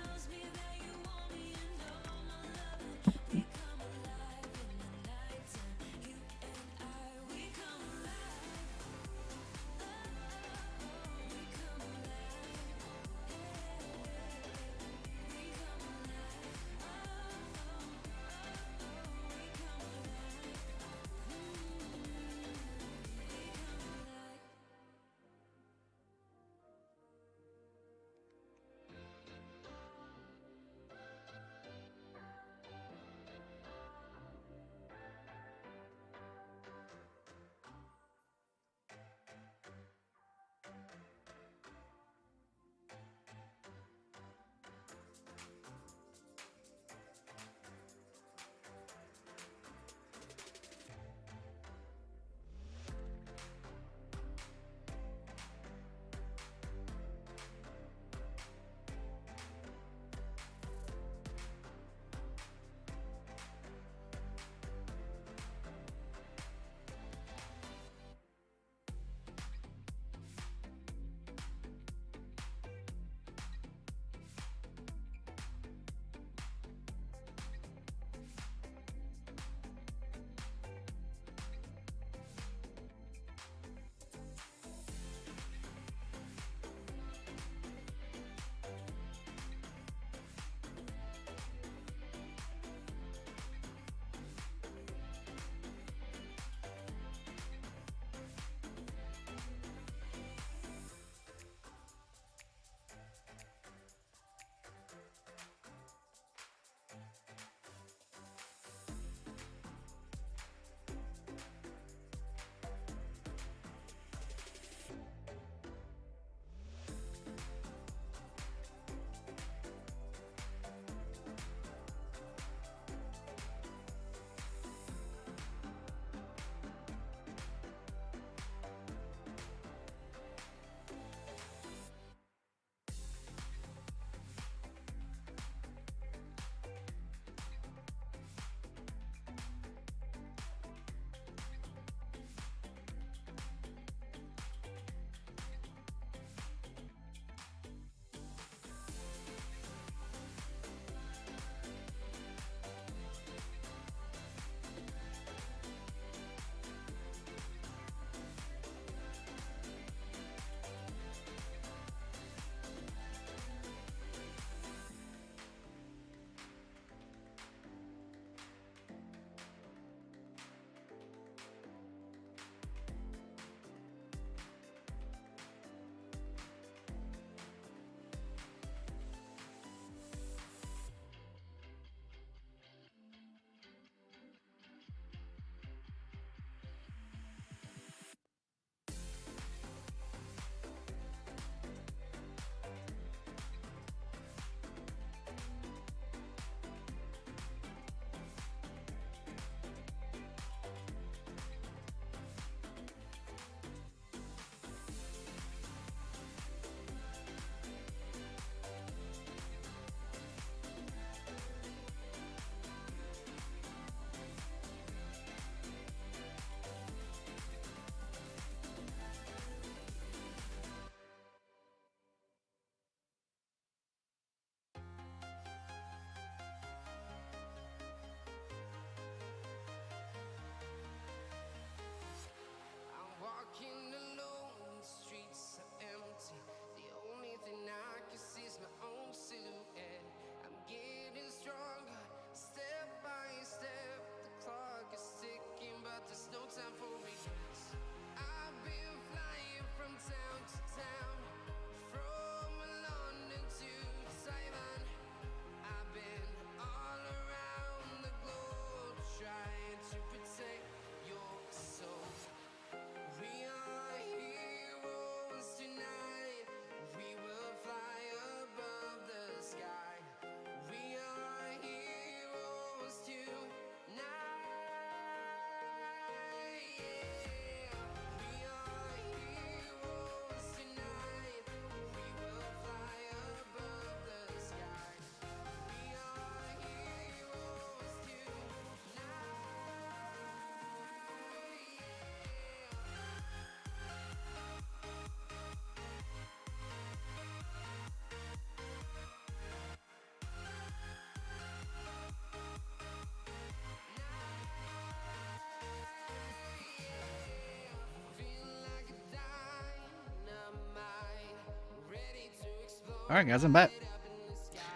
Speaker 1: All right, guys, I'm back.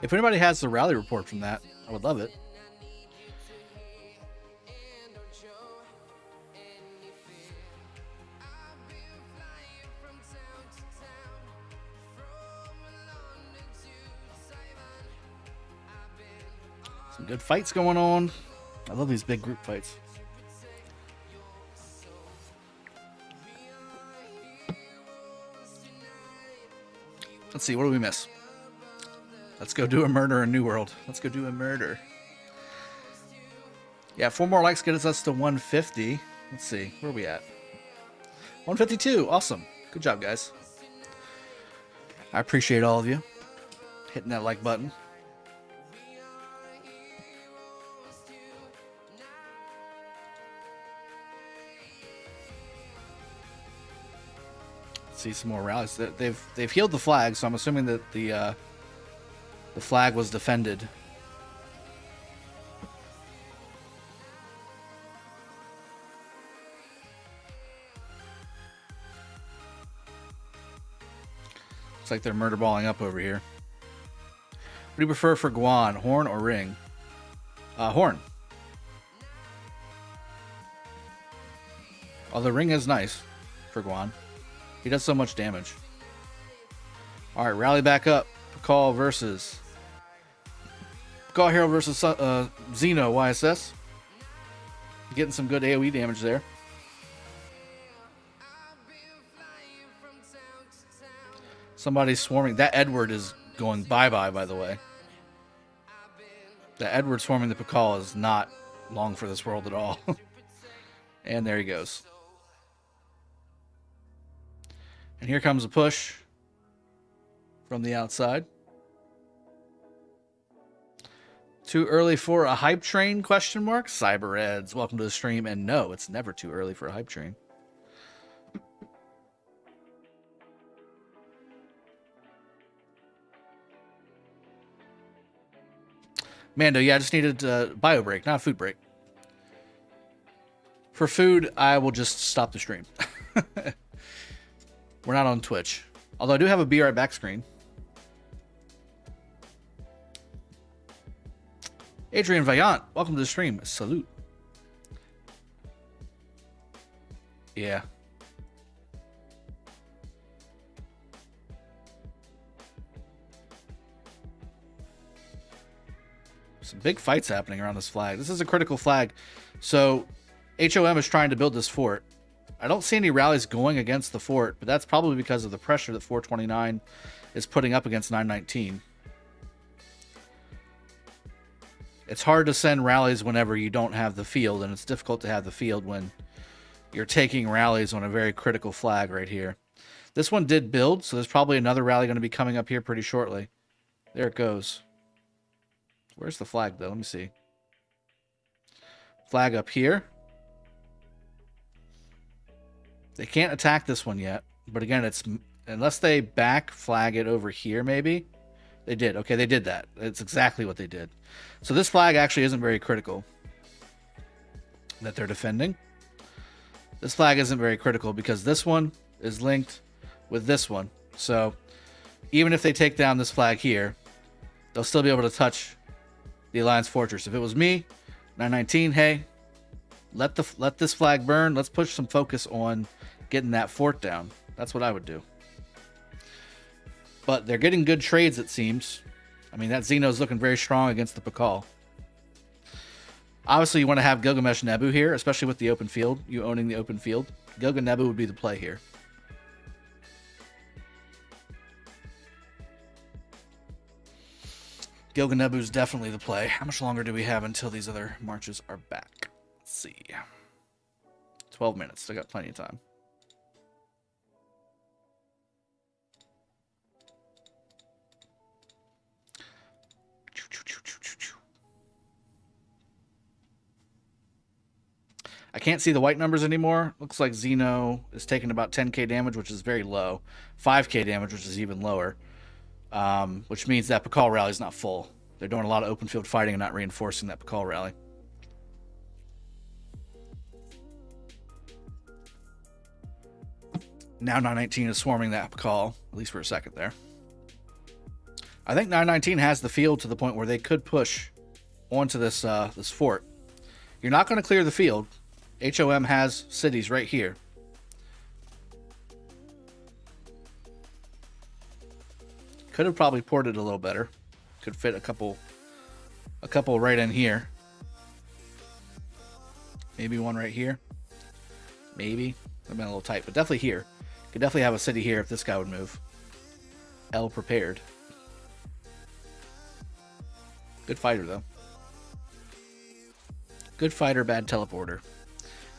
Speaker 1: If anybody has the rally report from that, I would love it. Some good fights going on. I love these big group fights. Let's see, what do we miss? Let's go do a murder in New World. Let's go do a murder. Yeah, 4 more likes get us to 150. Let's see, where are we at? 152, awesome. Good job, guys. I appreciate all of you hitting that like button. See some more rallies. They've healed the flag, so I'm assuming that the flag was defended. Looks like they're murder balling up over here. What do you prefer for Guan, horn or ring? Horn. Oh, the ring is nice for Guan. He does so much damage. All right, rally back up. Pakal versus Pakal Hero versus Xeno YSS. Getting some good AoE damage there. Somebody's swarming. That Edward is going bye-bye, by the way. The Edward swarming the Pakal is not long for this world at all. And there he goes. And here comes a push from the outside. Too early for a hype train, question mark? Cybereds, welcome to the stream. And no, it's never too early for a hype train. Mando, yeah, I just needed a bio break, not a food break. For food, I will just stop the stream. We're not on Twitch. Although I do have a Be Right Back screen. Adrian Vaillant, welcome to the stream. Salute. Yeah. Some big fights happening around this flag. This is a critical flag. So HOM is trying to build this fort. I don't see any rallies going against the fort, but that's probably because of the pressure that 429 is putting up against 919. It's hard to send rallies whenever you don't have the field, and it's difficult to have the field when you're taking rallies on a very critical flag right here. This one did build, so there's probably another rally going to be coming up here pretty shortly. There it goes. Where's the flag, though? Let me see. Flag up here. They can't attack this one yet, but again, it's unless they back flag it over here, maybe. They did. Okay, they did that. It's exactly what they did. So this flag actually isn't very critical that they're defending. This flag isn't very critical because this one is linked with this one. So even if they take down this flag here, they'll still be able to touch the Alliance Fortress. If it was me, 919, hey, let this flag burn. Let's push some focus on getting that fort down. That's what I would do. But they're getting good trades, it seems. I mean, that Xeno's looking very strong against the Pakal. Obviously, you want to have Gilgamesh Nebu here, especially with the open field. You owning the open field. Gilga Nebu would be the play here. Gilga Nebu's definitely the play. How much longer do we have until these other marches are back? Let's see. 12 minutes. I got plenty of time. I can't see the white numbers anymore. Looks like Xeno is taking about 10k damage, which is very low. 5k damage, which is even lower. Which means that Pakal rally is not full. They're doing a lot of open field fighting and not reinforcing that Pakal rally. Now 919 is swarming that Pakal, at least for a second there. I think 919 has the field to the point where they could push onto this this fort. You're not going to clear the field. HOM has cities right here. Could have probably ported a little better. Could fit a couple right in here. Maybe one right here. Maybe. I've been a little tight, but definitely here. Could definitely have a city here if this guy would move. L prepared. Good fighter, though. Good fighter, bad teleporter.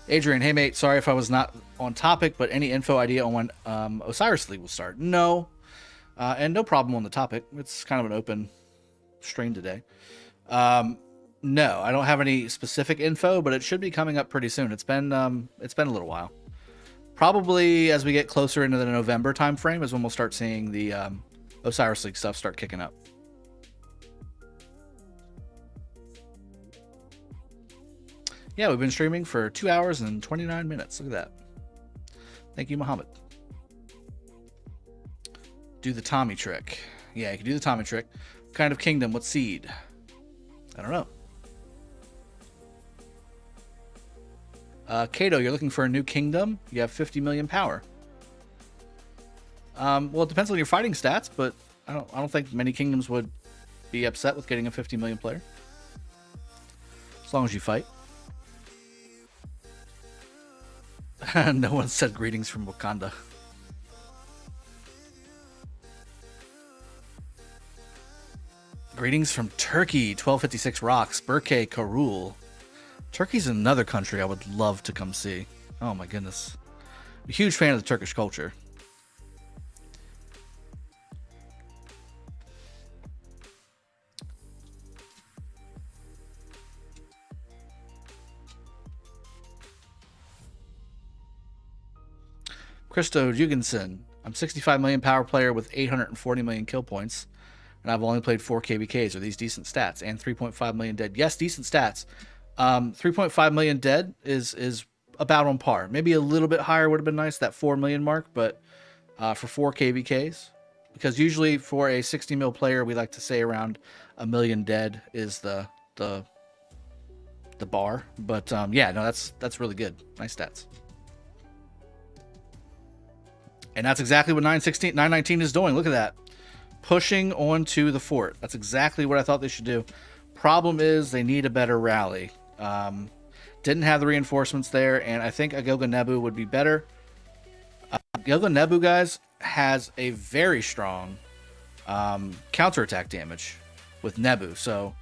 Speaker 1: Adrian, hey mate, sorry if I was not on topic, but any info idea on when Osiris League will start? No. And no problem on the topic. It's kind of an open stream today. No, I don't have any specific info, but it should be coming up pretty soon. It's been a little while. Probably as we get closer into the November time frame is when we'll start seeing the Osiris League stuff start kicking up. Yeah, we've been streaming for 2 hours and 29 minutes. Look at that. Thank you, Muhammad. Do the Tommy trick. Yeah, you can do the Tommy trick. What kind of kingdom? What seed? I don't know. Kato, you're looking for a new kingdom? You have 50 million power. Well, it depends on your fighting stats, but I don't think many kingdoms would be upset with getting a 50 million player. As long as you fight. No one said greetings from Wakanda. Greetings from Turkey, 1256 Rocks, Berke Karul. Turkey's another country I would love to come see. Oh my goodness. I'm a huge fan of the Turkish culture. Christo Jugensen. I'm 65 million power player with 840 million kill points. And I've only played 4 KBKs. Are these decent stats? And 3.5 million dead. Yes, decent stats. 3.5 million dead is about on par. Maybe a little bit higher would have been nice, that 4 million mark. But for 4 KBKs, because usually for a 60 mil player, we like to say around a million dead is the bar. But yeah, no, that's really good. Nice stats. And that's exactly what 919 is doing. Look at that. Pushing onto the fort. That's exactly what I thought they should do. Problem is they need a better rally. Didn't have the reinforcements there, and I think Agoga Nebu would be better. Agoga Nebu, guys, has a very strong counterattack damage with Nebu. So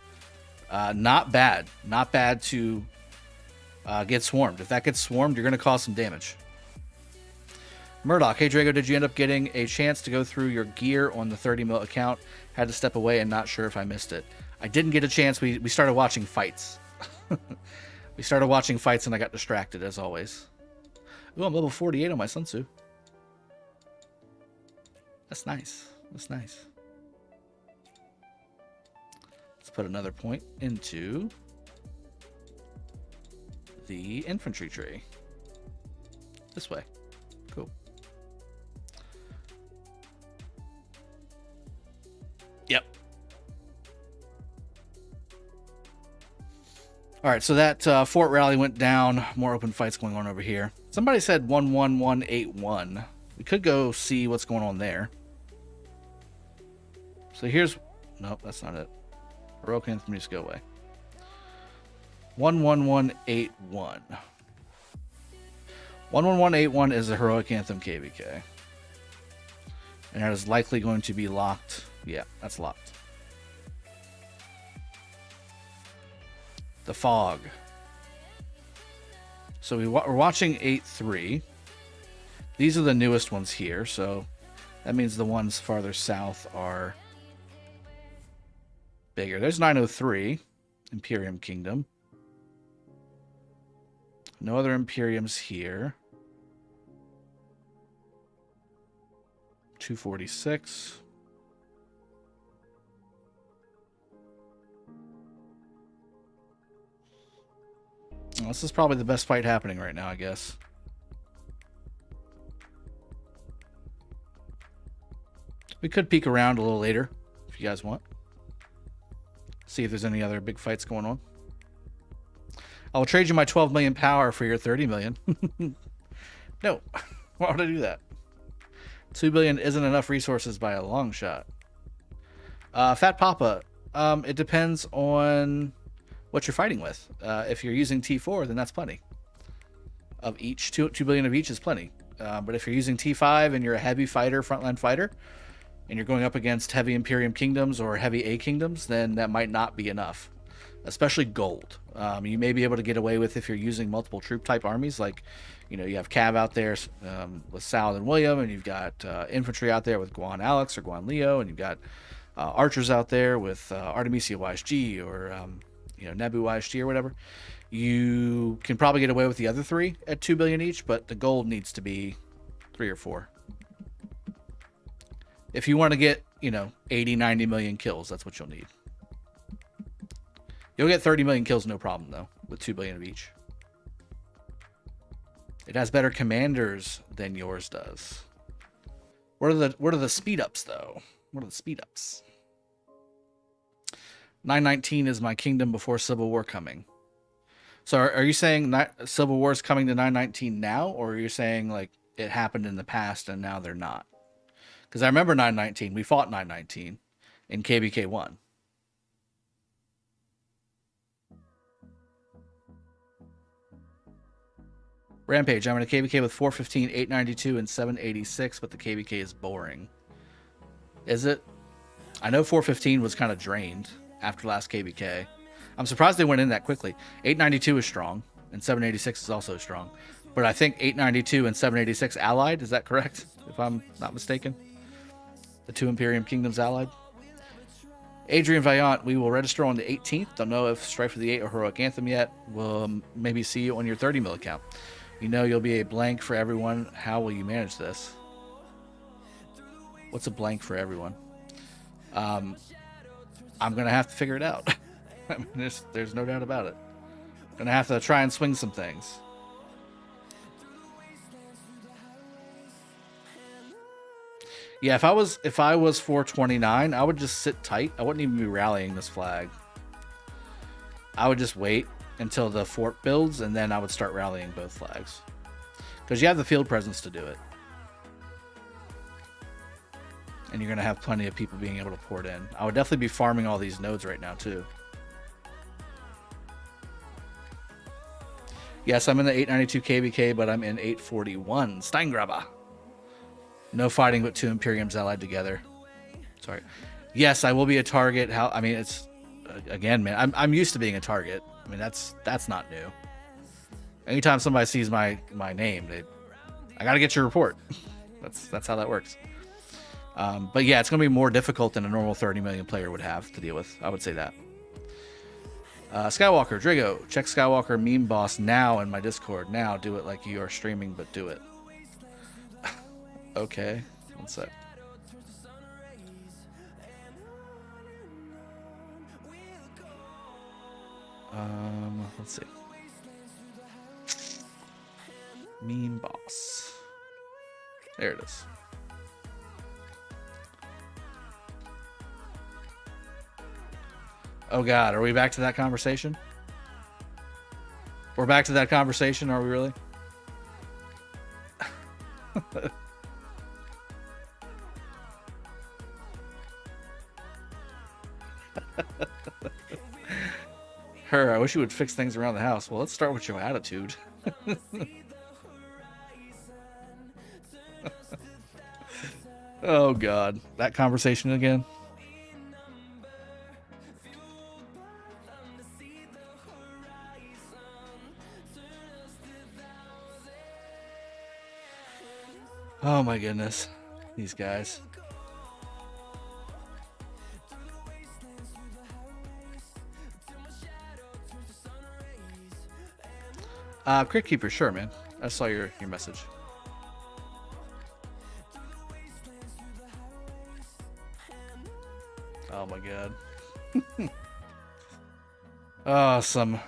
Speaker 1: not bad. Not bad to get swarmed. If that gets swarmed, you're going to cause some damage. Murdoch, hey Drago, did you end up getting a chance to go through your gear on the 30 mil account? Had to step away and not sure if I missed it. I didn't get a chance. We started watching fights. We started watching fights and I got distracted as always. Ooh, I'm level 48 on my Sun Tzu. That's nice. That's nice. Let's put another point into the infantry tree. This way. Cool. Yep. All right, so that fort rally went down. More open fights going on over here. Somebody said 11181. We could go see what's going on there. So here's... Nope, that's not it. Heroic Anthem, just go away. 11181. 11181 is a Heroic Anthem KvK. And that is likely going to be locked. Yeah, that's locked. The Fog. So we're watching 8.3. These are the newest ones here, so that means the ones farther south are bigger. There's 903, Imperium Kingdom. No other Imperiums here. 246. Well, this is probably the best fight happening right now, I guess. We could peek around a little later if if you guys want. See if there's any other big fights going on. I will trade you my 12 million power for your 30 million. No, why would I do that? 2 billion isn't enough resources by a long shot. Fat Papa, it depends on what you're fighting with. If you're using T4, then that's plenty. Of each, 2 billion of each is plenty. But if you're using T5 and you're a heavy fighter, frontline fighter, and you're going up against heavy Imperium kingdoms or heavy A kingdoms, then that might not be enough. Especially gold. You may be able to get away with if you're using multiple troop type armies, like, you know, you have Cav out there with Sal and William, and you've got infantry out there with Guan Alex or Guan Leo, and you've got archers out there with Artemisia YSG or Nebu YSG or whatever. You can probably get away with the other 3 at 2 billion each, but the gold needs to be 3 or 4. If you want to get, 80, 90 million kills, that's what you'll need. You'll get 30 million kills, no problem, though, with 2 billion of each. It has better commanders than yours does. What are the speed ups, though? What are the speed ups? 919 is my kingdom before Civil War coming. So are you saying Civil War is coming to 919 now, or are you saying like it happened in the past and now they're not? Because I remember 919. We fought 919 in KvK 1. Rampage, I'm in a KvK with 415, 892, and 786, but the KvK is boring. Is it? I know 415 was kind of drained after last KvK. I'm surprised they went in that quickly. 892 is strong, and 786 is also strong. But I think 892 and 786 allied, is that correct? If I'm not mistaken? The 2 Imperium Kingdoms allied? Adrian Vaillant, we will register on the 18th. Don't know if Strife for the 8 or Heroic Anthem yet. We'll maybe see you on your 30 mil account. You know you'll be a blank for everyone. How will you manage this? What's a blank for everyone? I'm going to have to figure it out. I mean, there's no doubt about it. Going to have to try and swing some things. Yeah, if I was 429, I would just sit tight. I wouldn't even be rallying this flag. I would just wait until the fort builds, and then I would start rallying both flags. Because you have the field presence to do it. And you're going to have plenty of people being able to port in. I would definitely be farming all these nodes right now, too. Yes, I'm in the 892 KvK, but I'm in 841 Steingraber. No fighting but 2 Imperiums allied together. Sorry. Yes, I will be a target. I mean, it's... Again, man, I'm used to being a target. I mean, that's not new. Anytime somebody sees my name, I gotta get your report. That's how that works. But yeah, it's gonna be more difficult than a normal 30 million player would have to deal with. I would say that. Skywalker, Drago, check Skywalker meme boss now in my Discord. Now, do it like you are streaming, but do it. Okay, one sec. Let's see. Meme boss. There it is. Oh God, are we back to that conversation? We're back to that conversation, are we really? Her, I wish you would fix things around the house. Well, let's start with your attitude. Oh God, that conversation again. Oh my goodness, these guys. Crit Keeper, sure, man. I saw your message. Oh my God. Some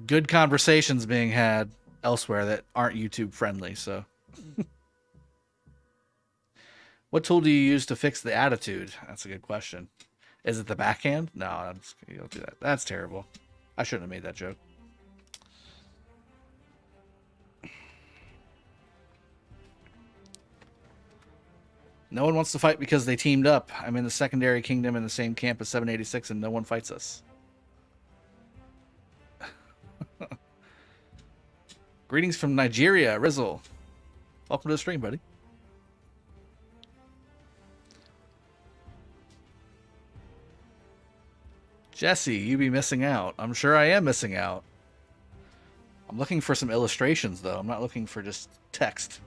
Speaker 1: good conversations being had elsewhere that aren't YouTube friendly, so. What tool do you use to fix the attitude? That's a good question. Is it the backhand? No, you don't do that. That's terrible. I shouldn't have made that joke. No one wants to fight because they teamed up. I'm in the secondary kingdom in the same camp as 786 and no one fights us. Greetings from Nigeria, Rizzle. Welcome to the stream, buddy. Jesse, you be missing out. I'm sure I am missing out. I'm looking for some illustrations, though. I'm not looking for just text.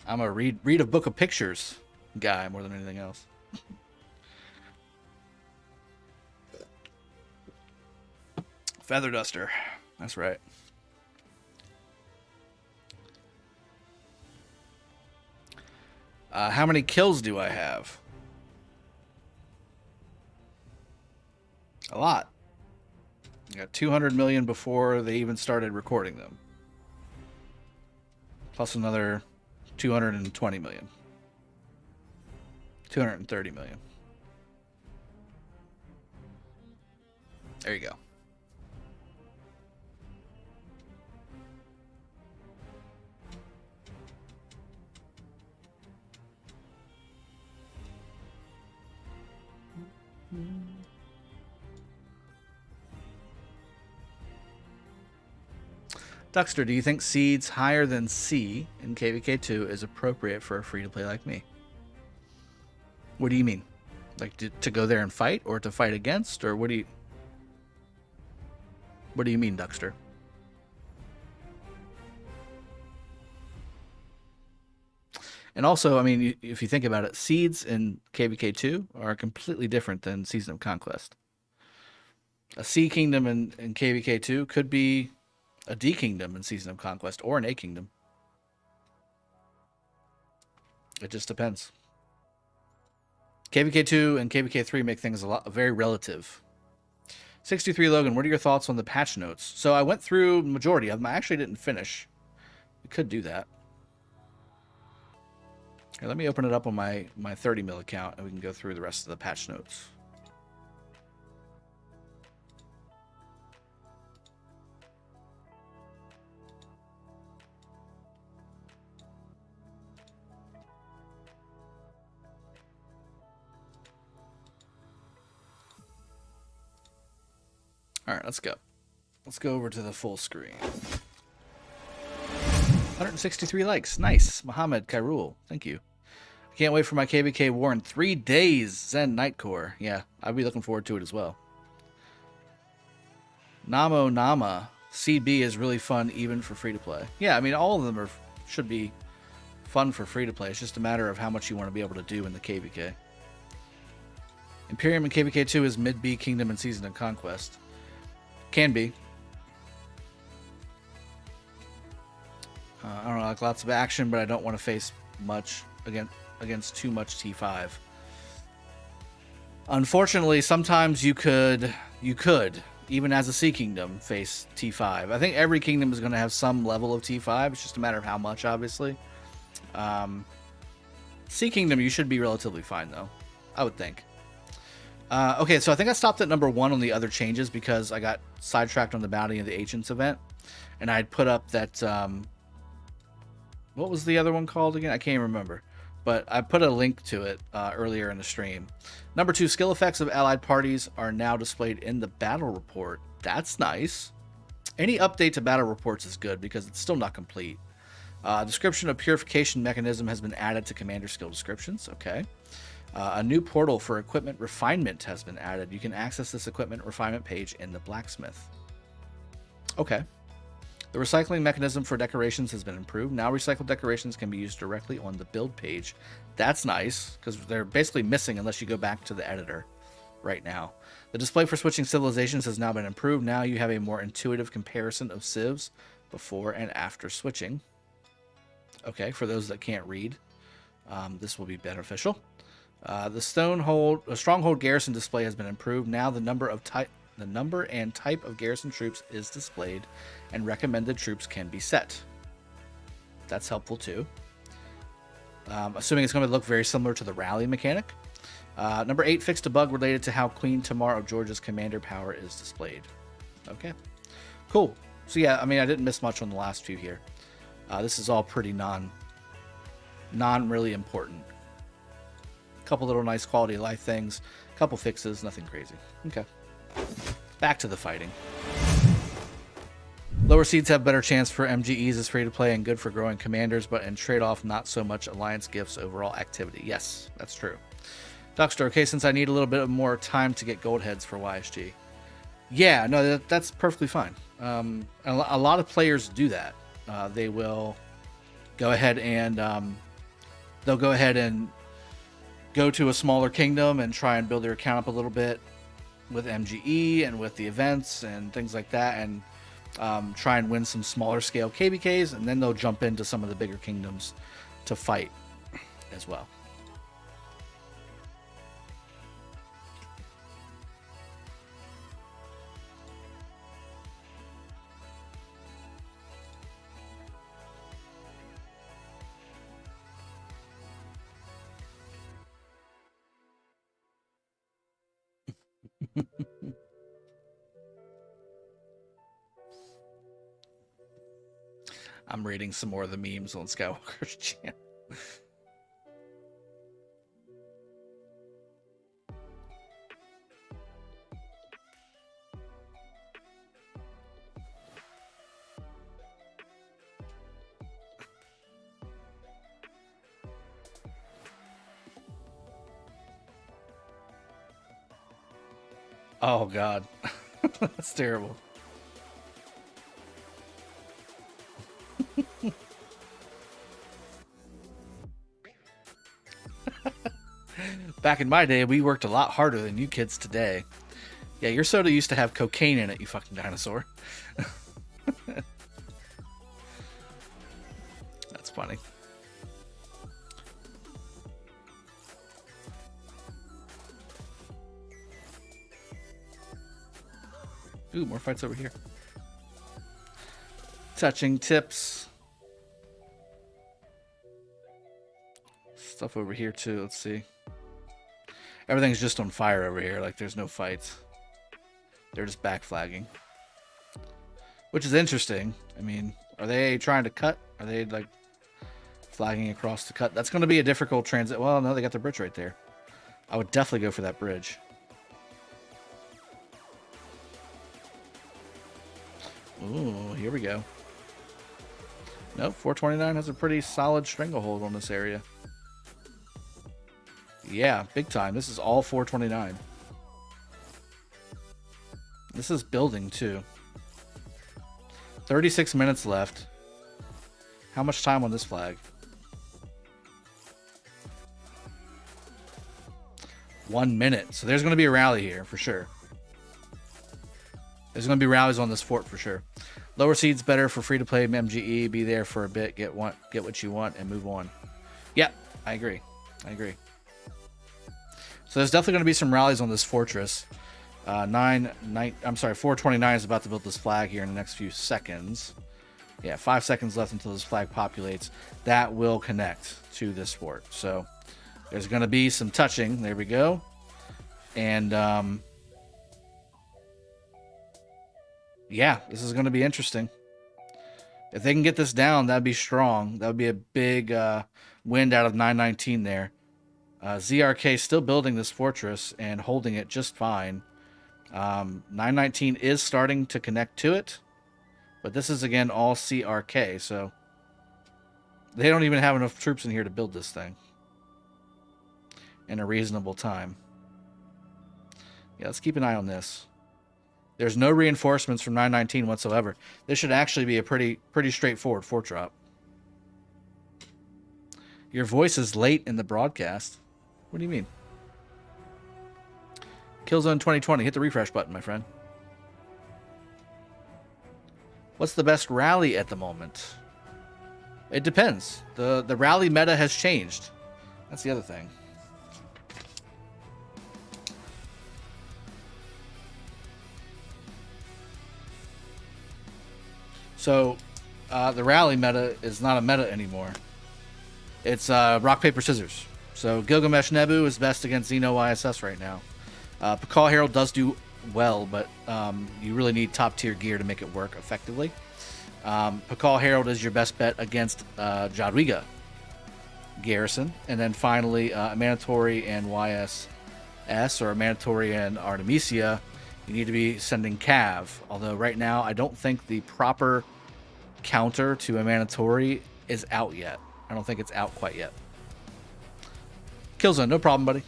Speaker 1: I'm a read a book of pictures guy more than anything else. Feather duster. That's right. How many kills do I have? A lot. I got 200 million before they even started recording them. Plus another 220 million. 230 million. There you go. Duxter, do you think seeds higher than C in KvK2 is appropriate for a free-to-play like me? What do you mean? Like to go there and fight, or to fight against, or what do you mean, Duxter? And also, I mean, if you think about it, seeds in KvK2 are completely different than Season of Conquest. A C kingdom in KvK2 could be a D kingdom in Season of Conquest, or an A kingdom. It just depends. KvK2 and KvK3 make things very relative. 63 Logan, what are your thoughts on the patch notes? So I went through the majority of them. I actually didn't finish. We could do that. Here, let me open it up on my 30 mil account, and we can go through the rest of the patch notes. All right, let's go. Let's go over to the full screen. 163 likes. Nice. Mohammed Kairul. Thank you. I can't wait for my KvK war in 3 days. Zen Nightcore. Yeah, I'll be looking forward to it as well. Namo Nama. CB is really fun even for free-to-play. Yeah, I mean, all of them should be fun for free-to-play. It's just a matter of how much you want to be able to do in the KvK. Imperium in KvK2 is mid-B Kingdom and Season of Conquest. Can be. I don't know, like lots of action, but I don't want to face much against too much T5. Unfortunately, sometimes you could, even as a C kingdom, face T5. I think every kingdom is going to have some level of T5. It's just a matter of how much, obviously. C kingdom, you should be relatively fine, though. I would think. Okay, so I think I stopped at number 1 on the other changes because I got sidetracked on the Bounty of the Ancients event. And I had put up that... what was the other one called again? I can't even remember. But I put a link to it earlier in the stream. Number 2, skill effects of allied parties are now displayed in the battle report. That's nice. Any update to battle reports is good because it's still not complete. Description of purification mechanism has been added to commander skill descriptions. Okay. A new portal for equipment refinement has been added. You can access this equipment refinement page in the blacksmith. Okay. The recycling mechanism for decorations has been improved. Now recycled decorations can be used directly on the build page. That's nice, because they're basically missing unless you go back to the editor right now. The display for switching civilizations has now been improved. Now you have a more intuitive comparison of civs before and after switching. Okay, for those that can't read, this will be beneficial. The stronghold garrison display has been improved. Now the number and type of garrison troops is displayed, and recommended troops can be set. That's helpful too. Assuming it's going to look very similar to the rally mechanic. Number 8 fixed a bug related to how Queen Tamar of Georgia's commander power is displayed. Okay, cool. So yeah, I mean, I didn't miss much on the last few here. This is all pretty non really important. A couple little nice quality of life things, a couple fixes, nothing crazy. Okay, back to the fighting. Lower seeds have better chance for MGEs as free to play and good for growing commanders, but in trade-off, not so much alliance gifts overall activity. Yes, that's true. Duckster, okay, since I need a little bit more time to get gold heads for YSG. Yeah, no, that's perfectly fine. A lot of players do that. They will go ahead and they'll go ahead and go to a smaller kingdom and try and build their account up a little bit with MGE and with the events and things like that, and try and win some smaller scale KBKs, and then they'll jump into some of the bigger kingdoms to fight as well. I'm reading some more of the memes on Skywalker's channel. Oh god. That's terrible. Back in my day, we worked a lot harder than you kids today. Yeah, your soda used to have cocaine in it, you fucking dinosaur. That's funny. Ooh, more fights over here. Touching tips. Stuff over here too, let's see. Everything's just on fire over here, like there's no fights. They're just back flagging. Which is interesting. I mean, are they trying to cut? Are they like flagging across to cut? That's going to be a difficult transit. Well, no, they got the bridge right there. I would definitely go for that bridge. Ooh, here we go. Nope, 429 has a pretty solid stranglehold on this area. Yeah, big time. This is all 429. This is building too. 36 minutes left. How much time on this flag? 1 minute. So there's going to be a rally here for sure. There's going to be rallies on this fort for sure. Lower seeds better for free to play MGE. Be there for a bit, get what you want, and move on. Yeah, I agree. I agree. So there's definitely going to be some rallies on this fortress. 429 is about to build this flag here in the next few seconds. Yeah, 5 seconds left until this flag populates. That will connect to this fort. So there's going to be some touching. There we go. And yeah, this is going to be interesting. If they can get this down, that'd be strong. That would be a big wind out of 919 there. ZRK still building this fortress and holding it just fine. 919 is starting to connect to it, but this is again all CRK, so they don't even have enough troops in here to build this thing in a reasonable time. Yeah, let's keep an eye on this. There's no reinforcements from 919 whatsoever. This should actually be a pretty straightforward fort drop. Your voice is late in the broadcast. What do you mean? Killzone 2020. Hit the refresh button, my friend. What's the best rally at the moment? It depends. The rally meta has changed. That's the other thing. So, the rally meta is not a meta anymore. It's rock, paper, scissors. So Gilgamesh Nebu is best against Xeno YSS right now. Pakal Herald does do well, but you really need top tier gear to make it work effectively. Pakal Herald is your best bet against Jadwiga Garrison. And then finally, Mandatory and YSS, or Mandatory and Artemisia, you need to be sending Cav. Although right now, I don't think the proper counter to a Mandatory is out yet. I don't think it's out quite yet. Killzone, no problem, buddy.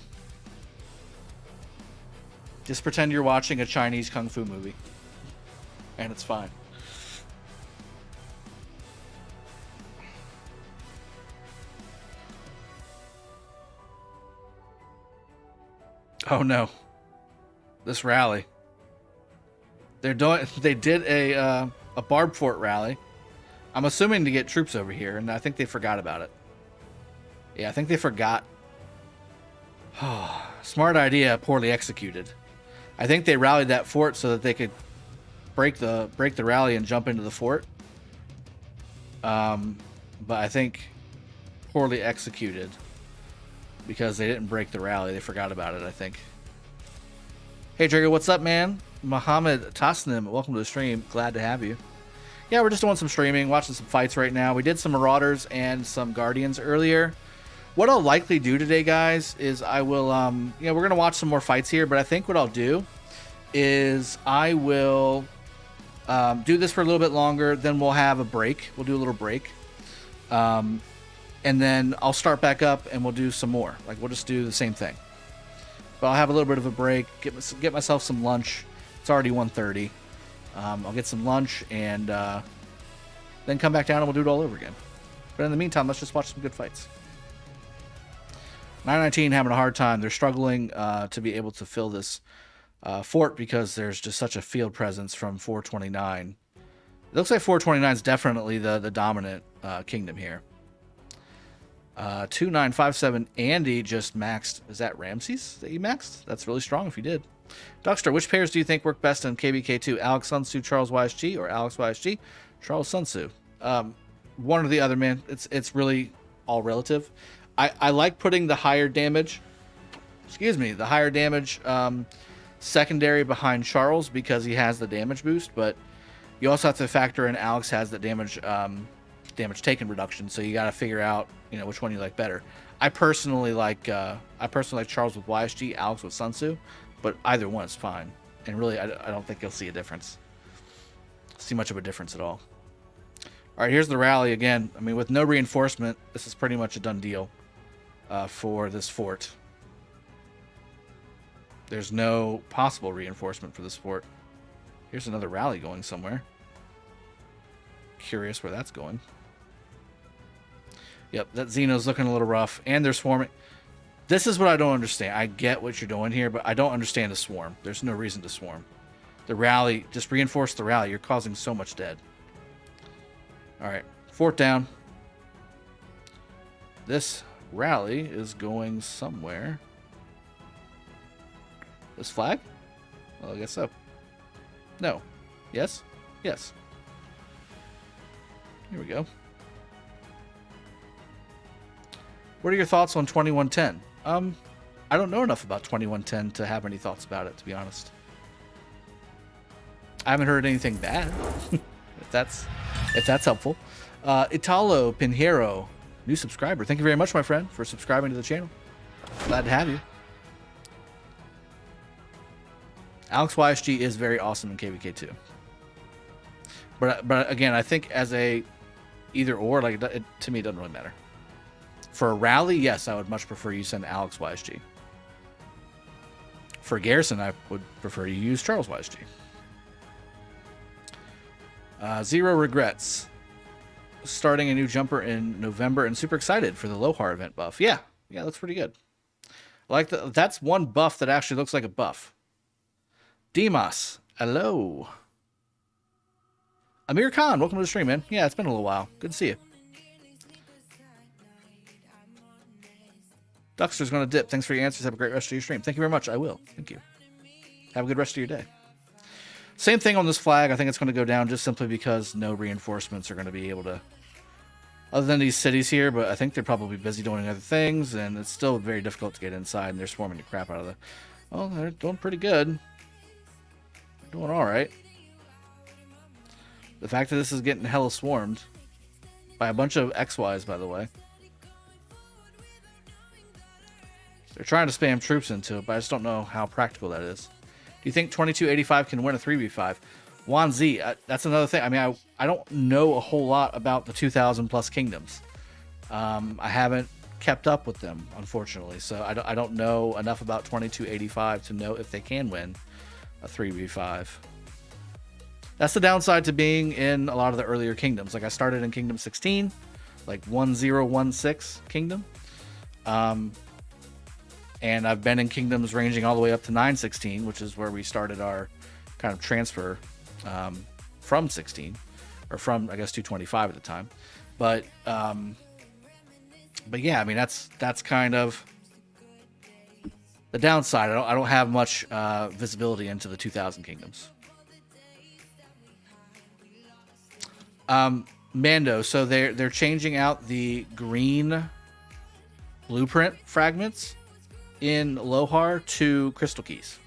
Speaker 1: Just pretend you're watching a Chinese kung fu movie. And it's fine. Oh no. This rally. They did a Barb Fort rally. I'm assuming to get troops over here, and I think they forgot about it. Yeah, I think they forgot. Smart idea, poorly executed. I think they rallied that fort so that they could break the rally and jump into the fort. But I think poorly executed because they didn't break the rally. They forgot about it, I think. Hey, Drago, what's up, man? Mohammed Tasnim, welcome to the stream. Glad to have you. Yeah, we're just doing some streaming, watching some fights right now. We did some Marauders and some Guardians earlier. What I'll likely do today, guys, is I will, we're going to watch some more fights here, but I think what I'll do is I will do this for a little bit longer, then we'll have a break. We'll do a little break. And then I'll start back up and we'll do some more. Like, we'll just do the same thing. But I'll have a little bit of a break, get myself some lunch. It's already 1:30. I'll get some lunch and then come back down and we'll do it all over again. But in the meantime, let's just watch some good fights. 919 having a hard time. They're struggling to be able to fill this fort because there's just such a field presence from 429. It looks like 429 is definitely the dominant kingdom here. 2957 Andy just maxed. Is that Ramses that you maxed? That's really strong if you did. Duckster, which pairs do you think work best in KvK2? Alex Sun Tzu, Charles YSG, or Alex YSG, Charles Sun Tzu? One or the other, man. It's really all relative. I like putting the higher damage, secondary behind Charles because he has the damage boost, but you also have to factor in Alex has the damage taken reduction, so you got to figure out which one you like better. I personally like Charles with YSG, Alex with Sun Tzu, but either one is fine. And really, I don't think you'll see much of a difference at all. All right, here's the rally again. I mean, with no reinforcement, this is pretty much a done deal for this fort. There's no possible reinforcement for this fort. Here's another rally going somewhere. Curious where that's going. Yep, that Xeno's looking a little rough, and they're swarming. This is what I don't understand. I get what you're doing here, but I don't understand the swarm. There's no reason to swarm. The rally, just reinforce the rally. You're causing so much dead. All right, fort down. This rally is going somewhere. This flag? Well, I guess so. No. Yes? Yes. Here we go. What are your thoughts on 2110? I don't know enough about 2110 to have any thoughts about it, to be honest. I haven't heard anything bad. if that's helpful. Italo Pinheiro, new subscriber. Thank you very much, my friend, for subscribing to the channel. Glad to have you. Alex YSG is very awesome in KvK2. But again, I think as a either or, like to me, it doesn't really matter. For a rally, yes, I would much prefer you send Alex YSG. For Garrison, I would prefer you use Charles YSG. Zero regrets. Starting a new jumper in November and super excited for the Lohar event buff. Yeah, looks pretty good. I like that's one buff that actually looks like a buff. Demas, hello. Amir Khan, welcome to the stream, man. Yeah, it's been a little while. Good to see you. Duckster's going to dip. Thanks for your answers. Have a great rest of your stream. Thank you very much. I will. Thank you. Have a good rest of your day. Same thing on this flag. I think it's going to go down just simply because no reinforcements are going to be able to, other than these cities here, but I think they're probably busy doing other things, and it's still very difficult to get inside, and they're swarming the crap out of the... Well, they're doing pretty good. Doing all right. The fact that this is getting hella swarmed by a bunch of XYs, by the way. They're trying to spam troops into it, but I just don't know how practical that is. Do you think 2285 can win a 3v5? Juan Z, that's another thing. I mean, I don't know a whole lot about the 2,000 plus kingdoms. I haven't kept up with them, unfortunately. So I don't know enough about 2285 to know if they can win a 3v5. That's the downside to being in a lot of the earlier kingdoms. Like I started in Kingdom 16, like 1016 kingdom. And I've been in kingdoms ranging all the way up to 916, which is where we started our kind of transfer from 16, or from, I guess, 225 at the time. But yeah, I mean, that's kind of the downside. I don't have much visibility into the 2000 kingdoms. Mando, so they're changing out the green blueprint fragments in Lohar to crystal keys.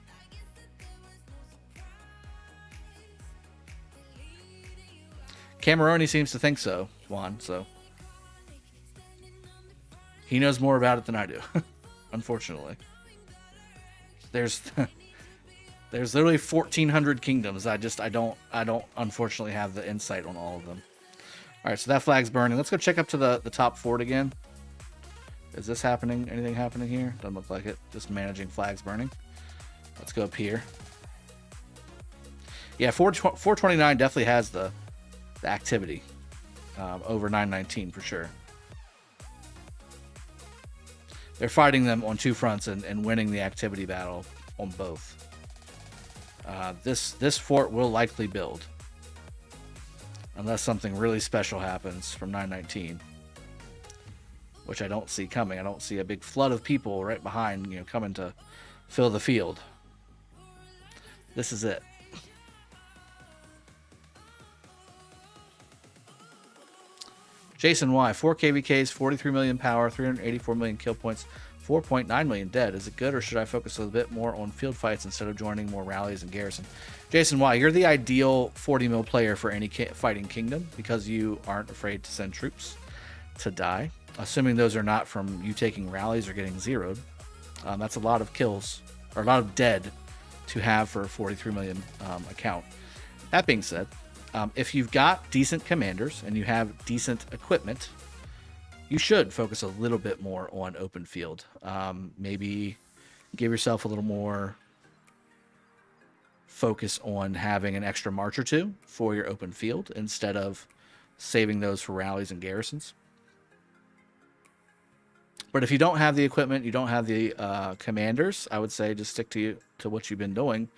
Speaker 1: Cameroni seems to think so, Juan, so he knows more about it than I do. Unfortunately, there's literally 1,400 kingdoms. I don't unfortunately have the insight on all of them. All right, so that flag's burning. Let's go check up to the top fort again. Is this happening? Anything happening here? Doesn't look like it. Just managing flags burning. Let's go up here. Yeah, 429 definitely has the activity over 919 for sure. They're fighting them on two fronts and winning the activity battle on both. This fort will likely build unless something really special happens from 919, which I don't see coming. I don't see a big flood of people right behind, coming to fill the field. This is it. Jason Y, 4 KvKs, 43 million power, 384 million kill points, 4.9 million dead. Is it good, or should I focus a little bit more on field fights instead of joining more rallies and garrison? Jason Y, you're the ideal 40 mil player for any fighting kingdom because you aren't afraid to send troops to die. Assuming those are not from you taking rallies or getting zeroed. That's a lot of kills, or a lot of dead to have for a 43 million account. That being said, if you've got decent commanders and you have decent equipment, you should focus a little bit more on open field. Maybe give yourself a little more focus on having an extra march or two for your open field instead of saving those for rallies and garrisons. But if you don't have the equipment, you don't have the commanders, I would say just stick to what you've been doing.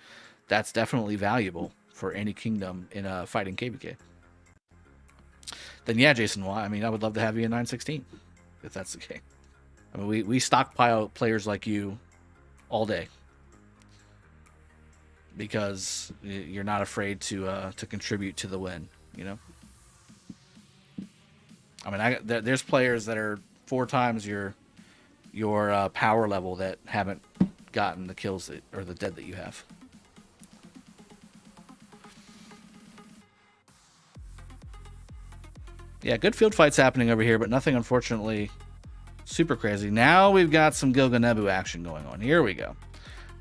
Speaker 1: That's definitely valuable for any kingdom in a fighting KvK. Then yeah, Jason Y, I mean, I would love to have you in 916 if that's the case. I mean, we stockpile players like you all day because you're not afraid to contribute to the win. I mean, there's players that are 4 times your power level that haven't gotten the kills or the dead that you have. Yeah, good field fights happening over here, but nothing, unfortunately, super crazy. Now we've got some Gilganebu action going on. Here we go.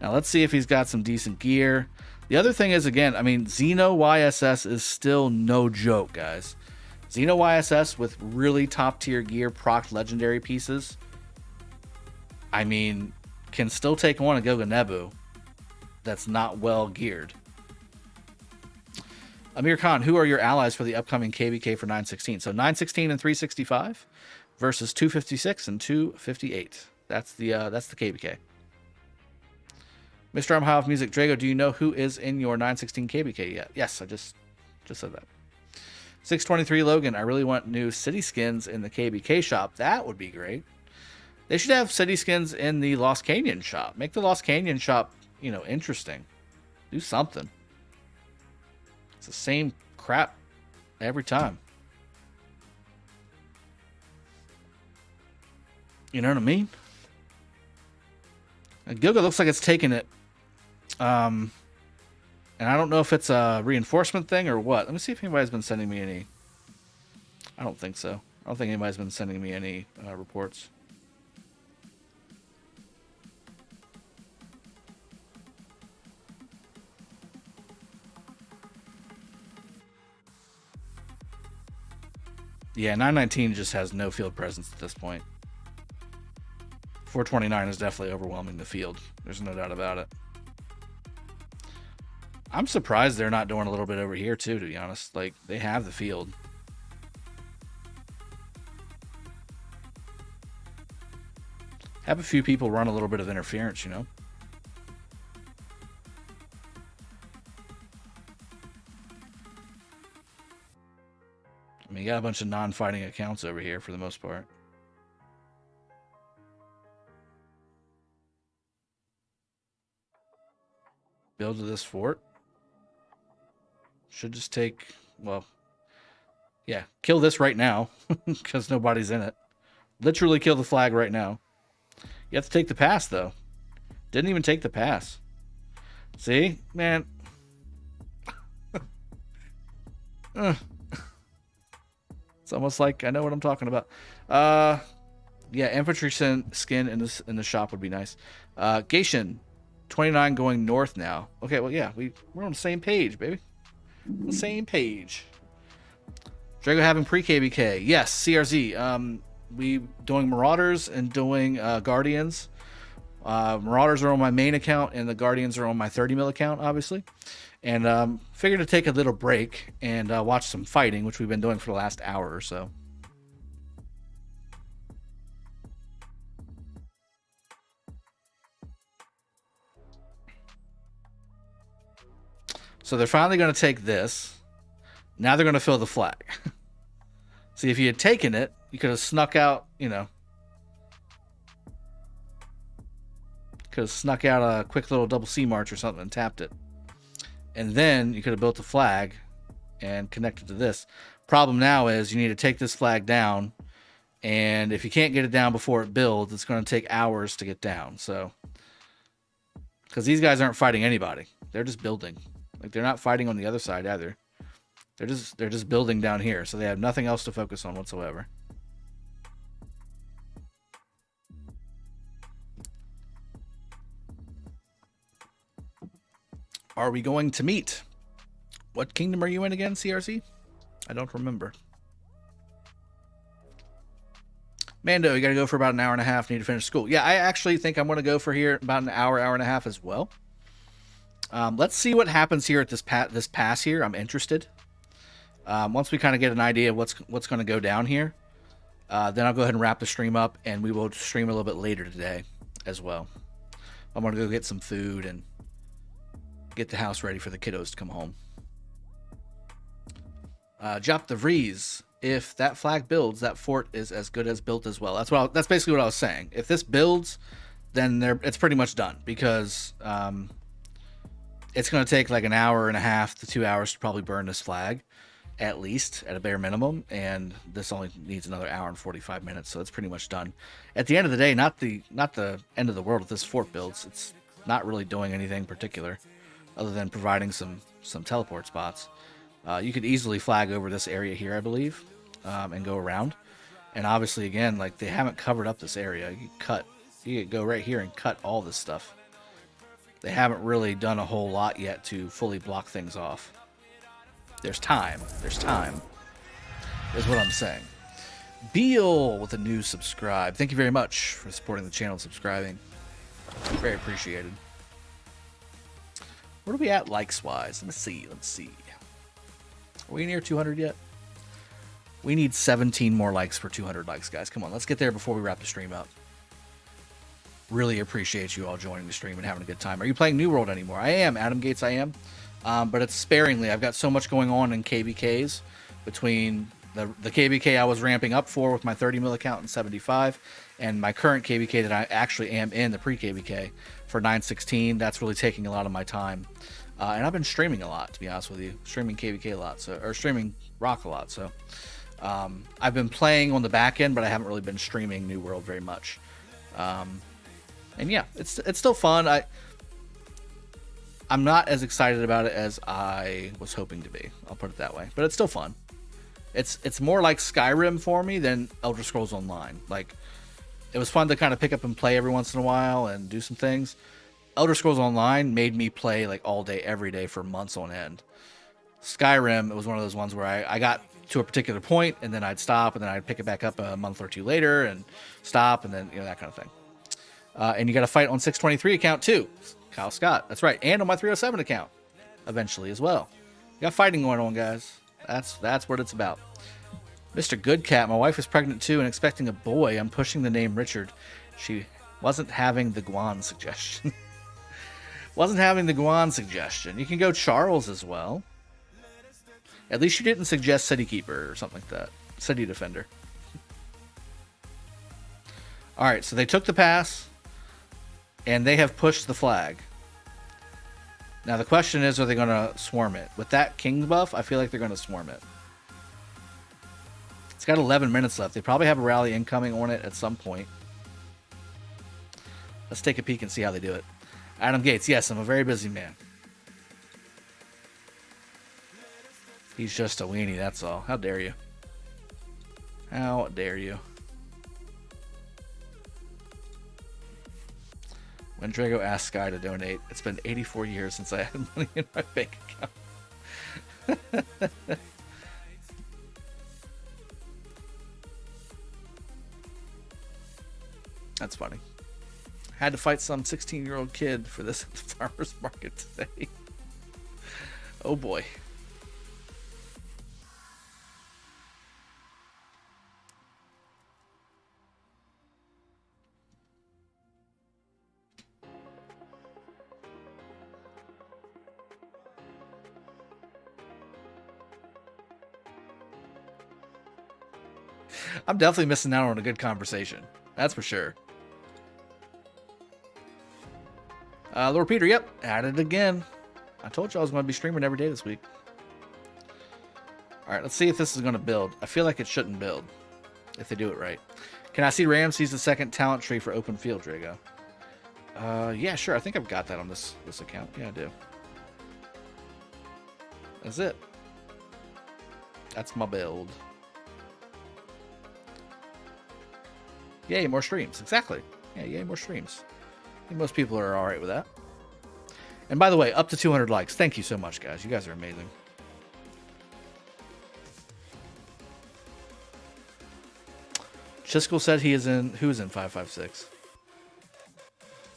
Speaker 1: Now let's see if he's got some decent gear. The other thing is, again, I mean, Xeno YSS is still no joke, guys. Xeno YSS with really top-tier gear, proc legendary pieces, I mean, can still take on a Gilganebu that's not well geared. Amir Khan, who are your allies for the upcoming KvK for 916? So 916 and 365 versus 256 and 258. That's the KvK. Mr. I'm High Off Music, Drago, do you know who is in your 916 KvK yet? Yes, I just said that. 623 Logan, I really want new city skins in the KvK shop. That would be great. They should have city skins in the Lost Canyon shop. Make the Lost Canyon shop, interesting. Do something. the same crap every time. You know what I mean? And Gilga looks like it's taking it. And I don't know if it's a reinforcement thing or what. Let me see if anybody's been sending me any. I don't think so. I don't think anybody's been sending me any reports. Yeah, 919 just has no field presence at this point. 429 is definitely overwhelming the field. There's no doubt about it. I'm surprised they're not doing a little bit over here too, to be honest. Like, they have the field. Have a few people run a little bit of interference, you know? I mean, you got a bunch of non-fighting accounts over here for the most part. Build to this fort. Should just take, well, yeah, kill this right now because nobody's in it. Literally kill the flag right now. You have to take the pass, though. Didn't even take the pass. See? Man. It's almost like I know what I'm talking about. Yeah, infantry skin in the shop would be nice. Gaishin, 29 going north now. Okay, well, yeah, we're on the same page, baby. The same page. Drago having pre-KvK. Yes, CRZ. We doing Marauders and doing Guardians. Marauders are on my main account, and the Guardians are on my 30 mil account, obviously. And figured to take a little break and watch some fighting, which we've been doing for the last hour or so. So they're finally going to take this. Now they're going to fill the flag. See, if you had taken it, you could have snuck out, you know. Could have snuck out a quick little double C march or something and tapped it. And then you could have built the flag and connected to this. Problem now is you need to take this flag down. And if you can't get it down before it builds, it's going to take hours to get down. So, because these guys aren't fighting anybody. They're just building. Like, they're not fighting on the other side either. They're just building down here, so they have nothing else to focus on whatsoever. Are we going to meet? What kingdom are you in again, CRC? I don't remember. Mando, you got to go for about an hour and a half. Need to finish school. Yeah, I actually think I'm going to go for here about an hour, hour and a half as well. Let's see what happens here at this pass here. I'm interested. Once we kind of get an idea of what's going to go down here, then I'll go ahead and wrap the stream up, and we will stream a little bit later today as well. I'm going to go get some food and get the house ready for the kiddos to come home. Jop the Vries. If that flag builds, that fort is as good as built as well. That's basically what I was saying. If this builds, then it's pretty much done, because it's going to take like an hour and a half to 2 hours to probably burn this flag, at least, at a bare minimum, and this only needs another hour and 45 minutes, so it's pretty much done. At the end of the day, not the end of the world if this fort builds. It's not really doing anything particular other than providing some teleport spots. You could easily flag over this area here, I believe, and go around. And obviously, again, like, they haven't covered up this area. You could go right here and cut all this stuff. They haven't really done a whole lot yet to fully block things off. There's time. There's time, is what I'm saying. Beal with a new subscribe. Thank you very much for supporting the channel and subscribing. Very appreciated. Where are we at likes-wise? Let's see. Are we near 200 yet? We need 17 more likes for 200 likes, guys. Come on, let's get there before we wrap the stream up. Really appreciate you all joining the stream and having a good time. Are you playing New World anymore? I am, Adam Gates, I am. But it's sparingly. I've got so much going on in Kbks between the Kbk I was ramping up for with my 30 mil account in 75 and my current Kbk that I actually am in, the pre-Kvk for 916. That's really taking a lot of my time. And I've been streaming a lot, to be honest with you. Streaming KvK a lot, or streaming Rock a lot. So I've been playing on the back end, but I haven't really been streaming New World very much. And yeah, it's still fun. I'm not as excited about it as I was hoping to be. I'll put it that way. But it's still fun. It's more like Skyrim for me than Elder Scrolls Online. Like, it was fun to kind of pick up and play every once in a while and do some things. Elder Scrolls Online made me play like all day, every day for months on end. Skyrim, it was one of those ones where I got to a particular point and then I'd stop and then I'd pick it back up a month or two later and stop and then, that kind of thing. And you got to fight on 623 account too. Kyle Scott, that's right. And on my 307 account eventually as well. You got fighting going on, guys. That's what it's about. Mr. Good Cat, my wife is pregnant too and expecting a boy. I'm pushing the name Richard. She wasn't having the Guan suggestion. You can go Charles as well. At least you didn't suggest City Keeper or something like that. City Defender. Alright, so they took the pass. And they have pushed the flag. Now the question is, are they going to swarm it? With that King's buff, I feel like they're going to swarm it. It's got 11 minutes left. They probably have a rally incoming on it at some point. Let's take a peek and see how they do it. Adam Gates, yes, I'm a very busy man. He's just a weenie, that's all. How dare you? How dare you? When Drago asked Sky to donate, it's been 84 years since I had money in my bank account. That's funny. Had to fight some 16-year-old kid for this at the farmer's market today. Oh boy. I'm definitely missing out on a good conversation. That's for sure. Lord Peter, yep, at it again. I told you I was going to be streaming every day this week. Alright, let's see if this is going to build. I feel like it shouldn't build, if they do it right. Can I see Ramsey's the second talent tree for open field, Drago? Yeah, sure. I think I've got that on this account. Yeah, I do. That's it. That's my build. Yay, more streams. Exactly. Yeah, yay, more streams. I think most people are alright with that. And by the way, up to 200 likes. Thank you so much, guys. You guys are amazing. Chiskel said he is in... Who's in 556?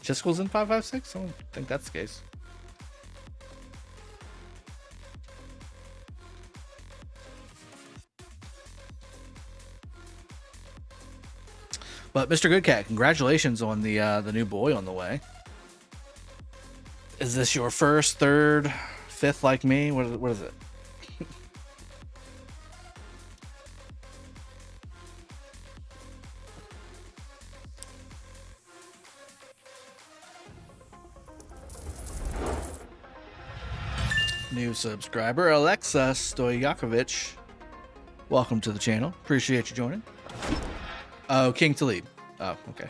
Speaker 1: Chiskel's in 556? I don't think that's the case. But Mr. Goodcat, congratulations on the new boy on the way. Is this your first, third, fifth like me? What is it? New subscriber, Alexa Stoyakovich. Welcome to the channel. Appreciate you joining. Oh, King Talib. Oh, okay.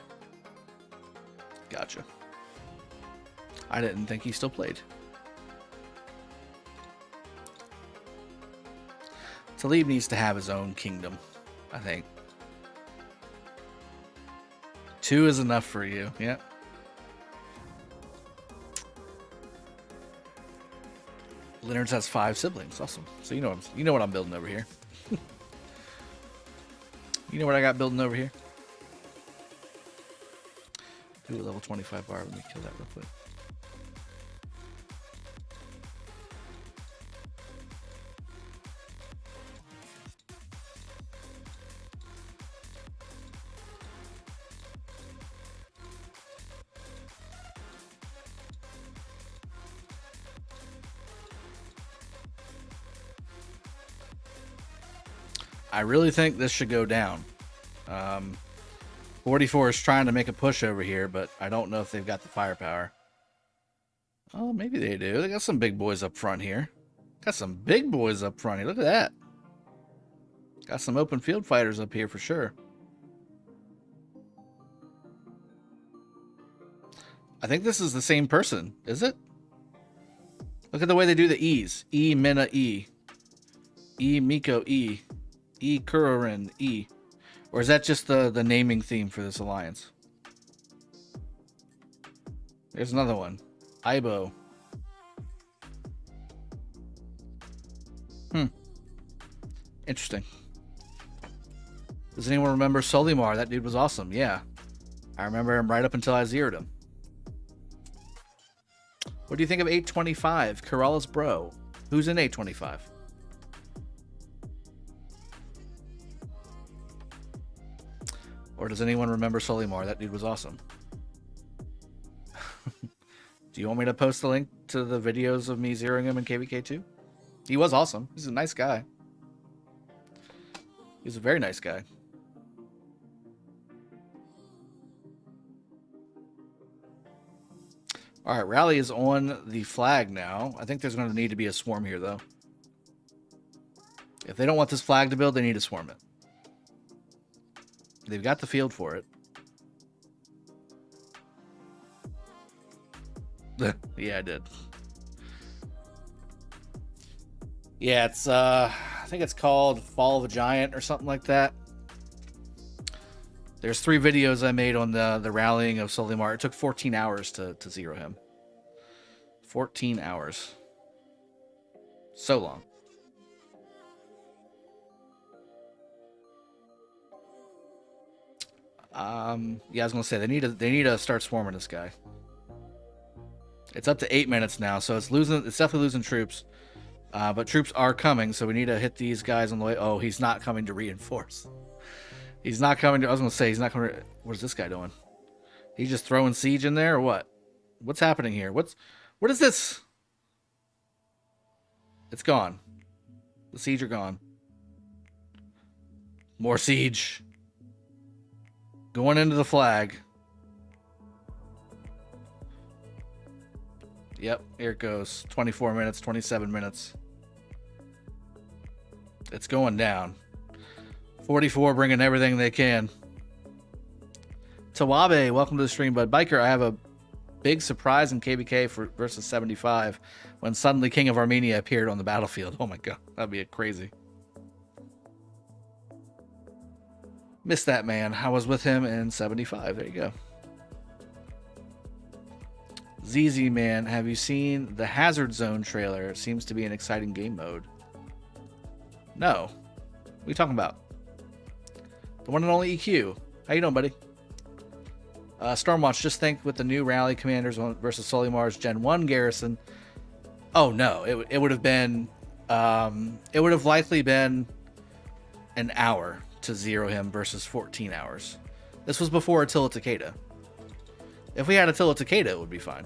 Speaker 1: Gotcha. I didn't think he still played. Talib needs to have his own kingdom, I think. 2 is enough for you. Yeah. Leonard's has 5 siblings. Awesome. So you know what I'm building over here. You know what I got building over here? Do a level 25 bar. Let me kill that real quick. I really think this should go down. 44 is trying to make a push over here, but I don't know if they've got the firepower. Oh, maybe they do. They got some big boys up front here. Got some big boys up front here. Look at that. Got some open field fighters up here for sure. I think this is the same person, is it? Look at the way they do the E's. E Mina E. E Miko E. E Kurorin E. Or is that just the naming theme for this alliance? There's another one. Aibo. Interesting. Does anyone remember Solimar? That dude was awesome. Yeah. I remember him right up until I zeroed him. What do you think of 825? Kerala's bro. Who's in 825? Or does anyone remember Solimar? That dude was awesome. Do you want me to post the link to the videos of me zeroing him in KvK2? He was awesome. He's a nice guy. He's a very nice guy. All right, Rally is on the flag now. I think there's going to need to be a swarm here, though. If they don't want this flag to build, they need to swarm it. They've got the field for it. Yeah, I did. Yeah, it's I think it's called Fall of a Giant or something like that. There's 3 videos I made on the rallying of Solimar. It took 14 hours to zero him. 14 hours. So long. Yeah, I was gonna say they need to start swarming this guy. It's up to 8 minutes now, so it's definitely losing troops. But troops are coming, so we need to hit these guys on the way. Oh, he's not coming to reinforce. He's not coming to... I was going to say, he's not coming to... What is this guy doing? He's just throwing siege in there, or what? What's happening here? What is this? It's gone. The siege are gone. More siege. Going into the flag. Yep, here it goes. 24 minutes, 27 minutes. It's going down. 44 bringing everything they can. Tawabe, welcome to the stream, bud. Biker, I have a big surprise in KvK versus 75 when suddenly King of Armenia appeared on the battlefield. Oh my god, that'd be crazy. Missed that man. I was with him in 75. There you go. ZZ man, have you seen the Hazard Zone trailer? It seems to be an exciting game mode. No. What are you talking about? The one and only EQ. How you doing, buddy? Stormwatch, just think with the new rally commanders versus Solimar's Gen 1 garrison. Oh no, it would have been it would have likely been an hour to zero him versus 14 hours. This was before Attila Takeda. If we had Attila Takeda, it would be fine.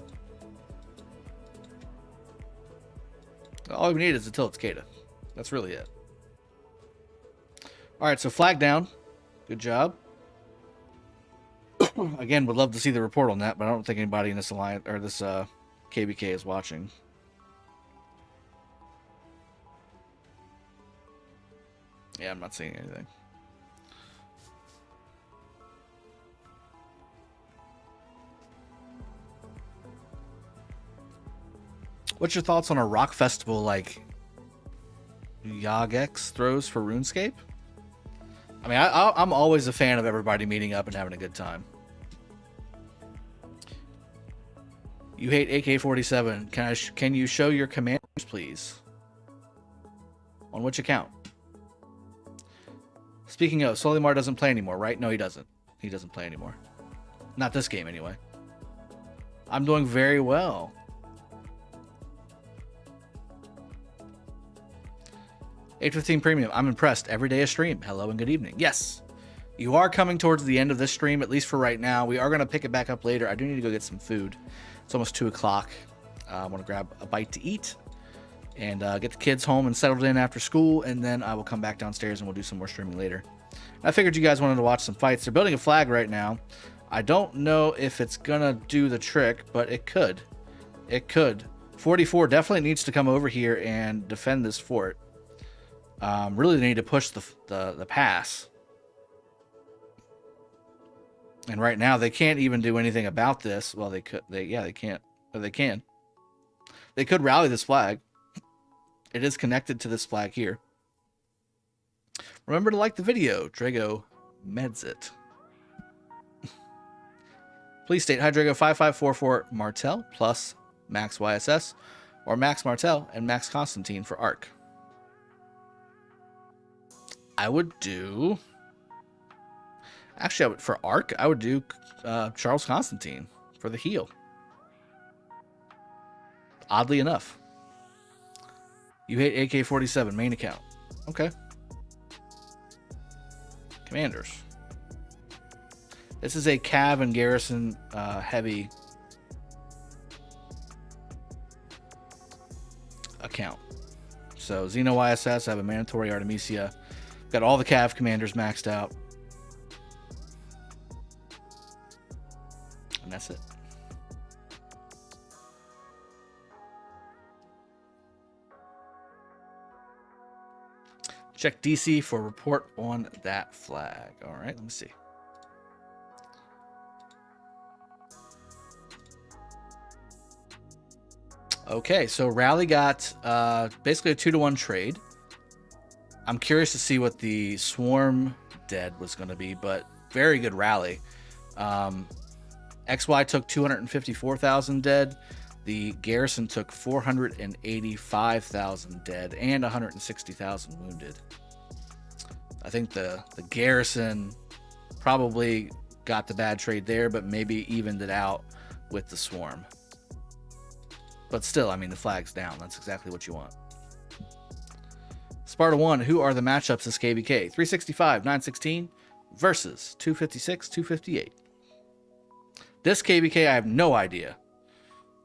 Speaker 1: All we need is Attila Takeda. That's really it. Alright, so flag down. Good job. Again, would love to see the report on that, but I don't think anybody in this alliance or this KvK is watching. Yeah, I'm not seeing anything. What's your thoughts on a rock festival like Kbks throws for RuneScape? I mean, I'm always a fan of everybody meeting up and having a good time. You hate AK-47. Can you show your commanders, please? On which account? Speaking of, Solimar doesn't play anymore, right? No, he doesn't. He doesn't play anymore. Not this game, anyway. I'm doing very well. $8.15 premium. I'm impressed. Every day a stream. Hello and good evening. Yes, you are coming towards the end of this stream, at least for right now. We are going to pick it back up later. I do need to go get some food. It's almost 2 o'clock. I want to grab a bite to eat and get the kids home and settled in after school, and then I will come back downstairs and we'll do some more streaming later. I figured you guys wanted to watch some fights. They're building a flag right now. I don't know if it's going to do the trick, but it could. It could. 44 definitely needs to come over here and defend this fort. Really, they need to push the pass. And right now, they can't even do anything about this. Well, they could. They can't. Or they can. They could rally this flag. It is connected to this flag here. Remember to like the video. Drago meds it. Please state hi Drago 5544 Martel plus Max YSS or Max Martel and Max Constantine for ARC. I would do... Actually, for ARC, I would do Charles Constantine for the heal. Oddly enough. You hate AK-47, main account. Okay. Commanders. This is a Cav and Garrison heavy account. So Xeno YSS, I have a mandatory Artemisia. Got all the Cav commanders maxed out. And that's it. Check DC for report on that flag. All right, let me see. Okay, so Rally got basically a 2-to-1 trade. I'm curious to see what the Swarm dead was going to be, but very good Rally. XY took 254,000 dead. The Garrison took 485,000 dead and 160,000 wounded. I think the Garrison probably got the bad trade there, but maybe evened it out with the Swarm. But still, I mean, the flag's down. That's exactly what you want. Sparta 1, who are the matchups this KvK? 365, 916 versus 256, 258. This KvK, I have no idea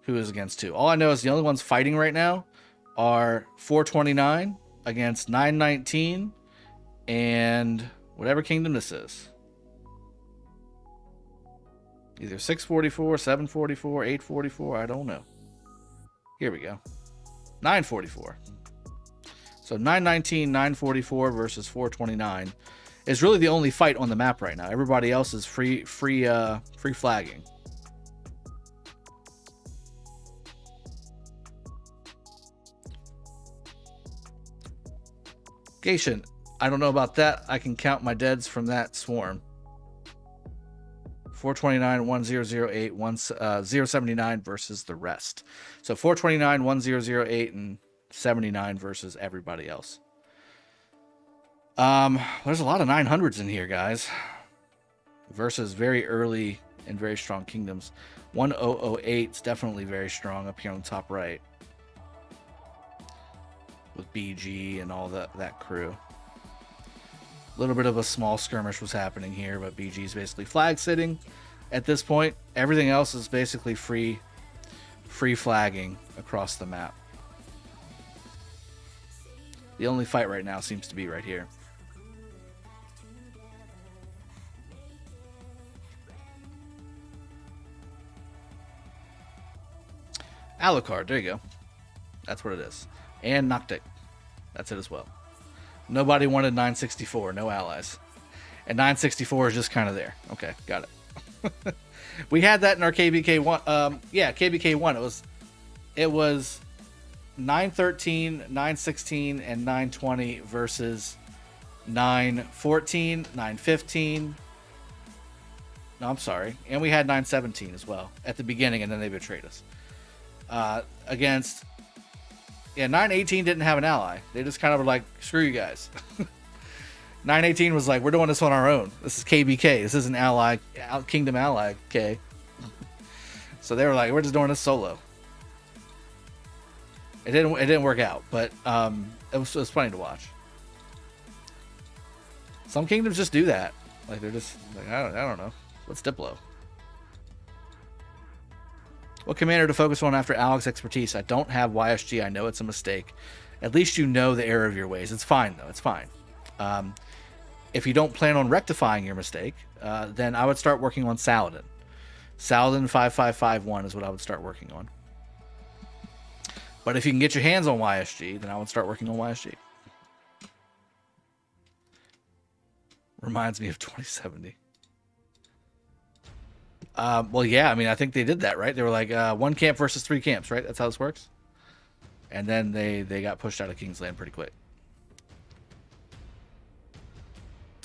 Speaker 1: who is against who. All I know is the only ones fighting right now are 429 against 919 and whatever kingdom this is. Either 644, 744, 844, I don't know. Here we go. 944. So 919, 944 versus 429 is really the only fight on the map right now. Everybody else is free flagging. Gation, I don't know about that. I can count my deads from that swarm. 429, 1008, 079 versus the rest. So 429, 1008, and 79 versus everybody else. There's a lot of 900s in here, guys. Versus very early and very strong kingdoms. 1008 is definitely very strong up here on the top right. With BG and all that crew. A little bit of a small skirmish was happening here, but BG's basically flag sitting at this point. Everything else is basically free flagging across the map. The only fight right now seems to be right here. Alucard, there you go. That's what it is. And Noctic. That's it as well. Nobody wanted 964, no allies. And 964 is just kind of there. Okay, got it. We had that in our KvK 1. Yeah, KvK 1. It was 913, 916, and 920 versus 914, 915. No, I'm sorry. And we had 917 as well at the beginning, and then they betrayed us. Against... Yeah, 918 didn't have an ally. They just kind of were like, screw you guys. 918 was like, we're doing this on our own. This is KbK. This isn't ally, Kingdom Ally K. So they were like, we're just doing this solo. It didn't work out, but it was funny to watch. Some kingdoms just do that. Like they're just like, I don't know. What's Diplo? What commander to focus on after Alex's expertise? I don't have YSG. I know it's a mistake. At least you know the error of your ways. It's fine, though. It's fine. If you don't plan on rectifying your mistake, then I would start working on Saladin. Saladin 5551 is what I would start working on. But if you can get your hands on YSG, then I would start working on YSG. Reminds me of 2070. Well, yeah, I mean, I think they did that, right? They were like 1 camp versus 3 camps, right? That's how this works. And then they got pushed out of Kingsland pretty quick.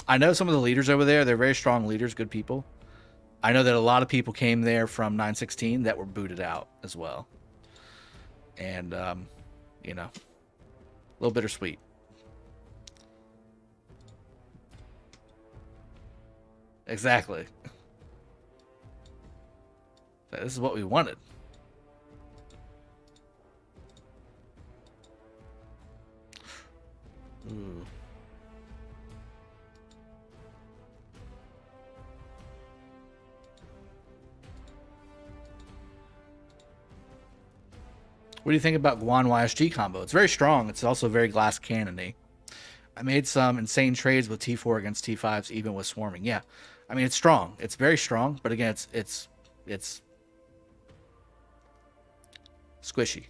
Speaker 1: I know some of the leaders over there. They're very strong leaders, good people. I know that a lot of people came there from 916 that were booted out as well. And, you know, a little bittersweet. Exactly. This is what we wanted. Ooh. What do you think about Guan YSG combo? It's very strong. It's also very glass cannon-y. I made some insane trades with T4 against T5s, even with swarming. Yeah, I mean, it's strong. It's very strong, but again, it's squishy.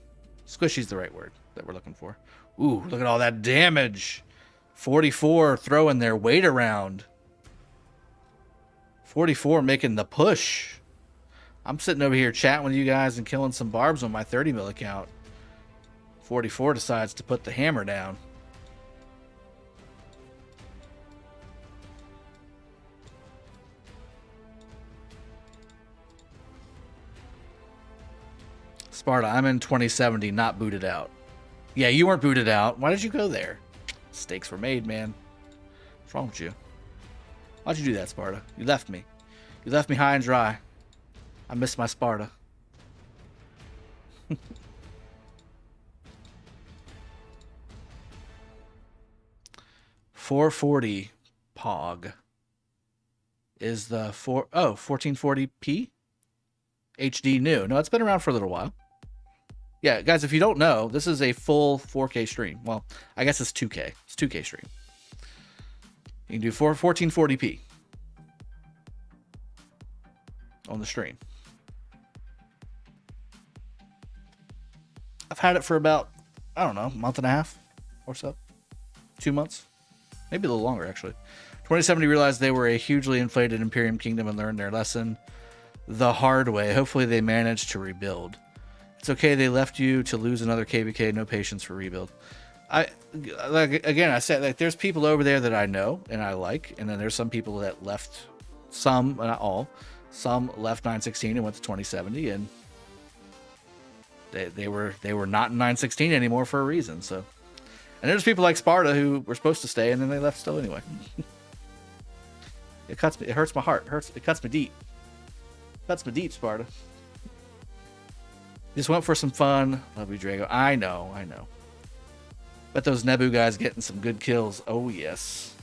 Speaker 1: Squishy is the right word that we're looking for. Ooh, look at all that damage. 44 throwing their weight around. 44 making the push. I'm sitting over here chatting with you guys and killing some barbs on my 30 mil account. 44 decides to put the hammer down. Sparta, I'm in 2070, not booted out. Yeah, you weren't booted out. Why did you go there? Mistakes were made, man. What's wrong with you? Why'd you do that, Sparta? You left me. You left me high and dry. I miss my Sparta. 440 POG is the 1440p HD new. No, it's been around for a little while. Yeah, guys, if you don't know, this is a full 4K stream. Well, I guess it's 2K. It's 2K stream. You can do 1440p on the stream. I've had it for about, I don't know, a month and a half or so. 2 months. Maybe a little longer, actually. 2070 realized they were a hugely inflated Imperium Kingdom and learned their lesson the hard way. Hopefully they managed to rebuild. It's okay they left you to lose another KvK. No patience for rebuild. I said, like, there's people over there that I know and I like, and then there's some people that left, some, not all, some left 916 and went to 2070, and they were not in 916 anymore for a reason. So, and there's people like Sparta who were supposed to stay and then they left still anyway. It cuts me. It hurts my heart. It cuts me deep. Cuts me deep, Sparta. Just went for some fun. Love you, Drago. I know. Bet those Nebu guys getting some good kills. Oh yes.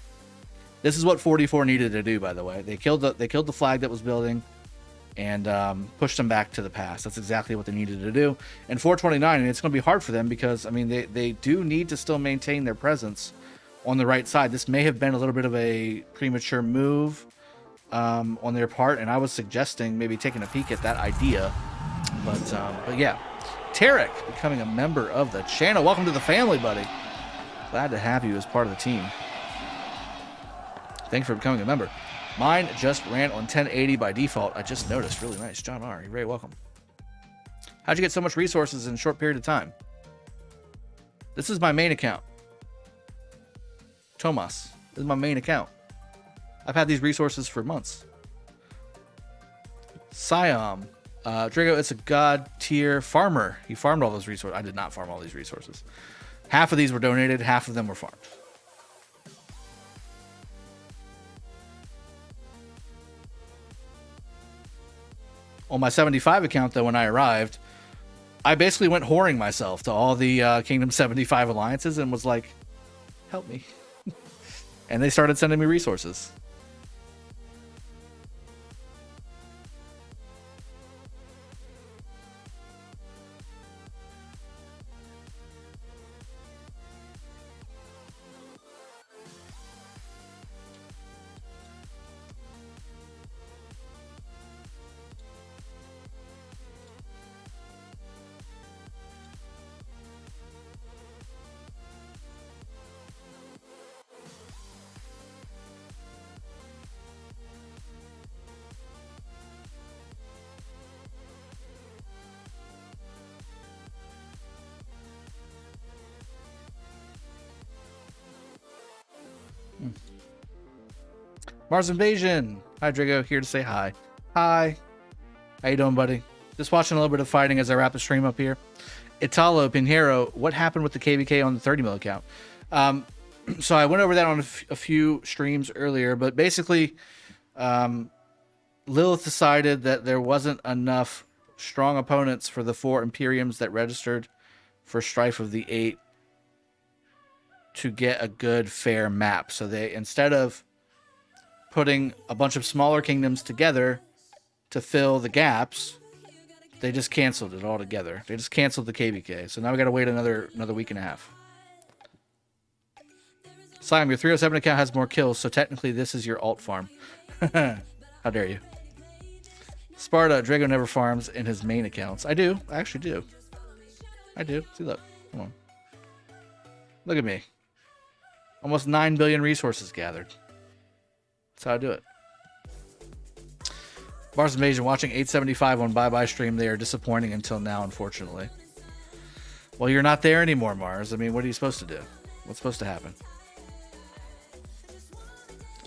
Speaker 1: This is what 44 needed to do, by the way. They killed the flag that was building, and pushed them back to the past. That's exactly what they needed to do. And 429, and it's going to be hard for them because, I mean, they do need to still maintain their presence on the right side. This may have been a little bit of a premature move on their part, and I was suggesting maybe taking a peek at that idea. But yeah, Tarek becoming a member of the channel. Welcome to the family, buddy. Glad to have you as part of the team. Thanks for becoming a member. Mine just ran on 1080 by default. I just noticed. Really nice. John R., you're very welcome. How'd you get so much resources in a short period of time? This is my main account. Tomas. This is my main account. I've had these resources for months. Siam. Drago, it's a god tier farmer. He farmed all those resources. I did not farm all these resources. Half of these were donated. Half of them were farmed. On my 75 account, though, when I arrived, I basically went whoring myself to all the Kingdom 75 alliances and was like, help me. And they started sending me resources. Mars Invasion. Hi, Drago. Here to say hi. Hi. How you doing, buddy? Just watching a little bit of fighting as I wrap the stream up here. Italo Pinheiro, what happened with the KvK on the 30 mil account? So I went over that on a few streams earlier, but basically, Lilith decided that there wasn't enough strong opponents for the 4 Imperiums that registered for Strife of the 8 to get a good, fair map. So they, instead of putting a bunch of smaller kingdoms together to fill the gaps, they just canceled it altogether. They just canceled the KvK. So now we got to wait another week and a half. Slime, your 307 account has more kills, so technically this is your alt farm. How dare you? Sparta, Drago never farms in his main accounts. I do. I actually do. I do. See, look. Come on. Look at me. Almost 9 billion resources gathered. That's how I do it. Mars Invasion, watching 875 on Bye Bye stream. They are disappointing until now, unfortunately. Well, you're not there anymore, Mars. I mean, what are you supposed to do? What's supposed to happen?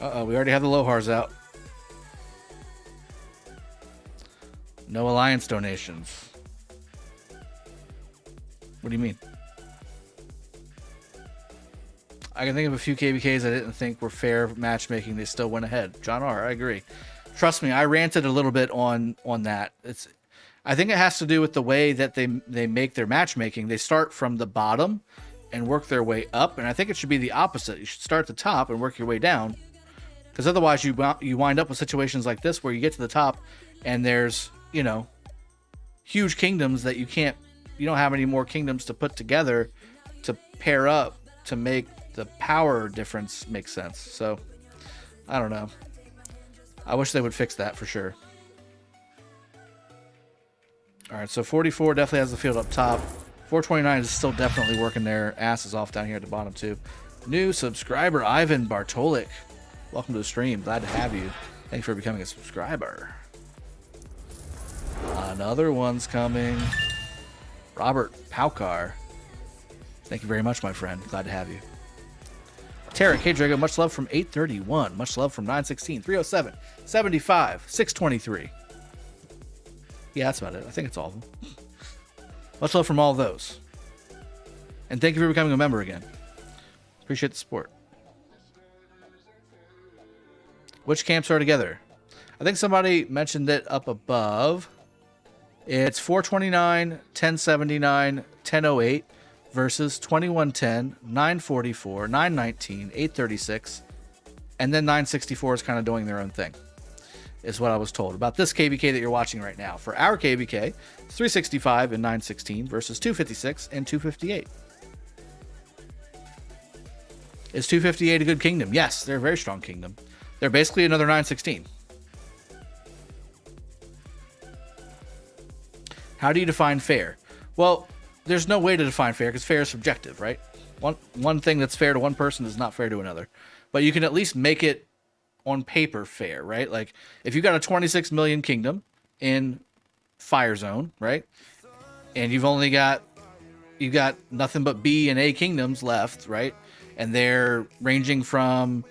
Speaker 1: Uh-oh, we already have the Lohars out. No alliance donations. What do you mean? I can think of a few KvKs I didn't think were fair matchmaking. They still went ahead. John R., I agree. Trust me, I ranted a little bit on that. I think it has to do with the way that they make their matchmaking. They start from the bottom and work their way up, and I think it should be the opposite. You should start at the top and work your way down, because otherwise you wind up with situations like this where you get to the top and there's, you know, huge kingdoms that you don't have any more kingdoms to put together to pair up to make the power difference make sense. So I don't know. I wish they would fix that for sure. All right, so 44 definitely has the field up top. 429 is still definitely working their asses off down here at the bottom too. New subscriber Ivan Bartolik, welcome to the stream. Glad to have you. Thanks for becoming a subscriber. Another one's coming. Robert Paukar, thank you very much, my friend. Glad to have you. Tarek, hey Drago, much love from 831. Much love from 916, 307, 75, 623. Yeah, that's about it. I think it's all of them. Much love from all of those. And thank you for becoming a member again. Appreciate the support. Which camps are together? I think somebody mentioned it up above. It's 429, 1079, 1008 versus 2110, 944, 919, 836, and then 964 is kind of doing their own thing, is what I was told about this KvK that you're watching right now. For our KvK, it's 365 and 916 versus 256 and 258. Is 258 a good kingdom? Yes, they're a very strong kingdom. They're basically another 916. How do you define fair? Well, there's no way to define fair because fair is subjective, right? One thing that's fair to one person is not fair to another. But you can at least make it on paper fair, right? Like if you got a 26 million kingdom in Fire Zone, right? And you've got nothing but B and A kingdoms left, right? And they're ranging from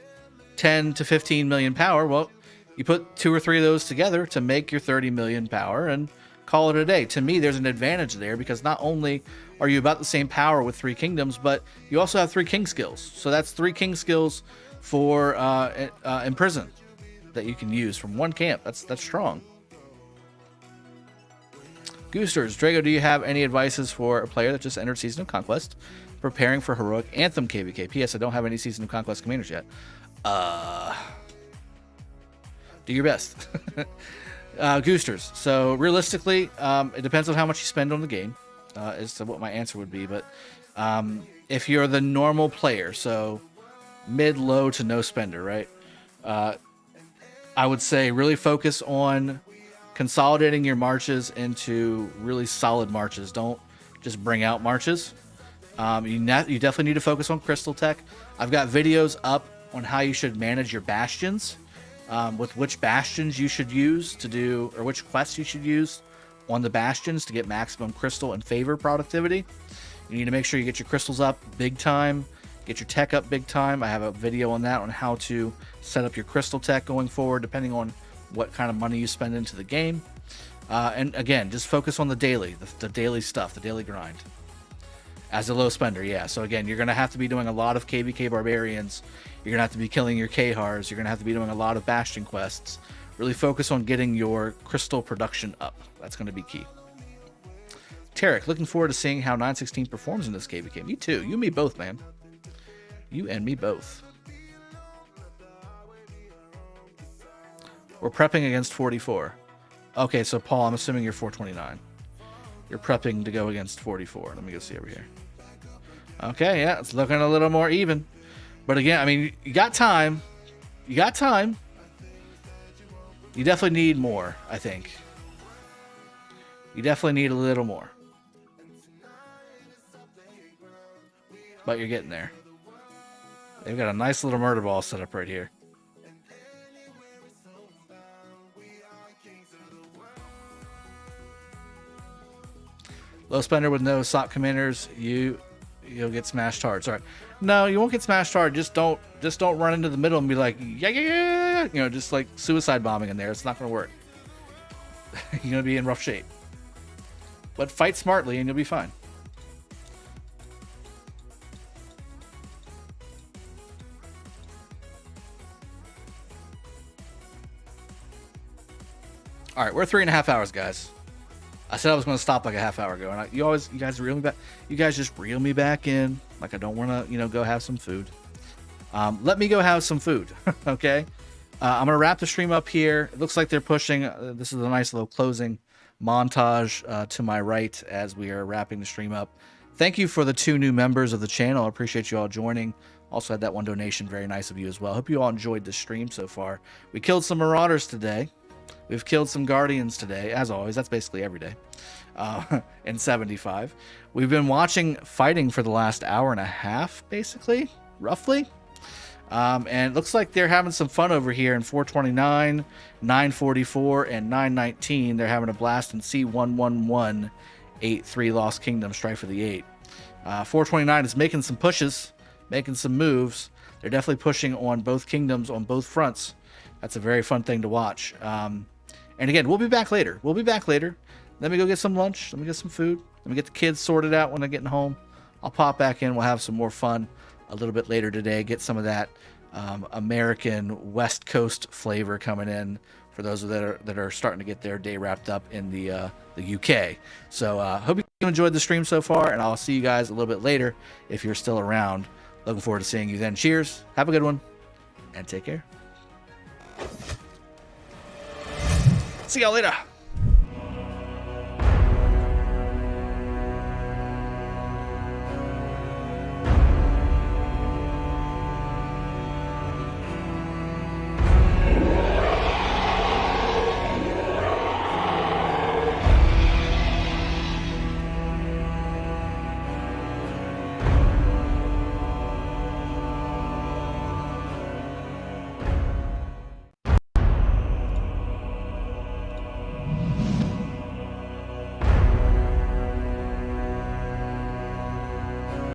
Speaker 1: 10 to 15 million power. Well, you put 2 or 3 of those together to make your 30 million power and call it a day. To me, there's an advantage there because not only are you about the same power with 3 kingdoms, but you also have 3 king skills. So that's 3 king skills for Imprison that you can use from one camp. That's strong. Goosters, Drago, do you have any advices for a player that just entered Season of Conquest, preparing for Heroic Anthem KvK? P.S. I don't have any Season of Conquest commanders yet. Do your best. Goosters. So realistically, it depends on how much you spend on the game, as to what my answer would be. But if you're the normal player, so mid, low to no spender, right? I would say really focus on consolidating your marches into really solid marches. Don't just bring out marches. You definitely need to focus on crystal tech. I've got videos up on how you should manage your bastions, with which bastions you should use to do, or which quests you should use on the bastions to get maximum crystal and favor productivity. You need to make sure you get your crystals up big time Get your tech up big time. I have a video on that, on how to set up your crystal tech going forward, depending on what kind of money you spend into the game. And again, just focus on the daily, the daily stuff, the daily grind. As a low spender, yeah. So again, you're going to have to be doing a lot of KvK Barbarians. You're going to have to be killing your Khars. You're going to have to be doing a lot of Bastion quests. Really focus on getting your crystal production up. That's going to be key. Tarek, looking forward to seeing how 916 performs in this KvK. Me too. You and me both, man. You and me both. We're prepping against 44. Okay, so Paul, I'm assuming you're 429. You're prepping to go against 44. Let me go see over here. Okay, yeah, it's looking a little more even. But again, I mean, you got time. You got time. You definitely need more, I think. You definitely need a little more. But you're getting there. They've got a nice little murder ball set up right here. Low spender with no SOC commanders, you'll get smashed hard. Sorry, no, you won't get smashed hard. Just don't run into the middle and be like, yeah, you know, just like suicide bombing in there. It's not gonna work. You're gonna be in rough shape. But fight smartly and you'll be fine. All right, we're 3.5 hours, guys. I said I was going to stop like a half hour ago, and you guys reel me back. You guys just reel me back in, like I don't want to, you know, go have some food. Let me go have some food, okay? I'm gonna wrap the stream up here. It looks like they're pushing. This is a nice little closing montage to my right as we are wrapping the stream up. Thank you for the 2 new members of the channel. I appreciate you all joining. Also had that 1 donation, very nice of you as well. Hope you all enjoyed this stream so far. We killed some Marauders today. We've killed some Guardians today, as always. That's basically every day in 75. We've been watching fighting for the last hour and a half, basically, roughly. And it looks like they're having some fun over here in 429, 944, and 919. They're having a blast in C11183 Lost Kingdom, Strife for the 8. 429 is making some pushes, making some moves. They're definitely pushing on both kingdoms, on both fronts. That's a very fun thing to watch. And again, we'll be back later. Let me go get some lunch. Let me get some food. Let me get the kids sorted out when they're getting home. I'll pop back in. We'll have some more fun a little bit later today. Get some of that American West Coast flavor coming in for those that are starting to get their day wrapped up in the UK. So hope you enjoyed the stream so far, and I'll see you guys a little bit later if you're still around. Looking forward to seeing you then. Cheers. Have a good one, and take care. See y'all later.